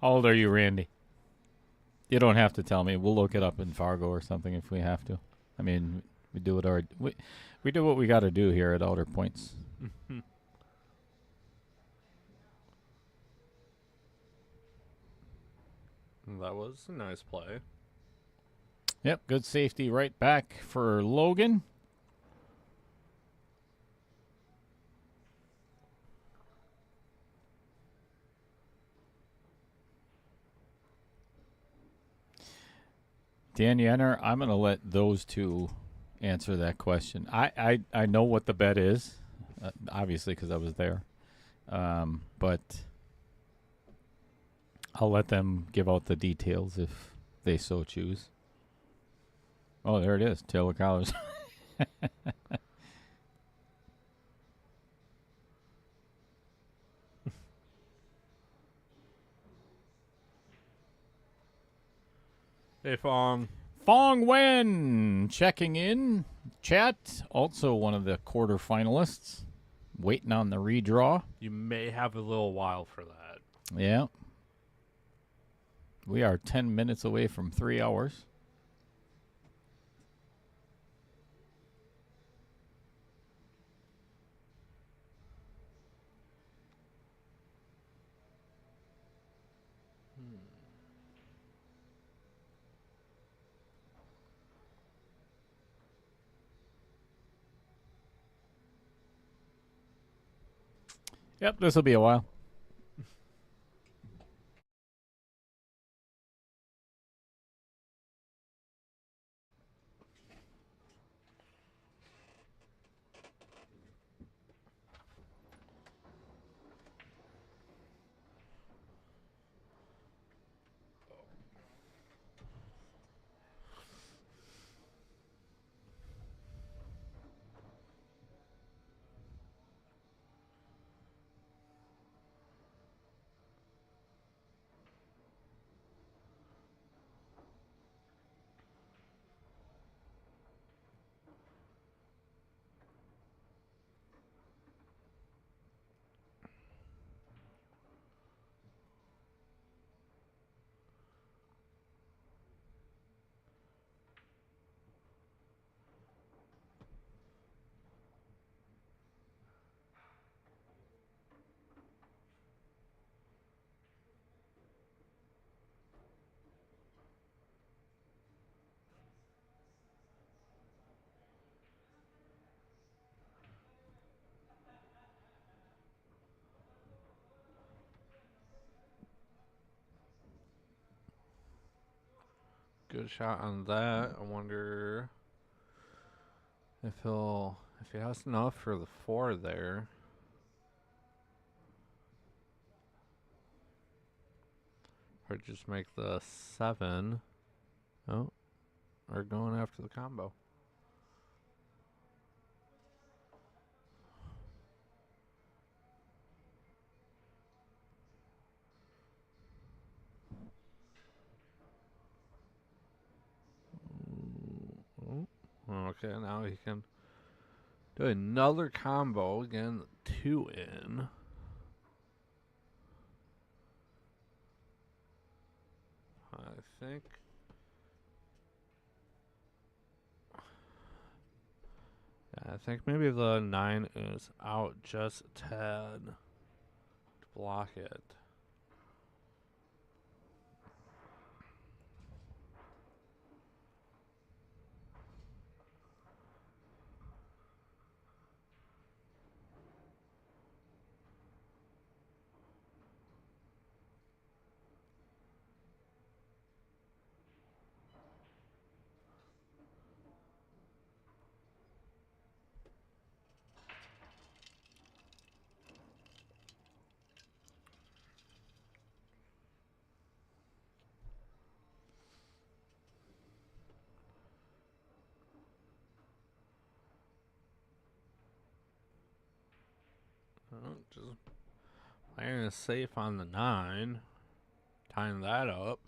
How old are you, Randy? You don't have to tell me. We'll look it up in Fargo or something if we have to. I mean, we do what we got to do here at Outer Points. That was a nice play. Yep, good safety right back for Logan. Dan Yenner, I'm going to let those two answer that question. I know what the bet is, obviously, because I was there. But I'll let them give out the details if they so choose. Oh, there it is. Taylor Collars. Hey, Fong. Fong Wen checking in. Chat, also one of the quarterfinalists. Waiting on the redraw. You may have a little while for that. Yeah. We are 10 minutes away from 3 hours. Yep, this will be a while. Good shot on that. I wonder if he has enough for the 4 there. Or just make the 7. Oh, or going after the combo. Okay, now he can do another combo. Again, 2 in. I think. Yeah, I think maybe the 9 is out just a tad to block it. Just playing it safe on the 9. Tying that up.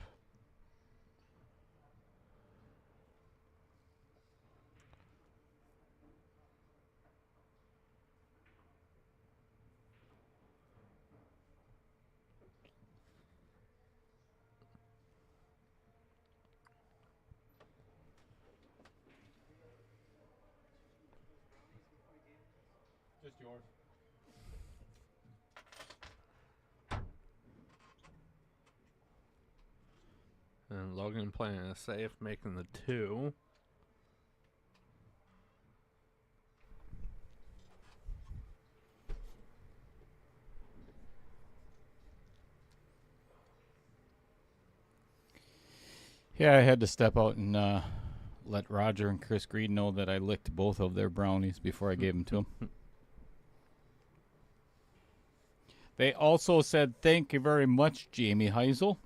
Just yours. And Logan playing it safe, making the 2. Yeah, I had to step out and let Roger and Chris Greed know that I licked both of their brownies before I gave them to them. They also said, "Thank you very much, Jamie Hisel."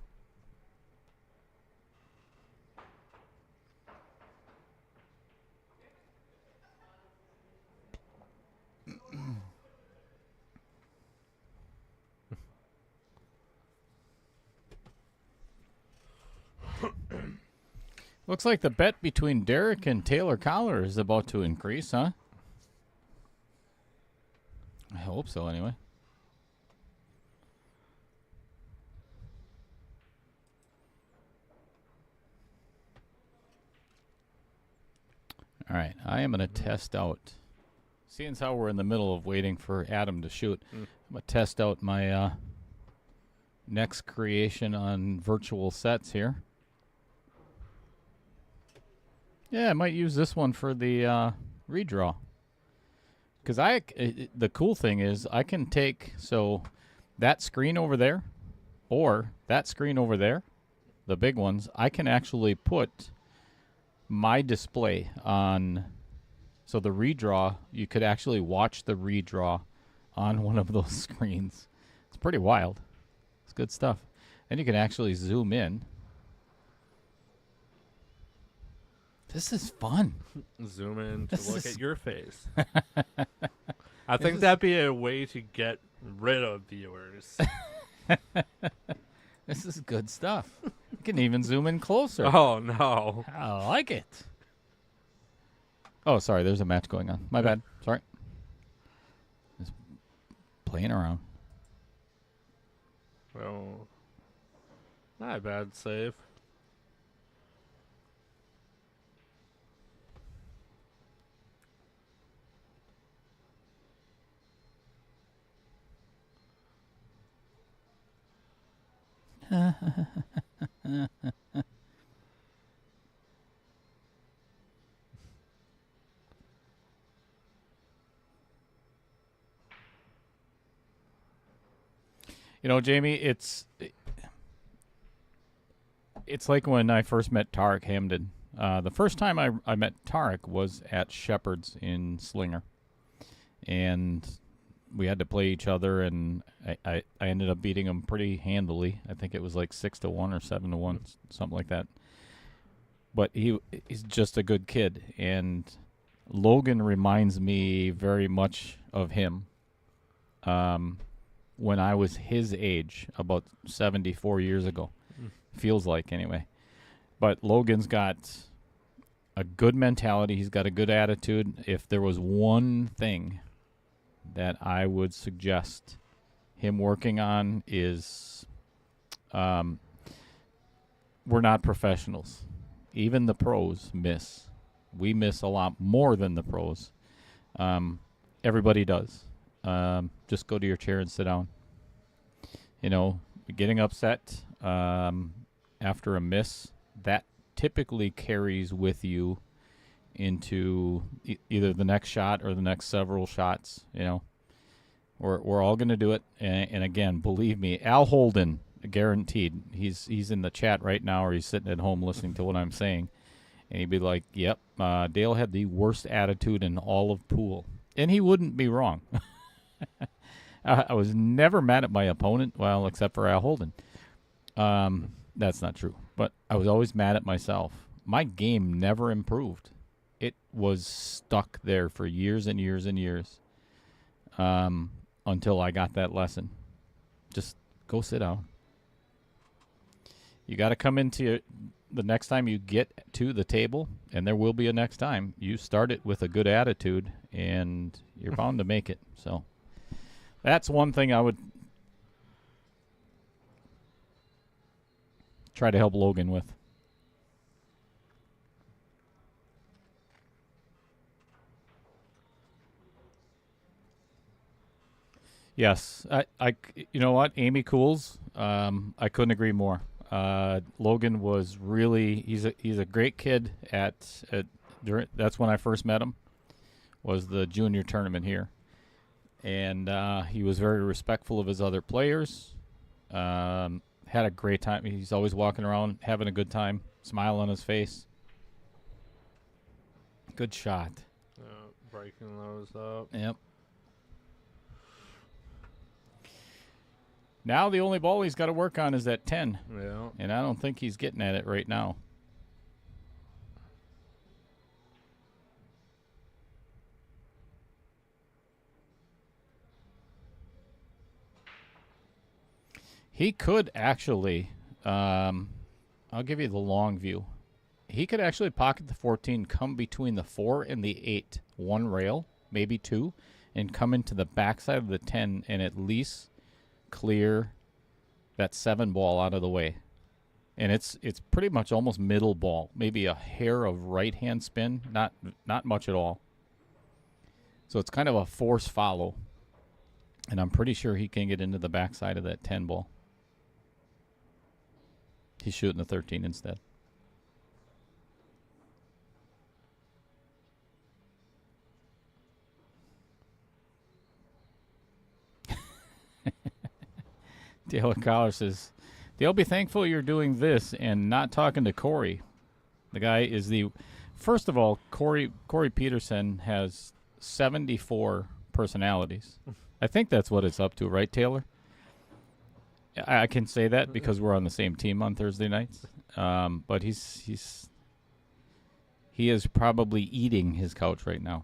Looks like the bet between Derek and Taylor Collar is about to increase, huh? I hope so, anyway. All right, I am going to test out. Seeing as how we're in the middle of waiting for Adam to shoot, I'm going to test out my next creation on virtual sets here. Yeah, I might use this one for the redraw. Because the cool thing is I can take, so that screen over there or that screen over there, the big ones, I can actually put my display on, so the redraw, you could actually watch the redraw on one of those screens. It's pretty wild. It's good stuff. And you can actually zoom in. This is fun. Zoom in to look at your face. I This think is- that'd be a way to get rid of viewers. This is good stuff. You can even zoom in closer. Oh, no. I like it. Oh, sorry. There's a match going on. My bad. Sorry. Just playing around. Well, not a bad save. You know, Jamie, it's like when I first met Tarek Hamden. The first time I met Tarek was at Shepherd's in Slinger. And we had to play each other, and I ended up beating him pretty handily. I think it was like 6-1 or 7-1, something like that. But he's just a good kid, and Logan reminds me very much of him. When I was his age, about 74 years ago, feels like anyway. But Logan's got a good mentality. He's got a good attitude. If there was one thing that I would suggest him working on is, we're not professionals. Even the pros miss. We miss a lot more than the pros. Everybody does. Just go to your chair and sit down. You know, getting upset after a miss, that typically carries with you into either the next shot or the next several shots. You know, we're all going to do it. And again, believe me, Al Holden, guaranteed. He's in the chat right now, or he's sitting at home listening to what I'm saying, and he'd be like, "Yep, Dale had the worst attitude in all of pool," and he wouldn't be wrong. I was never mad at my opponent, well, except for Al Holden. That's not true. But I was always mad at myself. My game never improved. It was stuck there for years and years and years until I got that lesson. Just go sit down. You got to come into the next time you get to the table, and there will be a next time, you start it with a good attitude, and you're bound to make it. So that's one thing I would try to help Logan with. Yes, I you know what, Amy Cools, I couldn't agree more. Logan was really, he's a great kid that's when I first met him, was the junior tournament here. And he was very respectful of his other players. Had a great time. He's always walking around having a good time, smile on his face. Good shot. Breaking those up. Yep. Now the only ball he's got to work on is that 10. Yeah. And I don't think he's getting at it right now. He could actually, I'll give you the long view. He could actually pocket the 14, come between the 4 and the 8, one rail, maybe 2, and come into the backside of the 10 and at least clear that 7 ball out of the way. And it's pretty much almost middle ball, maybe a hair of right-hand spin, not much at all. So it's kind of a force follow. And I'm pretty sure he can get into the backside of that 10 ball. He's shooting the 13 instead. Dale Collar says, Dale, be thankful you're doing this and not talking to Corey. The guy is first of all, Corey Peterson has 74 personalities. I think that's what it's up to, right, Taylor? I can say that because we're on the same team on Thursday nights. But he is probably eating his couch right now.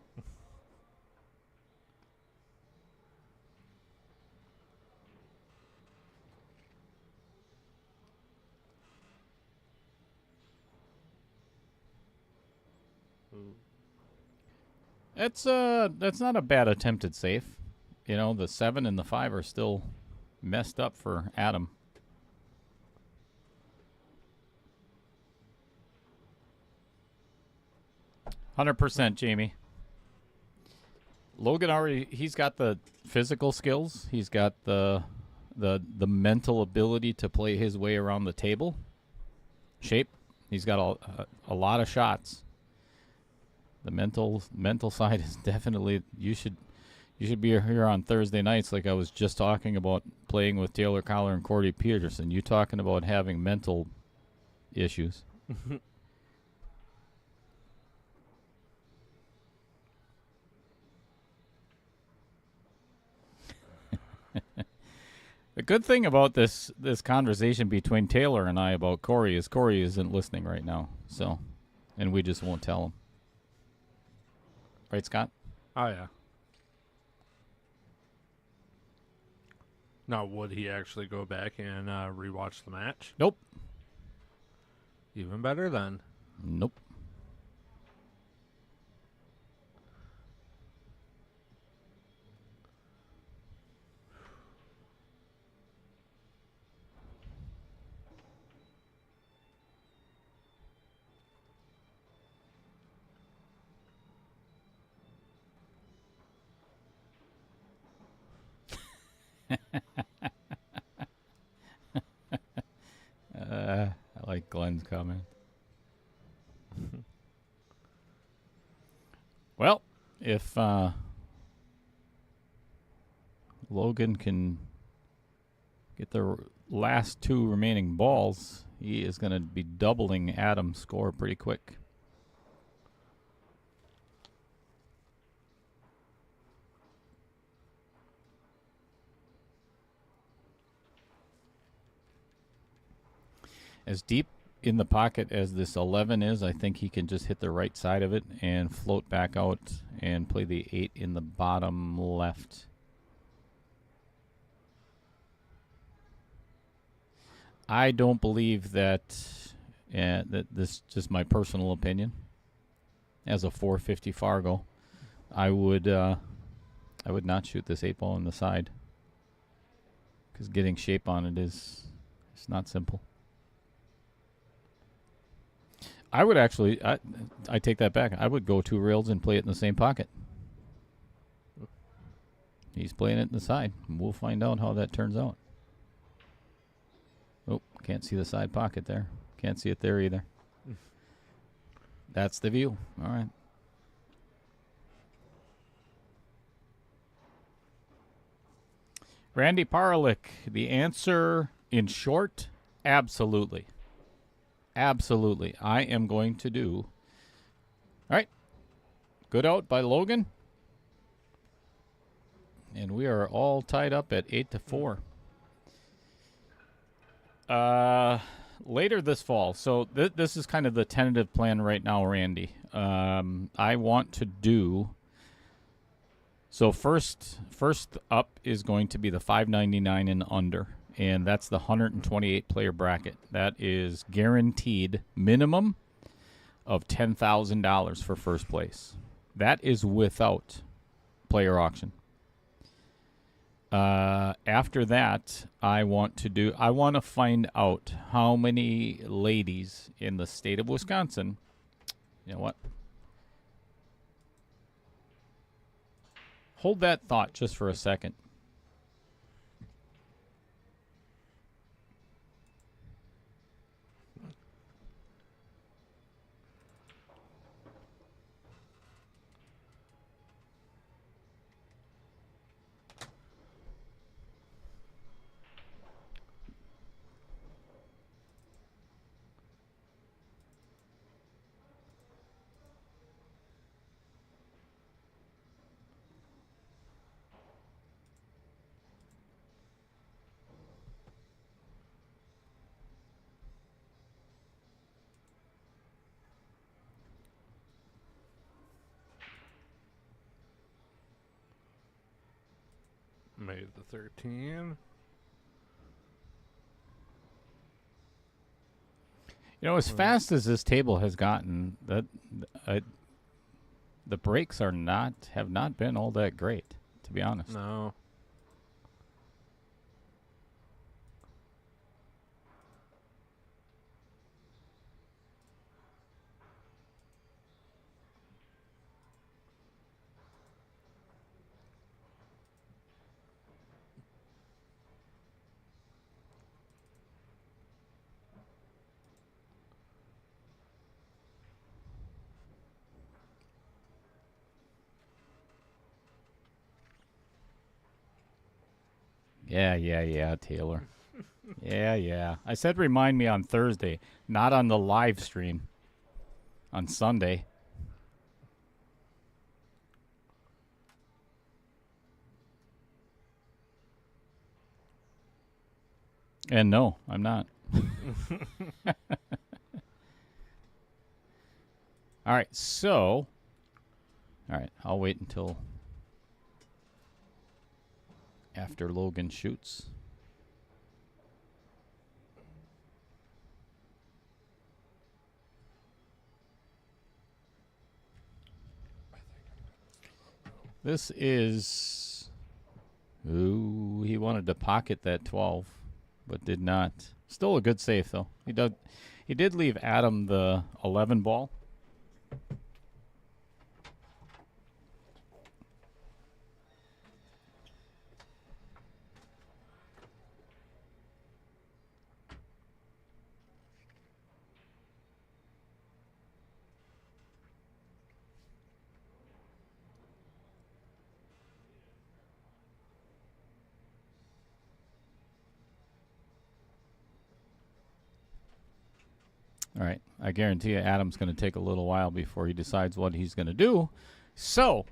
That's not a bad attempted safe. You know, the 7 and the 5 are still messed up for Adam. %, Jamie. Logan he's got the physical skills. He's got the mental ability to play his way around the table. Shape. He's got a lot of shots. The mental side is definitely, you should be here on Thursday nights, like I was just talking about playing with Taylor Collar and Corey Peterson. You talking about having mental issues. The good thing about this conversation between Taylor and I about Corey is Corey isn't listening right now. So, and we just won't tell him. Right, Scott? Oh, yeah. Now, would he actually go back and rewatch the match? Nope. Even better then. Nope. I like Glenn's comment. Well, if Logan can get the last 2 remaining balls, he is going to be doubling Adam's score pretty quick. As deep in the pocket as this 11 is, I think he can just hit the right side of it and float back out and play the 8 in the bottom left. I don't believe that, that this is just my personal opinion. As a 450 Fargo, I would not shoot this 8 ball in the side because getting shape on it is not simple. I would actually, I take that back. I would go 2 rails and play it in the same pocket. He's playing it in the side. We'll find out how that turns out. Oh, can't see the side pocket there. Can't see it there either. That's the view. All right. Randy Parlick, the answer in short, absolutely. Absolutely. I am going to do. All right. Good out by Logan. And we are all tied up at 8-4. Later this fall. So this is kind of the tentative plan right now, Randy. I want to do. So first up is going to be the 599 and under. And that's the 128 player bracket. That is guaranteed minimum of $10,000 for first place. That is without player auction. After that, I want to find out how many ladies in the state of Wisconsin. You know what? Hold that thought just for a second. Made the 13. You know, as fast as this table has gotten, the breaks have not been all that great, to be honest. No. Yeah, Taylor. Yeah. I said remind me on Thursday, not on the live stream. On Sunday. And no, I'm not. All right, so... All right, I'll wait until after Logan shoots. This is... Ooh, he wanted to pocket that 12, but did not. Still a good save, though. He did leave Adam the 11 ball. All right. I guarantee you Adam's going to take a little while before he decides what he's going to do. So,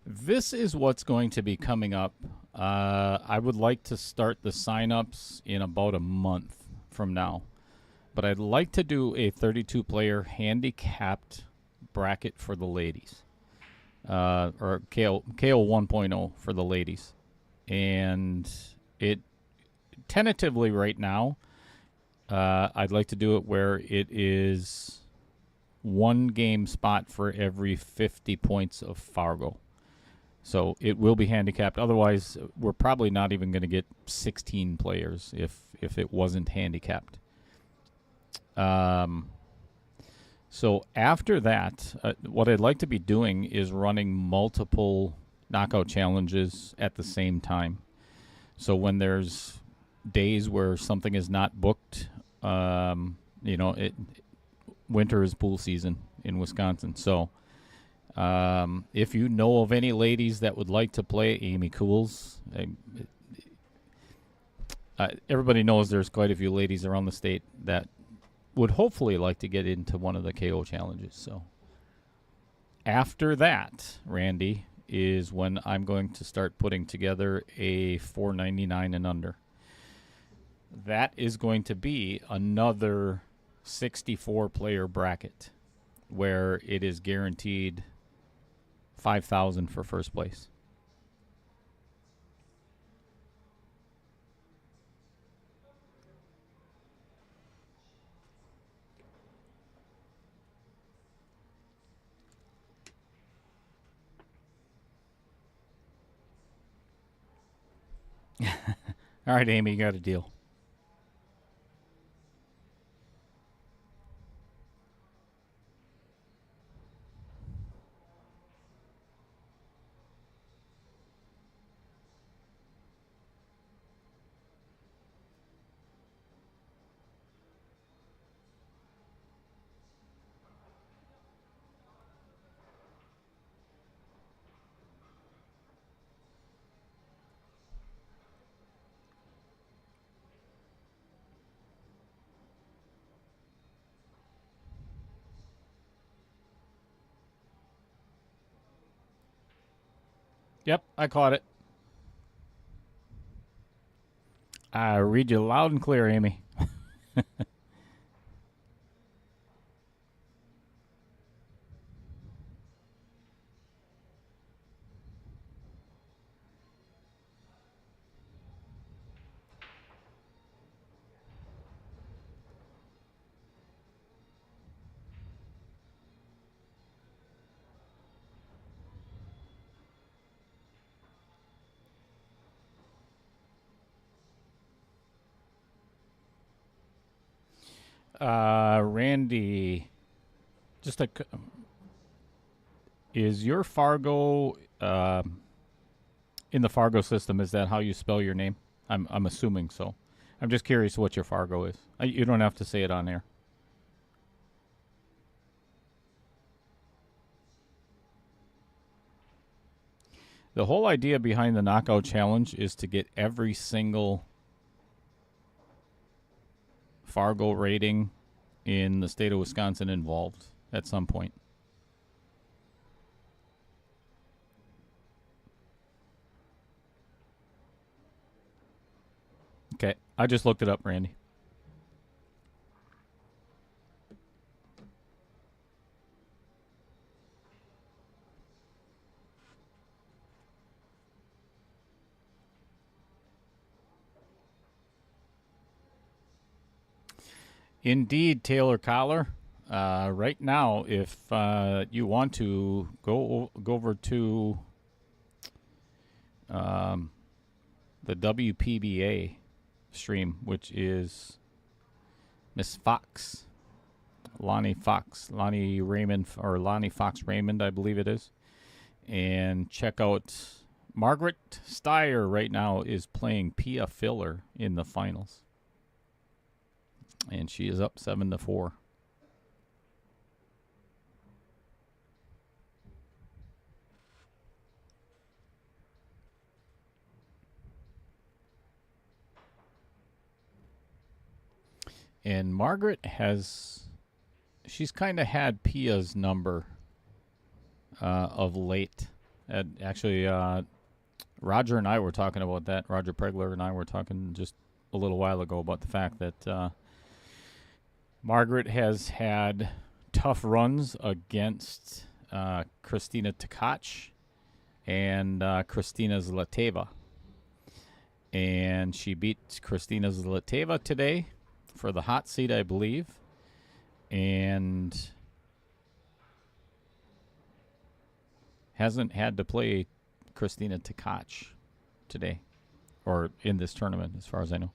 this is what's going to be coming up. I would like to start the sign-ups in about a month from now. But I'd like to do a 32-player handicapped bracket for the ladies. Or KO 1.0 for the ladies. And it tentatively right now, I'd like to do it where it is one game spot for every 50 points of Fargo. So it will be handicapped. Otherwise, we're probably not even going to get 16 players if it wasn't handicapped. So after that, what I'd like to be doing is running multiple knockout challenges at the same time. So when there's days where something is not booked, winter is pool season in Wisconsin. So if you know of any ladies that would like to play Amy Cools, everybody knows there's quite a few ladies around the state that would hopefully like to get into one of the KO challenges. So after that, Randy, is when I'm going to start putting together a $4.99 and under. That is going to be another 64-player bracket where it is guaranteed $5,000 for first place. All right, Amy, you got a deal. Yep, I caught it. I read you loud and clear, Amy. Randy, is your Fargo in the Fargo system? Is that how you spell your name? I'm assuming so. I'm just curious what your Fargo is. You don't have to say it on air. The whole idea behind the knockout challenge is to get every single Fargo rating in the state of Wisconsin involved at some point. Okay. I just looked it up, Randy. Indeed, Taylor Collar. Right now, if you want to go over to the WPBA stream, which is Miss Fox, Lonnie Fox Raymond, I believe it is, and check out Margaret Steyer. Right now is playing Pia Filler in the finals. And she is up 7-4. And Margaret she's kind of had Pia's number of late. Actually, Roger and I were talking about that. Roger Pregler and I were talking just a little while ago about the fact that Margaret has had tough runs against Kristina Tkach and Kristina Zlateva. And she beat Kristina Zlateva today for the hot seat, I believe. And hasn't had to play Kristina Tkach today or in this tournament, as far as I know.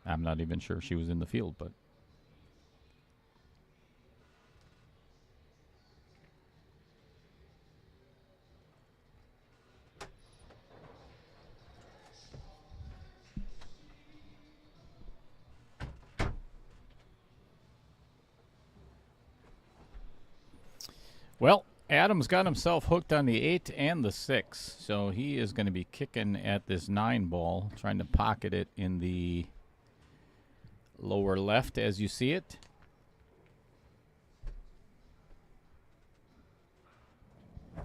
I'm not even sure she was in the field, but well, Adam's got himself hooked on the 8 and the 6, so he is going to be kicking at this 9 ball, trying to pocket it in the lower left as you see it.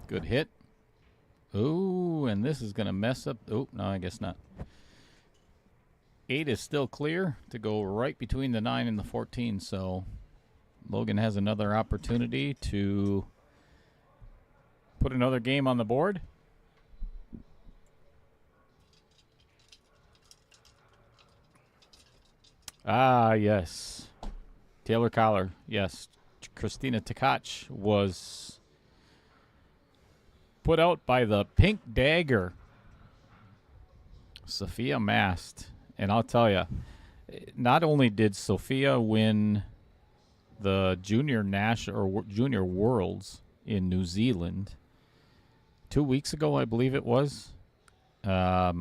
Good hit. Ooh, and this is going to mess up. Oh, no, I guess not. 8 is still clear to go right between the 9 and the 14, so Logan has another opportunity to put another game on the board. Ah, yes. Taylor Collar, yes. Kristina Tkach was put out by the Pink Dagger, Sophia Mast. And I'll tell you, not only did Sophia win the Junior Worlds in New Zealand 2 weeks ago, I believe it was. I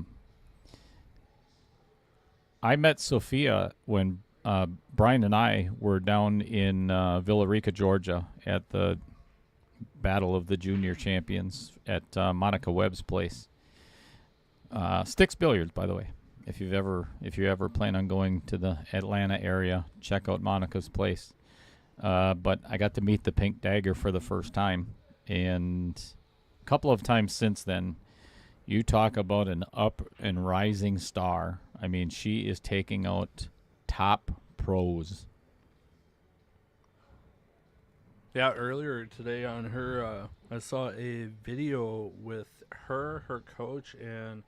met Sophia when Brian and I were down in Villa Rica, Georgia, at the Battle of the Junior Champions at Monica Webb's place. Sticks Billiards, by the way. If you ever plan on going to the Atlanta area, check out Monica's place. But I got to meet the Pink Dagger for the first time, and a couple of times since then. You talk about an up and rising star. I mean, she is taking out top pros. Yeah, earlier today on her, I saw a video with her coach, and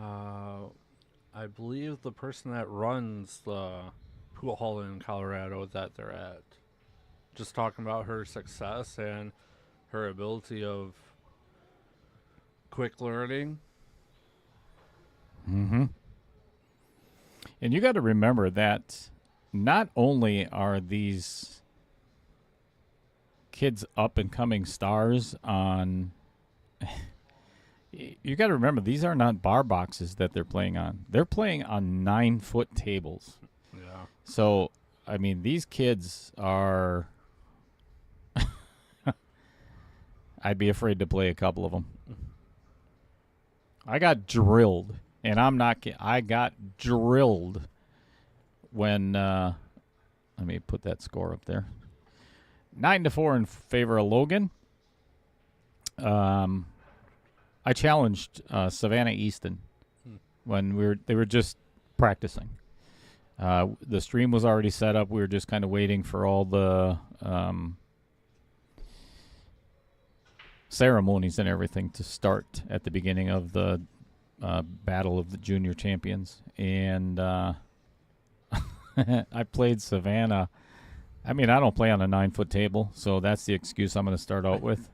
I believe the person that runs the pool hall in Colorado that they're at. Just talking about her success and her ability of quick learning. Mm-hmm. And you got to remember that not only are these kids up and coming stars on you got to remember these are not bar boxes that they're playing on. They're playing on 9-foot tables. Yeah. So, I mean, these kids are I'd be afraid to play a couple of them. I got drilled, and I'm not kidding. I got drilled when let me put that score up there. 9-4 in favor of Logan. I challenged Savannah Easton when they were just practicing, The stream was already set up. We were just kind of waiting for all the ceremonies and everything to start at the beginning of the Battle of the Junior Champions. And I played Savannah. I mean, I don't play on a 9-foot table, so that's the excuse I'm going to start out with.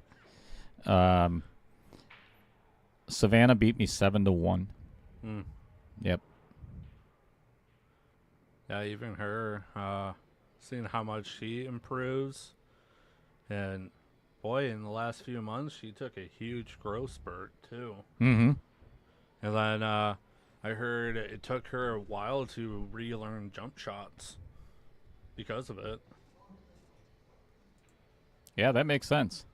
Savannah beat me 7-1. Yep. Yeah, even her, seeing how much she improves. And, boy, in the last few months, she took a huge growth spurt, too. Mm-hmm. And then I heard it took her a while to relearn jump shots because of it. Yeah, that makes sense.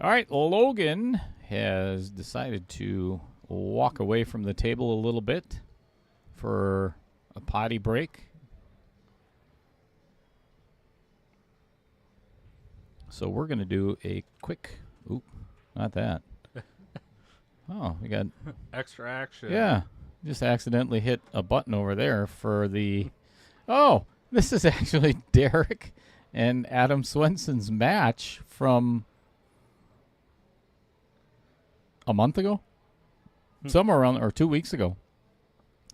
All right, Logan has decided to walk away from the table a little bit for a potty break. So we're going to do a quick... Oop, not that. Oh, we got... Extra action. Yeah, just accidentally hit a button over there for the... Oh, this is actually Derek and Adam Swenson's match from a month ago? Somewhere around, or 2 weeks ago.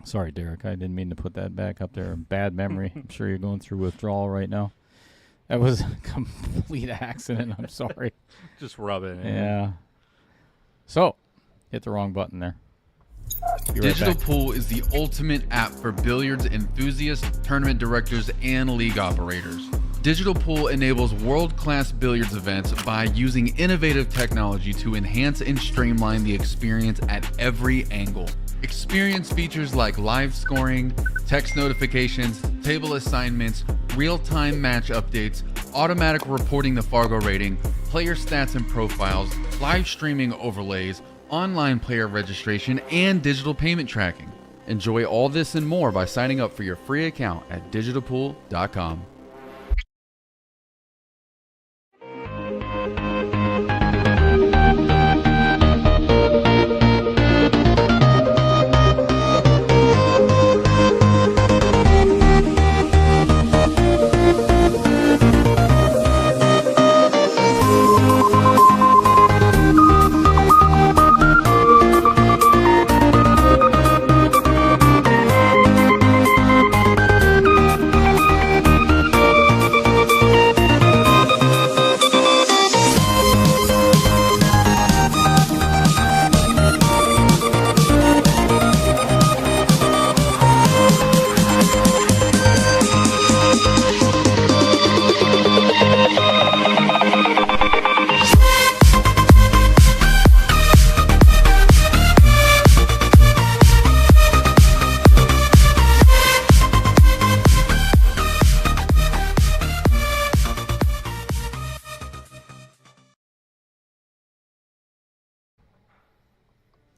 Sorry, Derek, I didn't mean to put that back up there. Bad memory. I'm sure you're going through withdrawal right now. That was a complete accident. I'm sorry. Just rub it in. Yeah. So, hit the wrong button there. Be right Digital back. Pool is the ultimate app for billiards enthusiasts, tournament directors, and league operators. Digital Pool enables world-class billiards events by using innovative technology to enhance and streamline the experience at every angle. Experience features like live scoring, text notifications, table assignments, real-time match updates, automatic reporting the Fargo rating, player stats and profiles, live streaming overlays, online player registration, and digital payment tracking. Enjoy all this and more by signing up for your free account at digitalpool.com.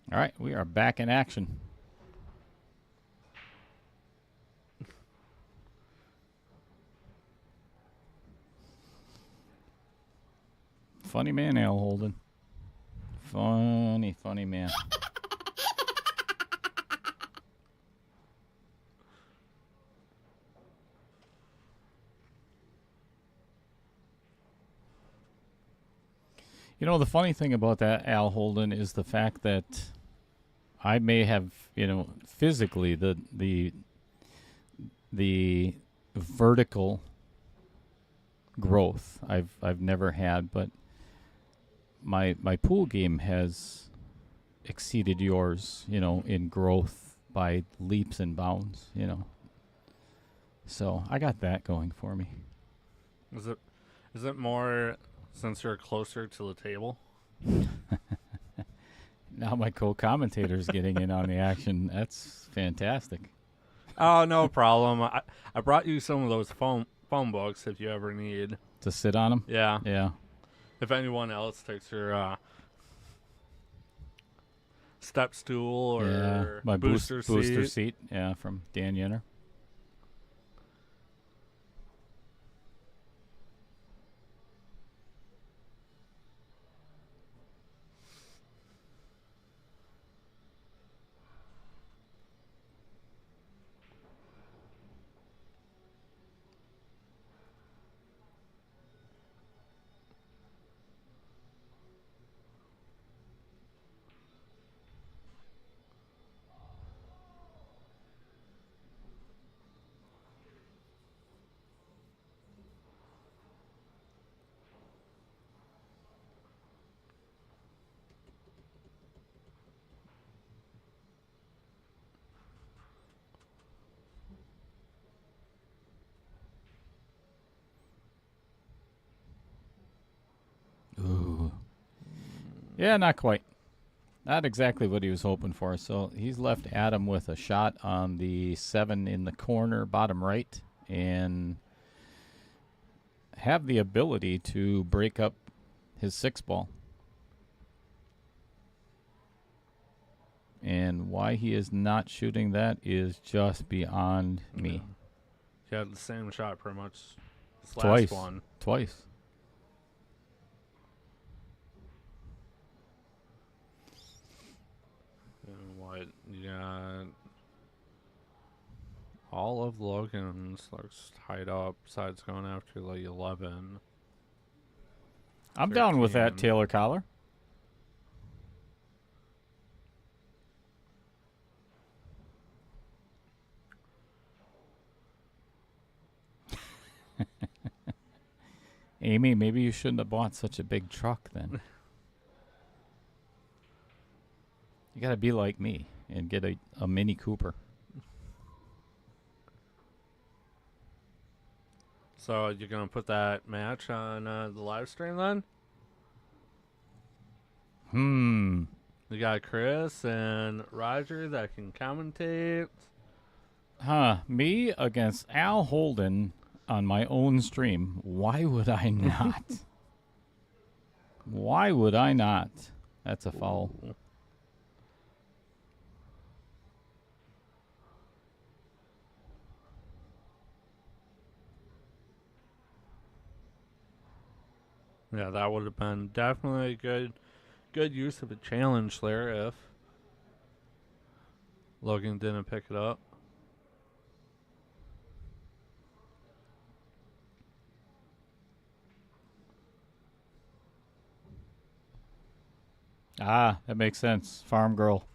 All right, we are back in action. Funny man, Al Holden. Funny, funny man. You know, the funny thing about that, Al Holden, is the fact that I may have, physically the vertical growth I've never had, but my pool game has exceeded yours, in growth by leaps and bounds, So I got that going for me. Is it more since you're closer to the table? Now my co-commentator's getting in on the action. That's fantastic. Oh, no problem. I brought you some of those phone books if you ever need. To sit on them? Yeah. Yeah. If anyone else takes your step stool or my booster seat. Yeah, from Dan Yenner. Yeah, not quite. Not exactly what he was hoping for. So he's left Adam with a shot on the 7 in the corner, bottom right, and have the ability to break up his 6 ball. And why he is not shooting that is just beyond me. He had the same shot pretty much this Twice. last one. Twice. And what? Yeah. All of Logan's looks tied up besides going after like 11. I'm down with that, 13. Taylor Collar. Amy, maybe you shouldn't have bought such a big truck then. You got to be like me and get a Mini Cooper. So you're gonna put that match on the live stream then? You got Chris and Roger that can commentate. Me against Al Holden on my own stream. Why would I not? Why would I not? That's a foul. Yeah, that would have been definitely a good use of a challenge there if Logan didn't pick it up. Ah, that makes sense. Farm girl.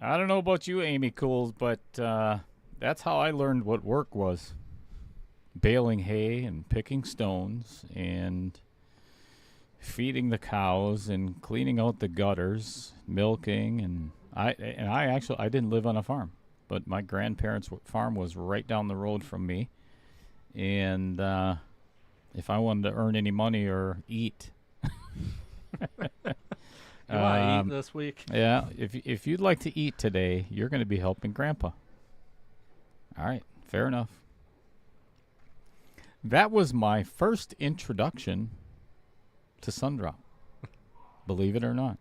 I don't know about you, Amy Cools, but that's how I learned what work was. Baling hay and picking stones and feeding the cows and cleaning out the gutters, milking, and I didn't live on a farm, but my grandparents' farm was right down the road from me, and if I wanted to earn any money or eat. You want to eat this week? Yeah, if you'd like to eat today, you're going to be helping Grandpa. All right, fair enough. That was my first introduction to Sundrop, believe it or not.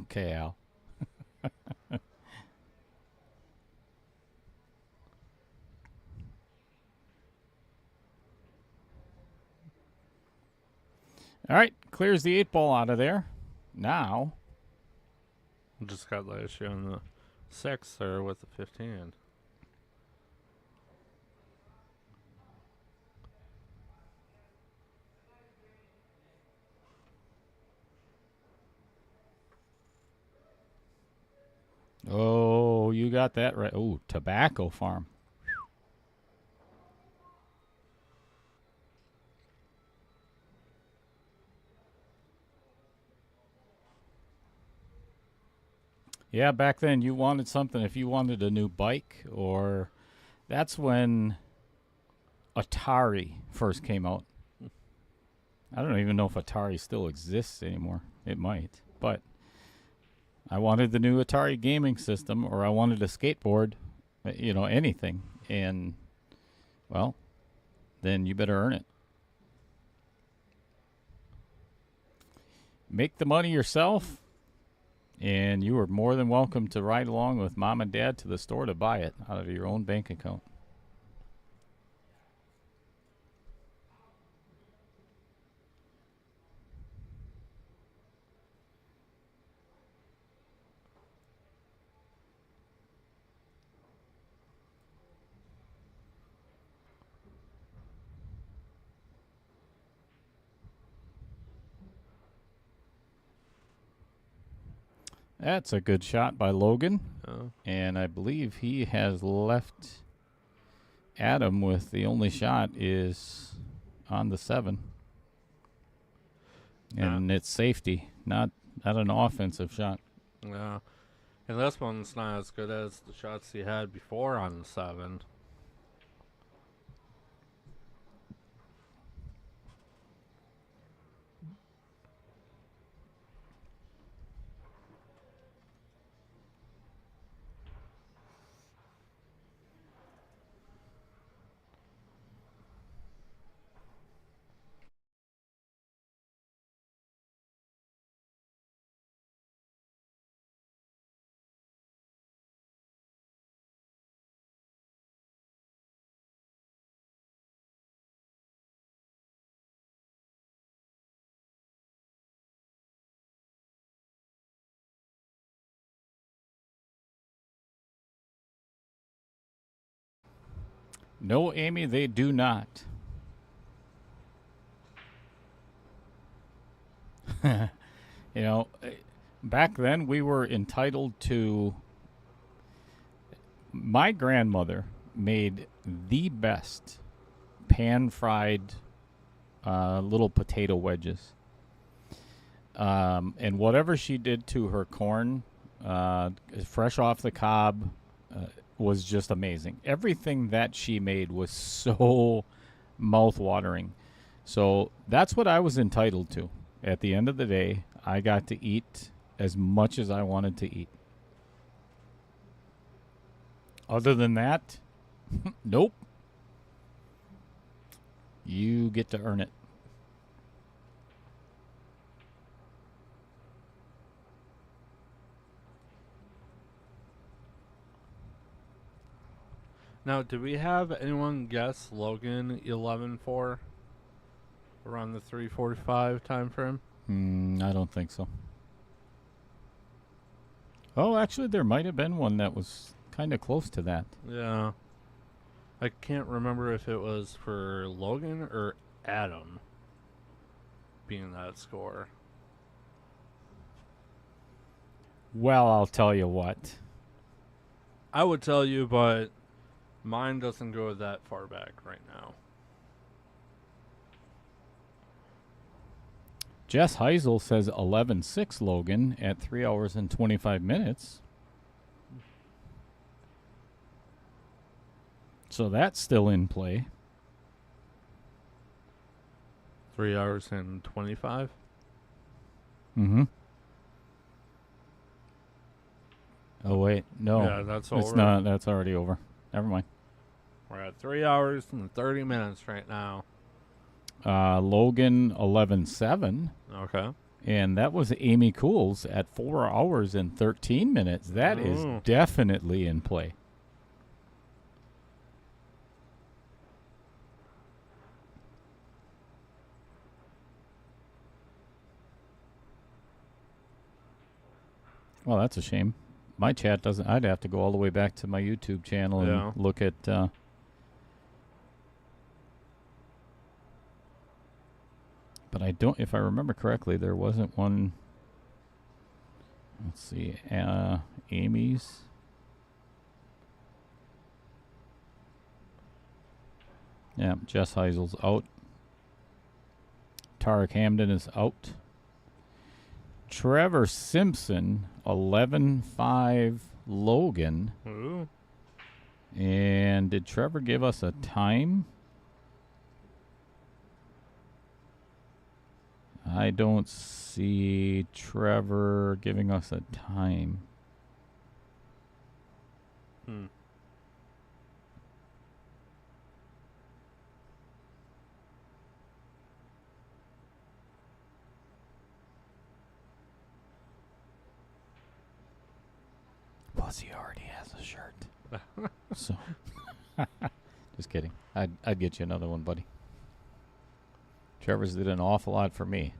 Okay, Al. All right, clears the 8 ball out of there. Now, Just got the issue on the 6 there with the 15. oh, you got that right. Oh, tobacco farm. Yeah, back then you wanted something. If you wanted a new bike, or that's when Atari first came out. I don't even know if Atari still exists anymore. It might, but I wanted the new Atari gaming system, or I wanted a skateboard, anything. And, well, then you better earn it. Make the money yourself, and you are more than welcome to ride along with Mom and Dad to the store to buy it out of your own bank account. That's a good shot by Logan. Yeah. And I believe he has left Adam with the only shot is on the 7. And it's safety, not an offensive shot. Yeah. And this one's not as good as the shots he had before on the 7. No, Amy, they do not. You know, back then we were entitled to. My grandmother made the best pan-fried little potato wedges. And whatever she did to her corn, fresh off the cob, was just amazing. Everything that she made was so mouth-watering. So that's what I was entitled to. At the end of the day, I got to eat as much as I wanted to eat. Other than that, nope. You get to earn it. Now, did we have anyone guess Logan 11-4 around the 3:45 time frame? I don't think so. Oh, actually, there might have been one that was kind of close to that. Yeah. I can't remember if it was for Logan or Adam being that score. Well, I'll tell you what. I would tell you, but mine doesn't go that far back right now. Jess Hisel says 11-6 Logan at 3 hours and 25 minutes. So that's still in play. 3 hours and 25? Mm-hmm. Oh, wait. No. Yeah, that's it's over. not. That's already over. Never mind. We're at 3 hours and 30 minutes right now. Logan 11-7. Okay. And that was Amy Cools at 4 hours and 13 minutes. That is definitely in play. Well, that's a shame. My chat doesn't. I'd have to go all the way back to my YouTube channel and look at. But I don't. If I remember correctly, there wasn't one. Let's see. Amy's. Yeah, Jess Heisel's out. Tarek Hamden is out. Trevor Simpson, 11-5 Logan. Ooh. And did Trevor give us a time? I don't see Trevor giving us a time. Plus, he already has a shirt. So, just kidding. I'd get you another one, buddy. Trevor's did an awful lot for me.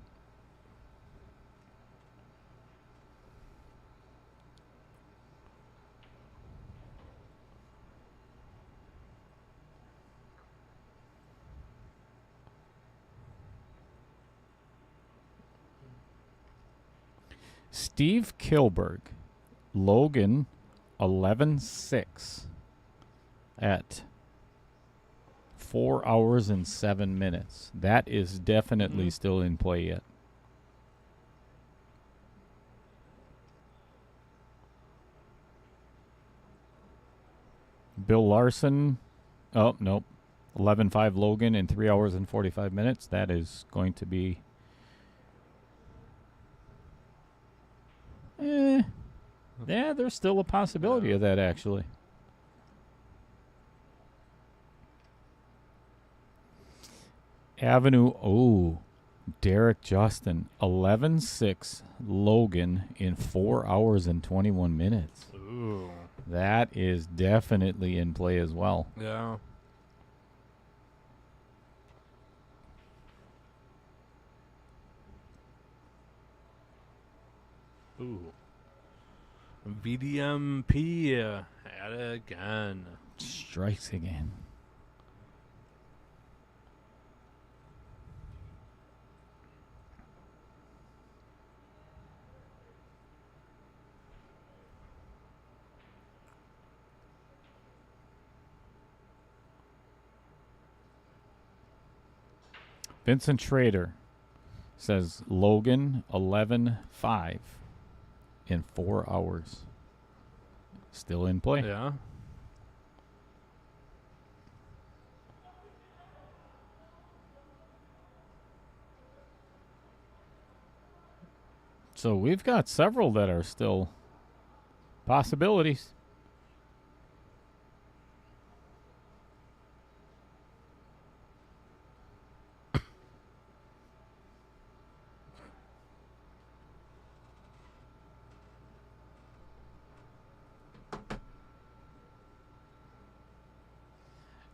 Steve Kilberg, Logan, 11-6 at 4 hours and 7 minutes. That is definitely still in play yet. Bill Larson, oh, nope. 11-5 Logan in 3 hours and 45 minutes. That is going to be... Yeah, there's still a possibility of that, actually. Avenue, Derek Justin, 11-6 Logan in 4 hours and 21 minutes. Ooh. That is definitely in play as well. Yeah. Ooh. VDMP at it again. Strikes again. Vincent Schrader says Logan 11-5 in 4 hours. Still in play. Yeah. So we've got several that are still possibilities.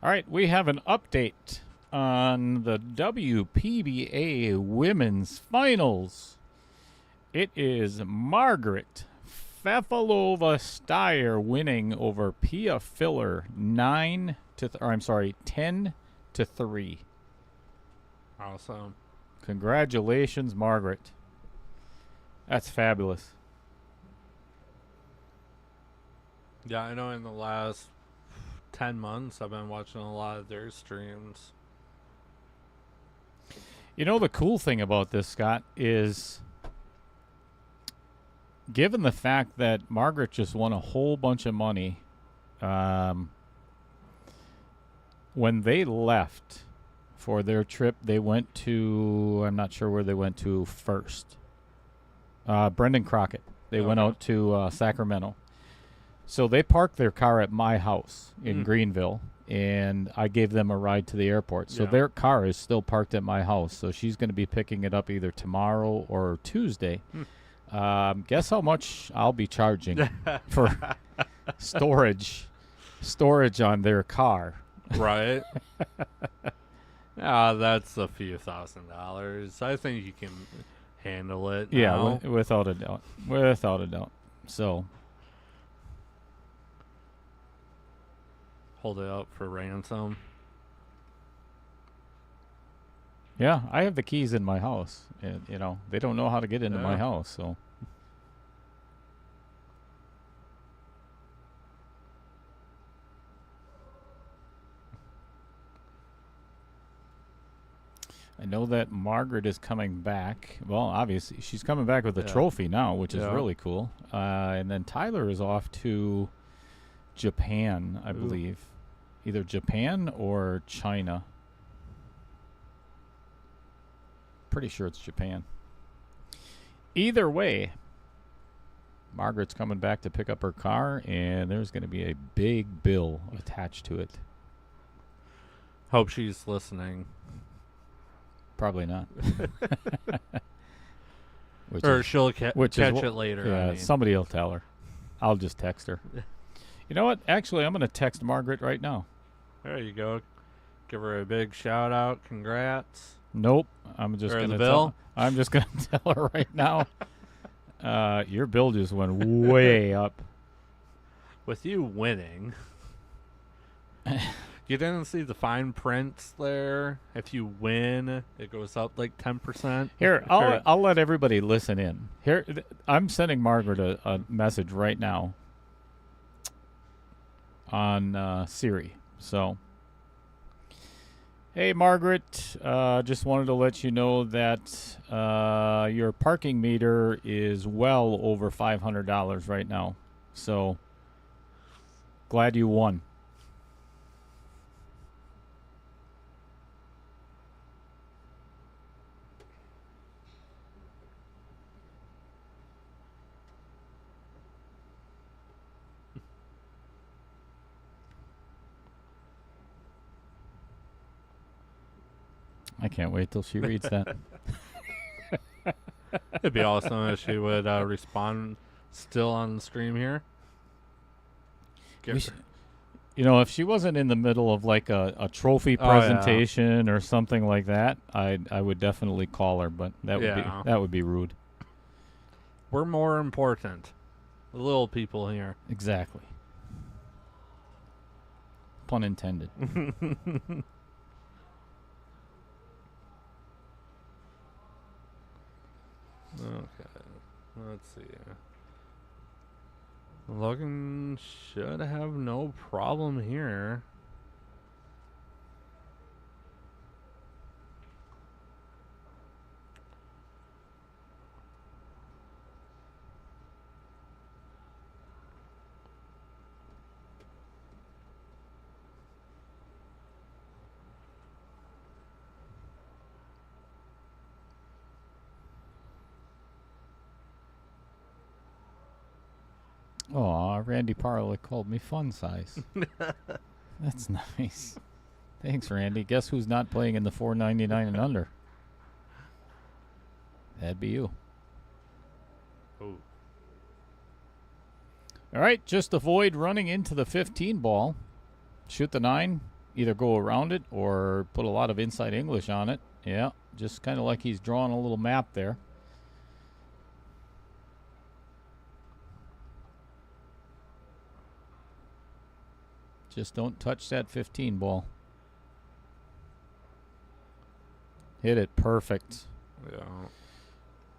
All right, we have an update on the WPBA Women's Finals. It is Margaret Fefalova-Steyer winning over Pia Filler 10-3. Awesome. Congratulations, Margaret. That's fabulous. Yeah, I know in the last 10 months I've been watching a lot of their streams. You know, the cool thing about this, Scott, is given the fact that Margaret just won a whole bunch of money, when they left for their trip, they went to, I'm not sure where they went to first. Brendan Crockett. They went out to Sacramento. So they parked their car at my house in Greenville, and I gave them a ride to the airport. So their car is still parked at my house. So she's going to be picking it up either tomorrow or Tuesday. Guess how much I'll be charging for storage on their car. Right? That's a few $1,000s. I think you can handle it. Yeah, now. without a doubt. Without a doubt. So... hold it up for ransom. Yeah, I have the keys in my house. And, you know, they don't know how to get into my house, so. I know that Margaret is coming back. Well, obviously, she's coming back with a trophy now, which is really cool. And then Tyler is off to Japan, I believe. Either Japan or China. Pretty sure it's Japan. Either way, Margaret's coming back to pick up her car, and there's going to be a big bill attached to it. Hope she's listening. Probably not. Or she'll catch it later. Yeah, I mean. Somebody will tell her. I'll just text her. You know what? Actually, I'm going to text Margaret right now. There you go. Give her a big shout out. Congrats. Nope. I'm just going to tell her right now. Your bill just went way up. With you winning, You didn't see the fine prints there. If you win, it goes up like 10%. Here, I'll let everybody listen in. Here, I'm sending Margaret a message right now on Siri. So, hey, Margaret, just wanted to let you know that your parking meter is well over $500 right now. So, glad you won. I can't wait till she reads that. It'd be awesome if she would respond still on the stream here. You know, if she wasn't in the middle of like a trophy presentation or something like that, I would definitely call her, but that would be rude. We're more important. The little people here. Exactly. Pun intended. Okay, let's see. Logan should have no problem here. Aw, Randy Parlick called me fun size. That's nice. Thanks, Randy. Guess who's not playing in the $4.99 and under? That'd be you. Oh. All right, just avoid running into the 15 ball. Shoot the 9. Either go around it or put a lot of inside English on it. Yeah, just kind of like he's drawing a little map there. Just don't touch that 15 ball. Hit it perfect. Yeah.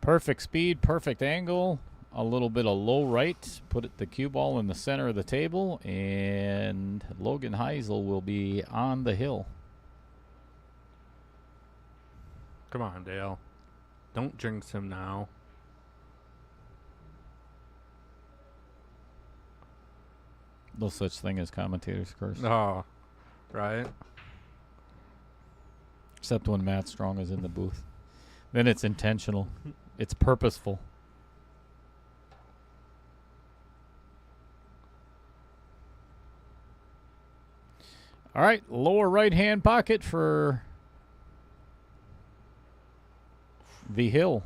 Perfect speed, perfect angle. A little bit of low right. Put the cue ball in the center of the table. And Logan Hisel will be on the hill. Come on, Dale. Don't jinx him now. No such thing as commentator's curse. Oh, right. Except when Matt Strong is in the booth. Then it's intentional. It's purposeful. All right, lower right-hand pocket for the hill.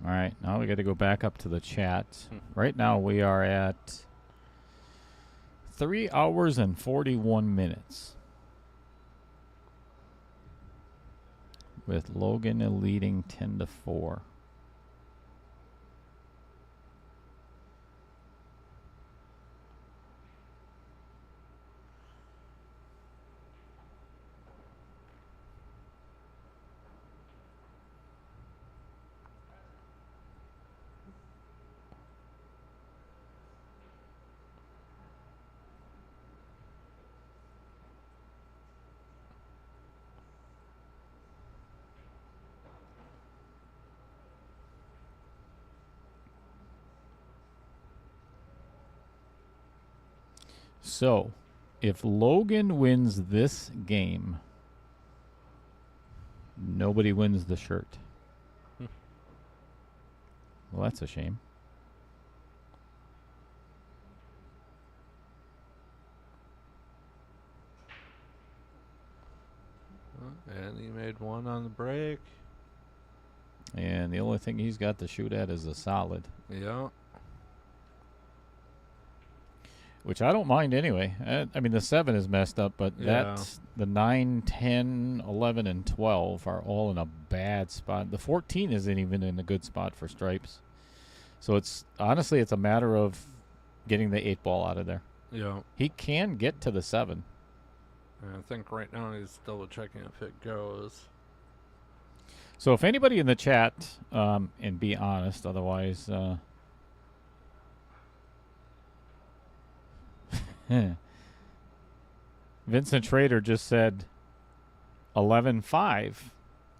All right, now we got to go back up to the chat. Right now we are at 3 hours and 41 minutes. With Logan leading 10-4. So, if Logan wins this game, nobody wins the shirt. Well, that's a shame. And he made one on the break. And the only thing he's got to shoot at is a solid, Yeah. which I don't mind anyway. I mean, the 7 is messed up, but Yeah. the 9, 10, 11, and 12 are all in a bad spot. The 14 isn't even in a good spot for stripes. So it's honestly, it's a matter of getting the 8 ball out of there. Yeah. He can get to the 7. And I think right now he's still checking if it goes. So if anybody in the chat, and be honest, otherwise, Vincent Schrader just said 11-5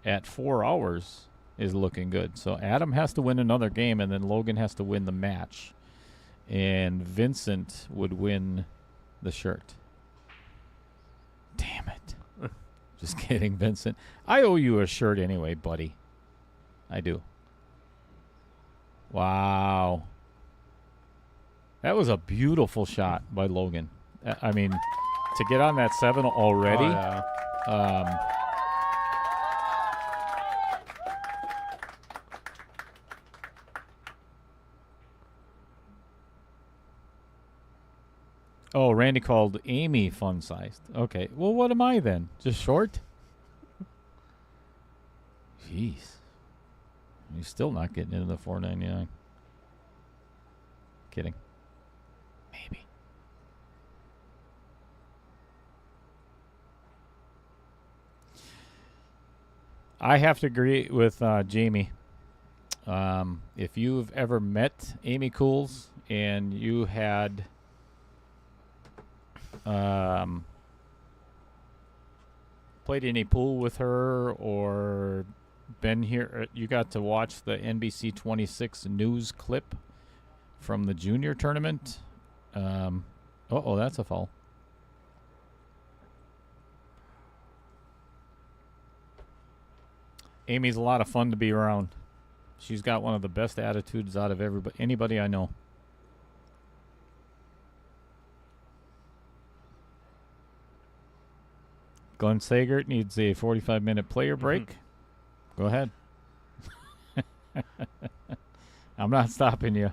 at 4 hours is looking good. So Adam has to win another game, and then Logan has to win the match. And Vincent would win the shirt. Damn it. Just kidding, Vincent. I owe you a shirt anyway, buddy. I do. Wow. That was a beautiful shot by Logan. I mean, to get on that 7 already. Oh, yeah. Oh, Randy called Amy fun-sized. Okay. Well, what am I then? Just short? Jeez. He's still not getting into the $4.99. Kidding. Maybe. I have to agree with Jamie. If you've ever met Amy Cools and you had played any pool with her or been here, you got to watch the NBC 26 news clip from the junior tournament. Uh-oh, that's a foul. Amy's a lot of fun to be around. She's got one of the best attitudes out of anybody I know. Glenn Sagert needs a 45-minute player break. Go ahead. I'm not stopping you.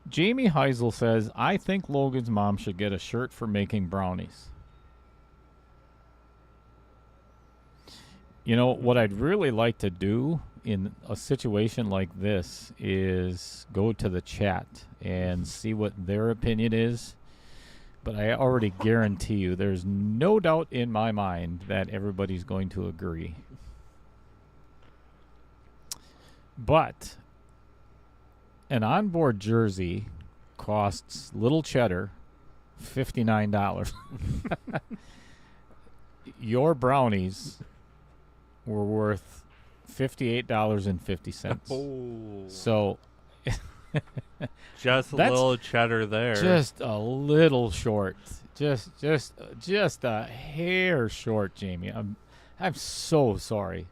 Jamie Hisel says, I think Logan's mom should get a shirt for making brownies. You know, what I'd really like to do in a situation like this is go to the chat and see what their opinion is. But I already guarantee you there's no doubt in my mind that everybody's going to agree. But an onboard jersey costs little cheddar $59. Your brownies were worth $58.50. Oh. So Just a That's little cheddar there. just a little short. Just a hair short, Jamie. I'm so sorry.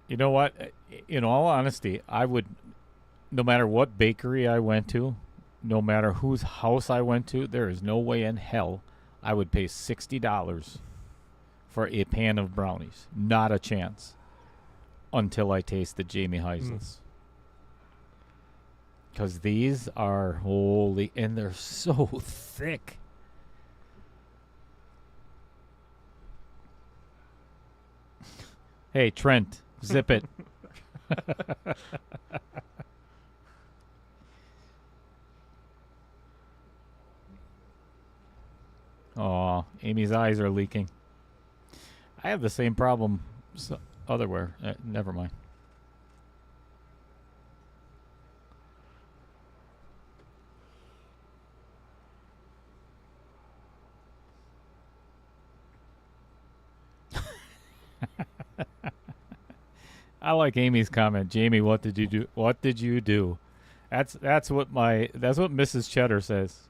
You know what? In all honesty, I would, no matter what bakery I went to, no matter whose house I went to, there is no way in hell I would pay $60 for a pan of brownies. Not a chance. Until I taste the Jamie Heisel's. Because these are holy, and they're so thick. Hey, Trent, zip it. Aw, Amy's eyes are leaking. I have the same problem otherwhere. Never mind. I like Amy's comment. Jamie, what did you do? What did you do? That's what Mrs. Cheddar says.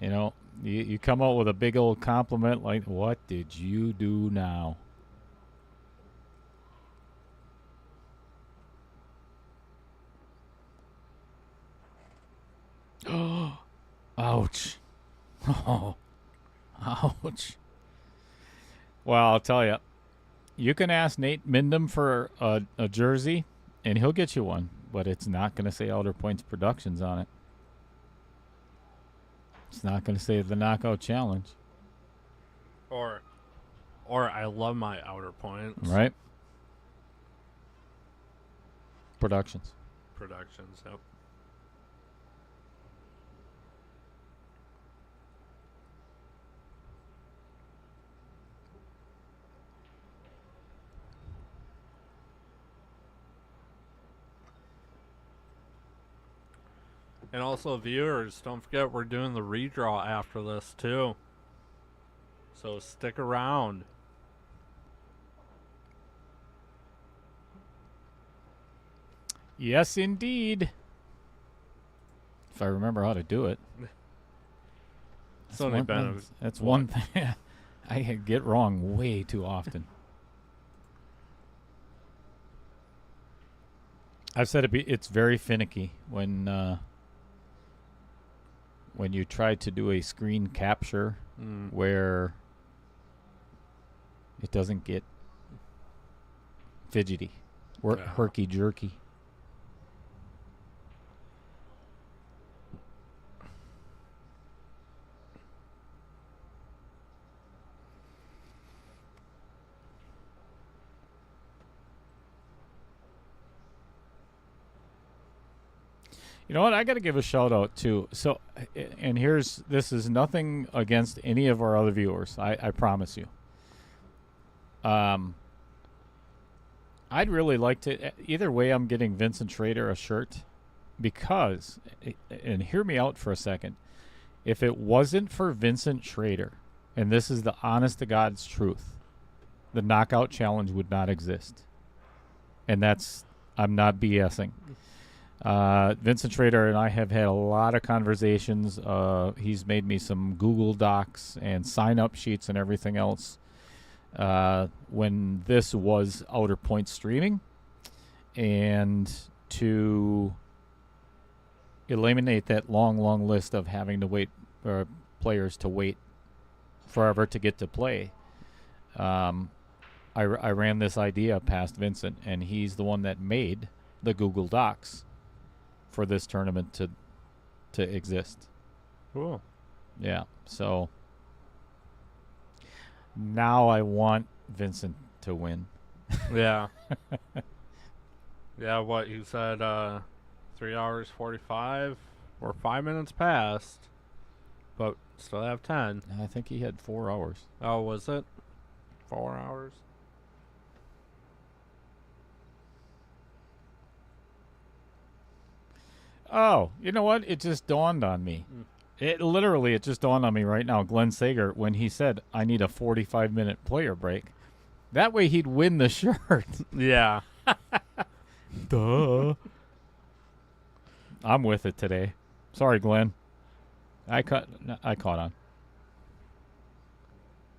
You know, you come out with a big old compliment like, "What did you do now?" Ouch. Oh, ouch. Well, I'll tell you. You can ask Nate Mindham for a jersey, and he'll get you one. But it's not going to say Outer Points Productions on it. It's not going to say the Knockout Challenge. Or I love my Outer Points. Right? Productions. Yep. And also, viewers, don't forget we're doing the redraw after this, too. So stick around. Yes, indeed. If I remember how to do it. It's only been That's one thing I get wrong way too often. I've said it's very finicky when you try to do a screen capture where it doesn't get fidgety, herky jerky. You know what? I got to give a shout out too. So, and this is nothing against any of our other viewers. I promise you. I'd really like to. Either way, I'm getting Vincent Schrader a shirt because, and hear me out for a second. If it wasn't for Vincent Schrader, and this is the honest to God's truth, the Knockout Challenge would not exist. And I'm not BSing. Vincent Schrader and I have had a lot of conversations. He's made me some Google Docs and sign-up sheets and everything else when this was Outer Points streaming. And to eliminate that long list of having to wait, or players to wait forever to get to play, I ran this idea past Vincent, and he's the one that made the Google Docs for this tournament to exist. Cool. Yeah. So now I want Vincent to win. Yeah. Yeah, what you said, 3 hours 45 or 5 minutes past, but still have 10. I think he had 4 hours. Oh, was it 4 hours? Oh, you know what? It just dawned on me. It just dawned on me right now. Glenn Sager, when he said, I need a 45-minute player break, that way he'd win the shirt. Yeah. Duh. I'm with it today. Sorry, Glenn. I caught on.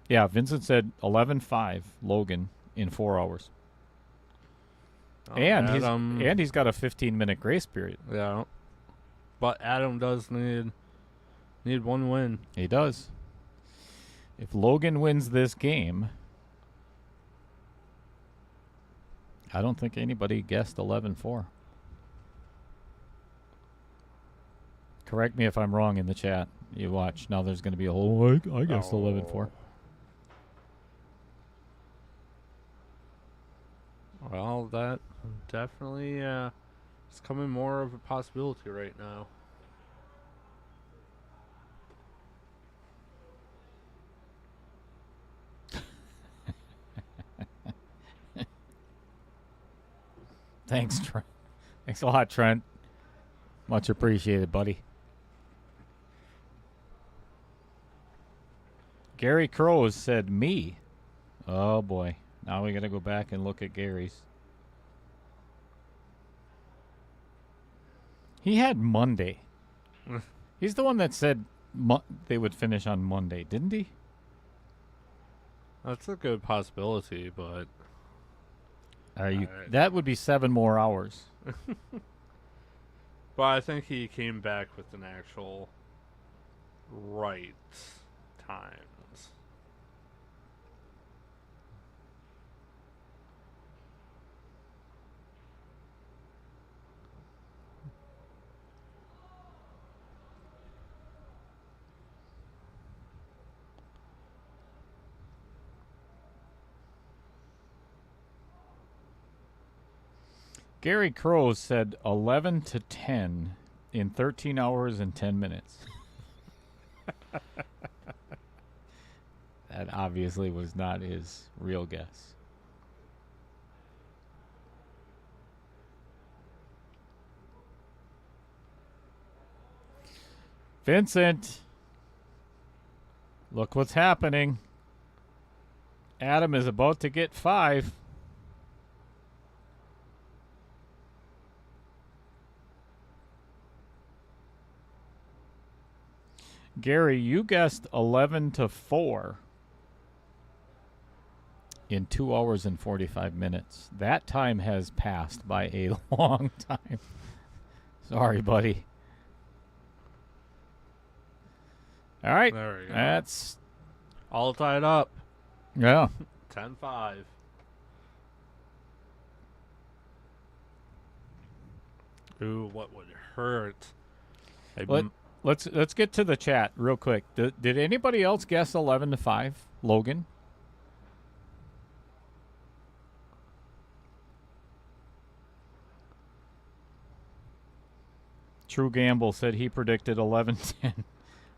Yeah, Vincent said 11.5 Logan in 4 hours. Oh, And he's got a 15-minute grace period. Yeah. But Adam does need one win. He does. If Logan wins this game, I don't think anybody guessed 11-4. Correct me if I'm wrong in the chat. You watch. Now there's going to be a whole, I guessed 11-4. Well, that definitely is becoming more of a possibility right now. Thanks, Trent. Thanks a lot, Trent. Much appreciated, buddy. Gary Crows said me. Oh, boy. Now we got to go back and look at Gary's. He had Monday. He's the one that said they would finish on Monday, didn't he? That's a good possibility, but Right. Right. That would be 7 more hours. I think he came back with an actual right times. Gary Crow said 11 to 10 in 13 hours and 10 minutes. That obviously was not his real guess. Vincent, look what's happening. Adam is about to get 5. Gary, you guessed 11 to 4 in 2 hours and 45 minutes. That time has passed by a long time. Sorry, buddy. All right. There we go. That's, All tied up. yeah. 10-5. Ooh, what would hurt? Let's get to the chat real quick. Did anybody else guess 11 to 5? Logan? True Gamble said he predicted 11-10.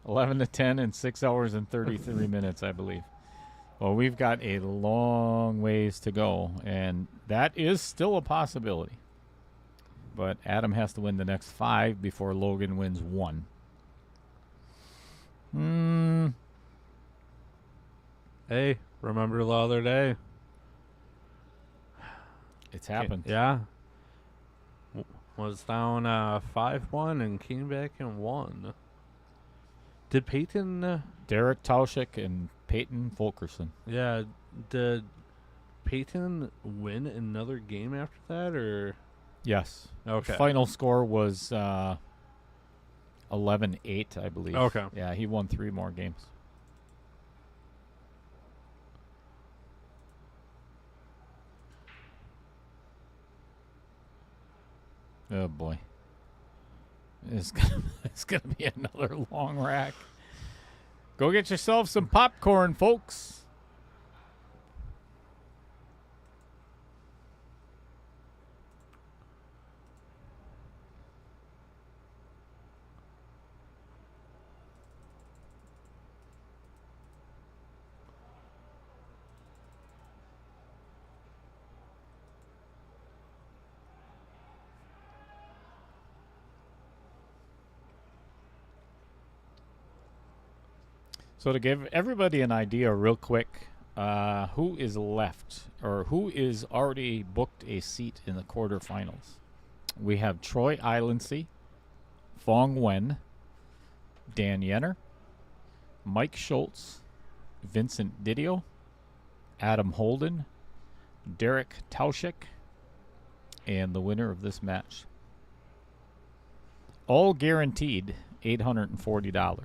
11 to 10 in 6 hours and 33 minutes, I believe. Well, we've got a long ways to go, and that is still a possibility. But Adam has to win the next 5 before Logan wins 1. Hey, remember the other day? It's happened. Yeah. Was down 5-1 and came back and won. Did Peyton... Derek Tauschik and Peyton Fulkerson. yeah, did Peyton win another game after that, or... Yes. Okay. Final score was 11-8, I believe. Okay. Yeah, he won 3 more games. Oh boy. It's gonna be another long rack. Go get yourself some popcorn, folks. So to give everybody an idea real quick, who is left or who is already booked a seat in the quarterfinals? We have Troy Islandsey, Fong Wen, Dan Yenner, Mike Schultz, Vincent Didio, Adam Holden, Derek Tauschik, and the winner of this match. All guaranteed $840.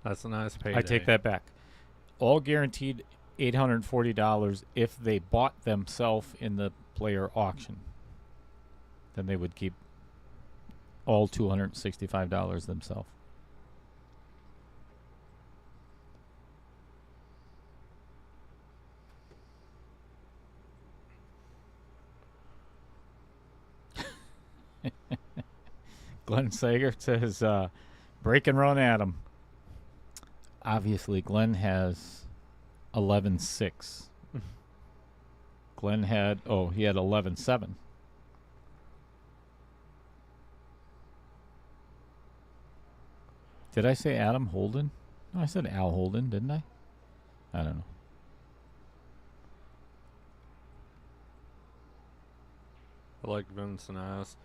That's a nice payday. I take that back. All guaranteed $840 if they bought themselves in the player auction. Then they would keep all $265 themselves. Glenn Sager says, break and run Adam. Obviously, Glenn has 11-6. Glenn had, he had 11-7. Did I say Adam Holden? No, I said Al Holden, didn't I? I don't know. I like Vincent ass.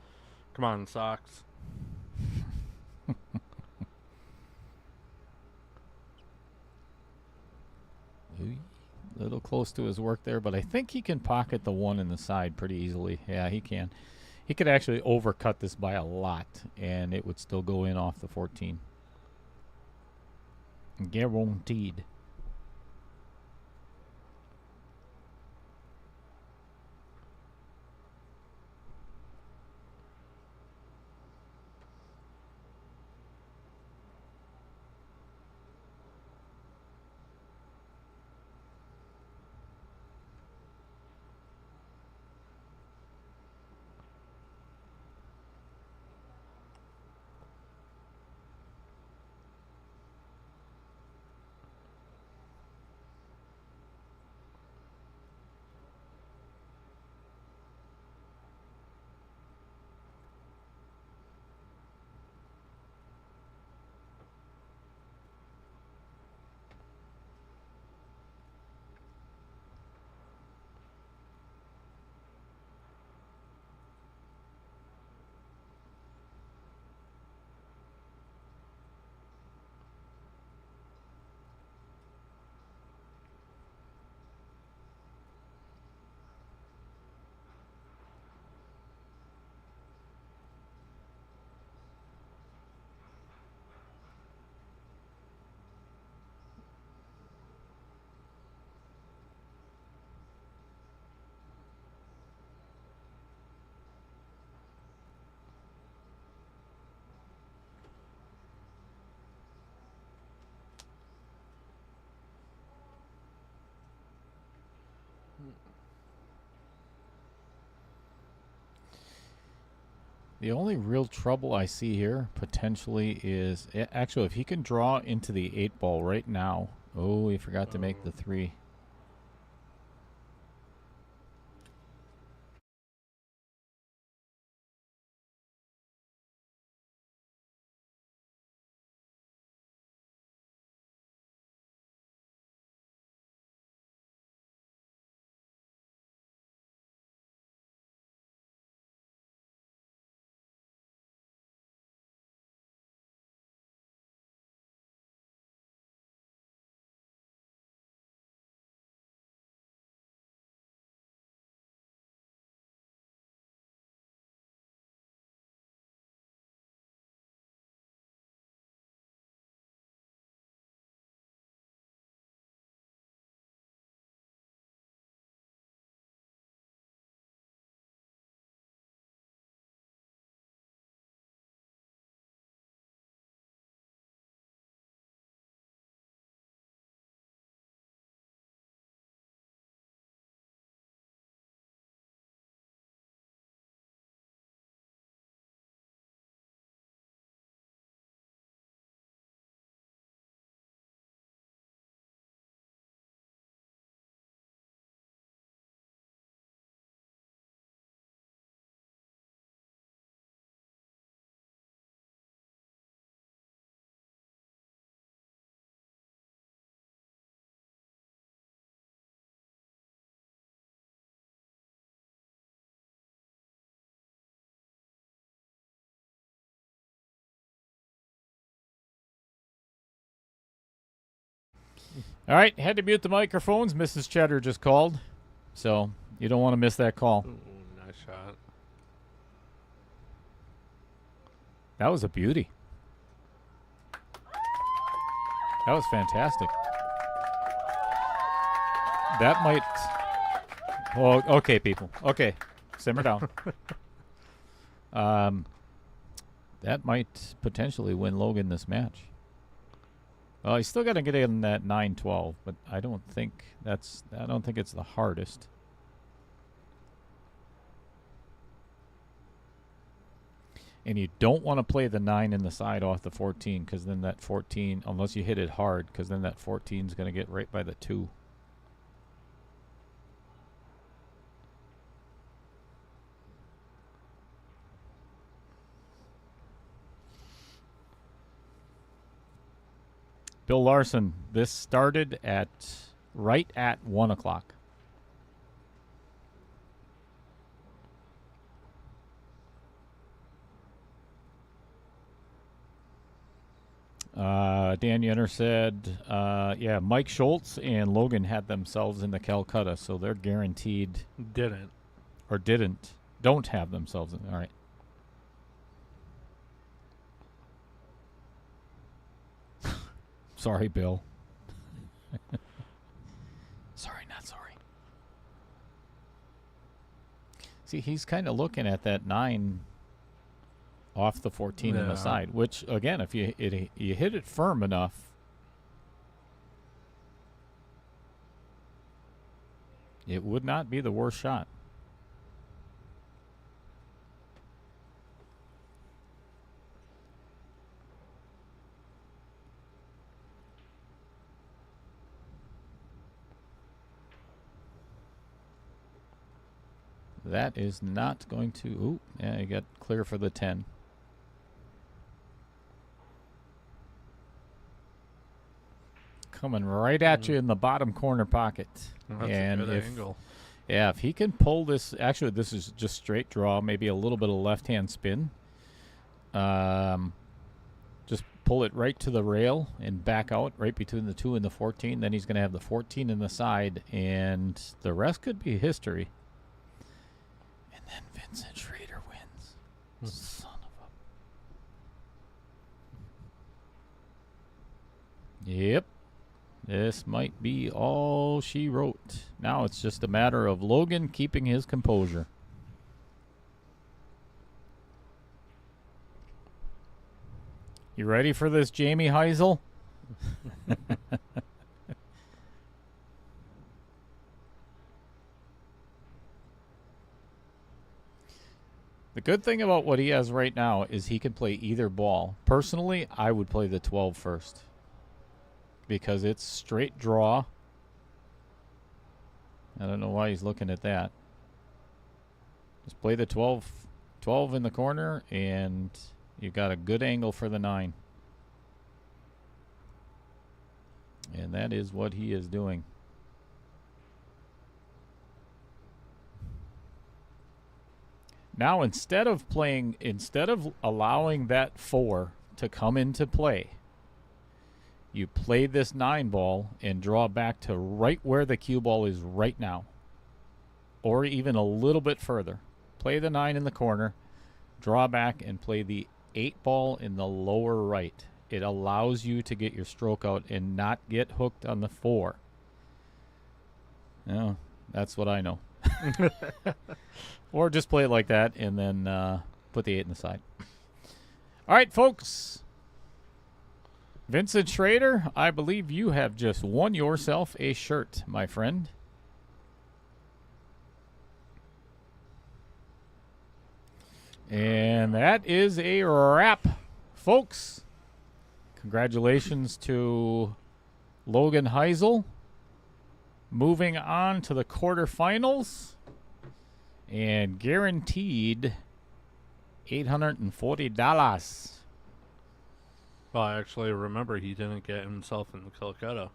Come on, socks. A little close to his work there, but I think he can pocket the one in the side pretty easily. Yeah, he can. He could actually overcut this by a lot, and it would still go in off the 14. Guaranteed. The only real trouble I see here potentially is actually if he can draw into the 8-ball right now. Oh, he forgot to make the 3. All right, had to mute the microphones. Mrs. Cheddar just called, so you don't want to miss that call. Ooh, nice shot. That was a beauty. That was fantastic. That might... Oh, okay, people. Okay, simmer down. That might potentially win Logan this match. Well, he's still got to get in that 9-12, but I don't think it's the hardest. And you don't want to play the 9 in the side off the 14, because then that 14, unless you hit it hard, because then that 14 is going to get right by the 2. Bill Larson, this started right at 1 o'clock. Dan Yenner said, yeah, Mike Schultz and Logan had themselves in the Calcutta, so they're guaranteed. Didn't. Or don't have themselves in. All right. Sorry, Bill. Sorry, not sorry. See, he's kind of looking at that 9 off the 14 on the side, which, again, if you hit it firm enough, it would not be the worst shot. That is not going to... Ooh, yeah, you got clear for the 10. Coming right at you in the bottom corner pocket. That's and a good angle. Yeah, if he can pull this... Actually, this is just straight draw, maybe a little bit of left-hand spin. Just pull it right to the rail and back out right between the 2 and the 14. Then he's going to have the 14 in the side, and the rest could be history. And then Vincent Schrader wins. Son of a... Yep. This might be all she wrote. Now it's just a matter of Logan keeping his composure. You ready for this, Jamie Hisel? The good thing about what he has right now is he can play either ball. Personally, I would play the 12 first because it's straight draw. I don't know why he's looking at that. Just play the 12 in the corner, and you've got a good angle for the 9. And that is what he is doing. Now, instead of allowing that 4 to come into play, you play this 9 ball and draw back to right where the cue ball is right now, or even a little bit further. Play the 9 in the corner, draw back, and play the 8 ball in the lower right. It allows you to get your stroke out and not get hooked on the 4. Yeah, that's what I know. Or just play it like that and then put the 8 in the side. All right, folks. Vincent Schrader, I believe you have just won yourself a shirt, my friend. And that is a wrap, folks. Congratulations to Logan Hisel. Moving on to the quarterfinals. And guaranteed $840. Well, I actually remember he didn't get himself in the Calcutta.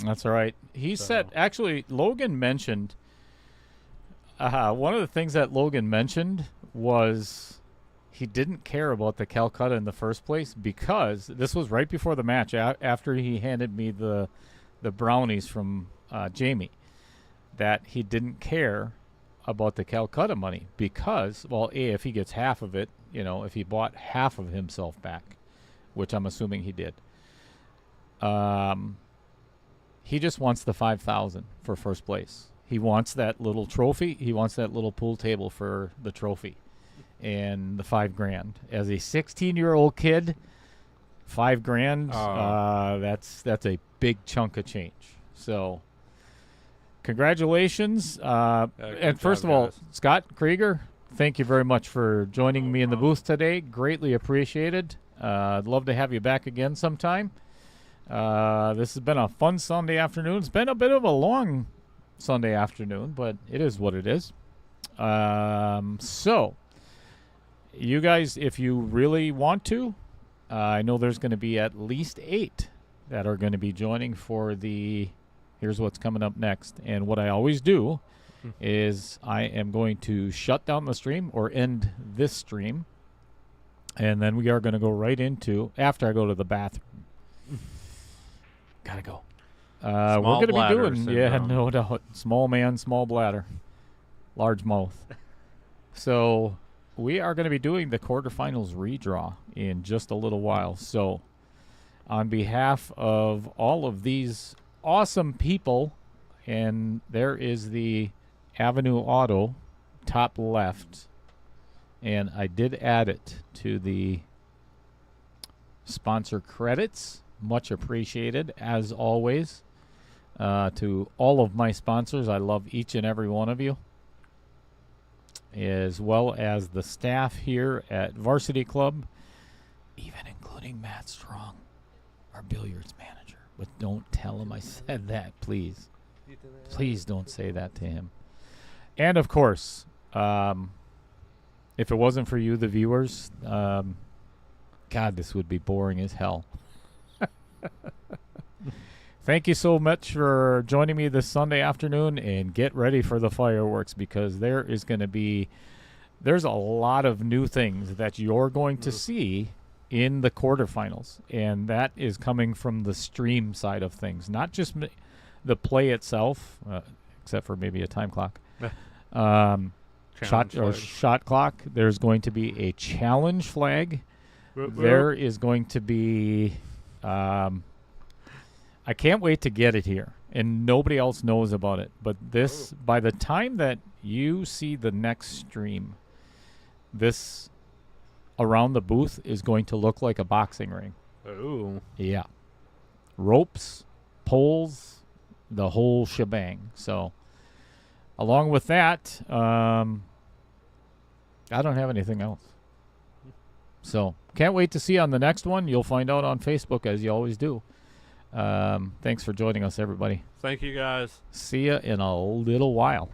That's all right. He said, actually, Logan mentioned, one of the things that Logan mentioned was he didn't care about the Calcutta in the first place because this was right before the match after he handed me the brownies from Jamie, that he didn't care about the Calcutta money because, well, if he gets half of it, if he bought half of himself back, which I'm assuming he did, he just wants the $5,000 for first place. He wants that little trophy. He wants that little pool table for the trophy and the $5,000. As a 16-year-old kid, $5,000, that's a big chunk of change. So congratulations. And first of all, Scott Krieger, thank you very much for joining me in the booth today. Greatly appreciated. I'd love to have you back again sometime. This has been a fun Sunday afternoon. It's been a bit of a long Sunday afternoon, but it is what it is. So, you guys, if you really want to, I know there's going to be at least 8 that are going to be joining for the Here's What's Coming Up Next. And what I always do is I am going to shut down the stream or end this stream And then we are going to go right into, after I go to the bathroom. Gotta go. We're going to be bladder doing, syndrome. no doubt. Small man, small bladder. Large mouth. So we are going to be doing the quarterfinals redraw in just a little while. So on behalf of all of these awesome people, and there is the Avenue Auto top left, and I did add it to the sponsor credits. Much appreciated, as always. To all of my sponsors, I love each and every one of you, as well as the staff here at Varsity Club, even including Matt Strong, our billiards manager. But don't tell him I said that, please. Please don't say that to him. And, of course, if it wasn't for you, the viewers, God, this would be boring as hell. Thank you so much for joining me this Sunday afternoon, and get ready for the fireworks, because there's a lot of new things that you're going to see in the quarterfinals, and that is coming from the stream side of things, not just the play itself, except for maybe a time clock. Shot clock. There's going to be a challenge flag. There is going to be I can't wait to get it here, and nobody else knows about it. But this, by the time that you see the next stream, this around the booth is going to look like a boxing ring. Oh. Yeah. Ropes, poles, the whole shebang. So, along with that, I don't have anything else. So, can't wait to see you on the next one. You'll find out on Facebook, as you always do. Thanks for joining us, everybody. Thank you, guys. See you in a little while.